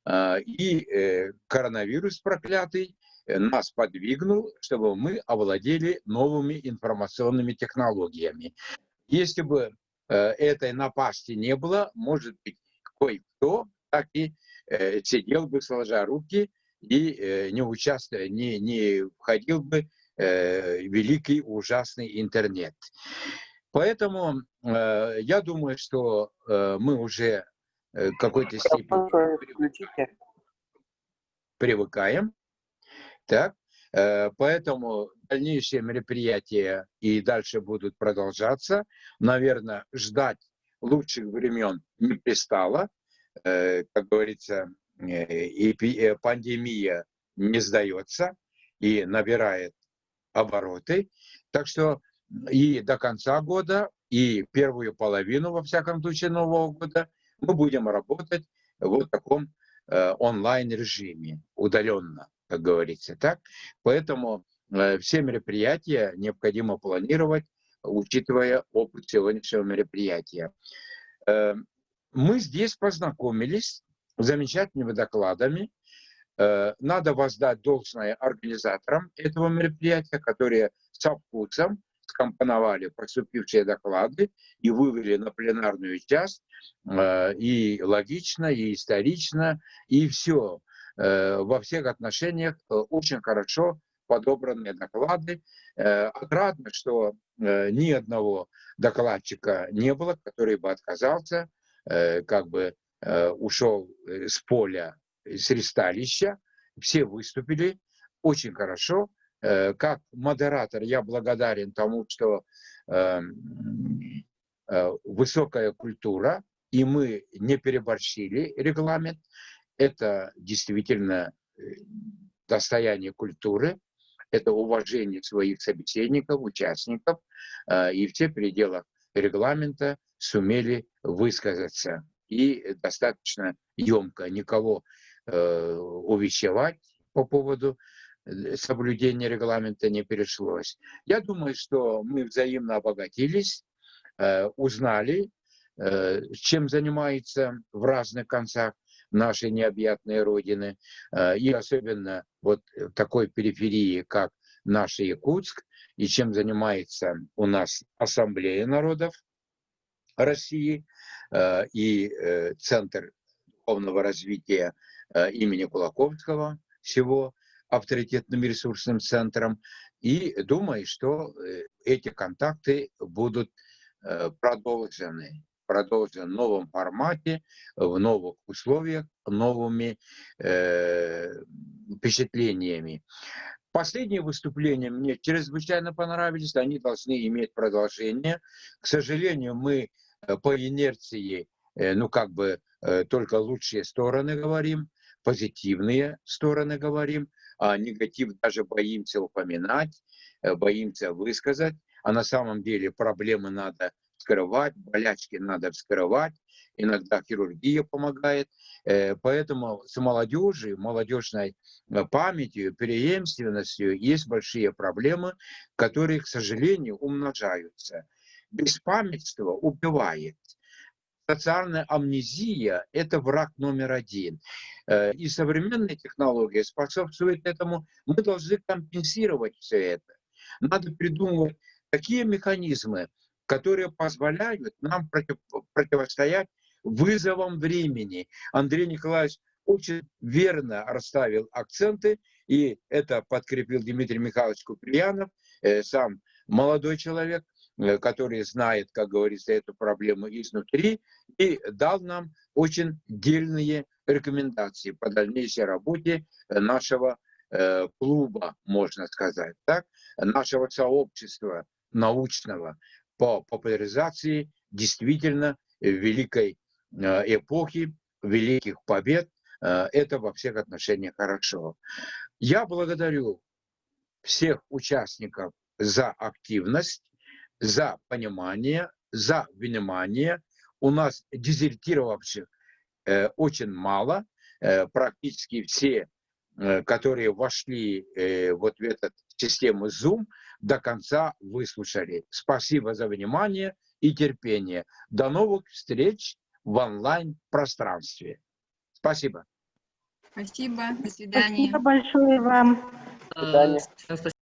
И коронавирус проклятый нас подвигнул, чтобы мы овладели новыми информационными технологиями. Если бы этой напасти не было, может быть, кое-кто так и сидел бы сложа руки и не входил бы в великий ужасный интернет. Поэтому я думаю, что мы уже в какой-то степени привыкаем. Так? Поэтому дальнейшие мероприятия и дальше будут продолжаться. Наверное, ждать лучших времен не пристало. Как говорится, пандемия не сдается и набирает обороты. Так что и до конца года, и первую половину, во всяком случае, Нового года мы будем работать в вот таком онлайн-режиме, удаленно, как говорится. Так? Поэтому все мероприятия необходимо планировать, учитывая опыт сегодняшнего мероприятия. Мы здесь познакомились с замечательными докладами. Надо воздать должное организаторам этого мероприятия, которые со вкусом скомпоновали поступившие доклады и вывели на пленарную часть и логично, и исторично, и все. Во всех отношениях очень хорошо подобранные доклады. Отрадно, что ни одного докладчика не было, который бы отказался, как бы ушел с поля, с ристалища. Все выступили очень хорошо. Как модератор я благодарен тому, что высокая культура, и мы не переборщили регламент. Это действительно достояние культуры, это уважение своих собеседников, участников, и в тех пределах регламента сумели высказаться. И достаточно емко, никого увещевать по поводу соблюдения регламента не пришлось. Я думаю, что мы взаимно обогатились, узнали, чем занимается в разных концах нашей необъятной Родины, и особенно вот в такой периферии, как наш Якутск, и чем занимается у нас Ассамблея народов России и Центр духовного развития имени Кулаковского, всего авторитетным ресурсным центром. И думаю, что эти контакты будут продолжены в новом формате, в новых условиях, новыми впечатлениями. Последние выступления мне чрезвычайно понравились, они должны иметь продолжение. К сожалению, мы по инерции, только лучшие стороны говорим, позитивные стороны говорим, а негатив даже боимся упоминать, боимся высказать, а на самом деле проблемы надо скрывать, болячки надо вскрывать, иногда хирургия помогает. Поэтому с молодежью, молодежной памятью, преемственностью есть большие проблемы, которые, к сожалению, умножаются. Беспамятство убивает. Социальная амнезия – это враг номер один. И современные технологии способствуют этому. Мы должны компенсировать все это. Надо придумывать такие механизмы, которые позволяют нам противостоять вызовам времени. Андрей Николаевич очень верно расставил акценты, и это подкрепил Дмитрий Михайлович Куприянов, сам молодой человек, который знает, как говорится, эту проблему изнутри, и дал нам очень дельные рекомендации по дальнейшей работе нашего клуба, можно сказать, так, нашего сообщества научного по популяризации действительно великой эпохи, великих побед. Это во всех отношениях хорошо. Я благодарю всех участников за активность, за понимание, за внимание. У нас дезертировавших очень мало, практически все, которые вошли вот в эту систему Zoom, до конца выслушали. Спасибо за внимание и терпение. До новых встреч в онлайн-пространстве. Спасибо. Спасибо. До свидания. Спасибо большое вам. Спасибо.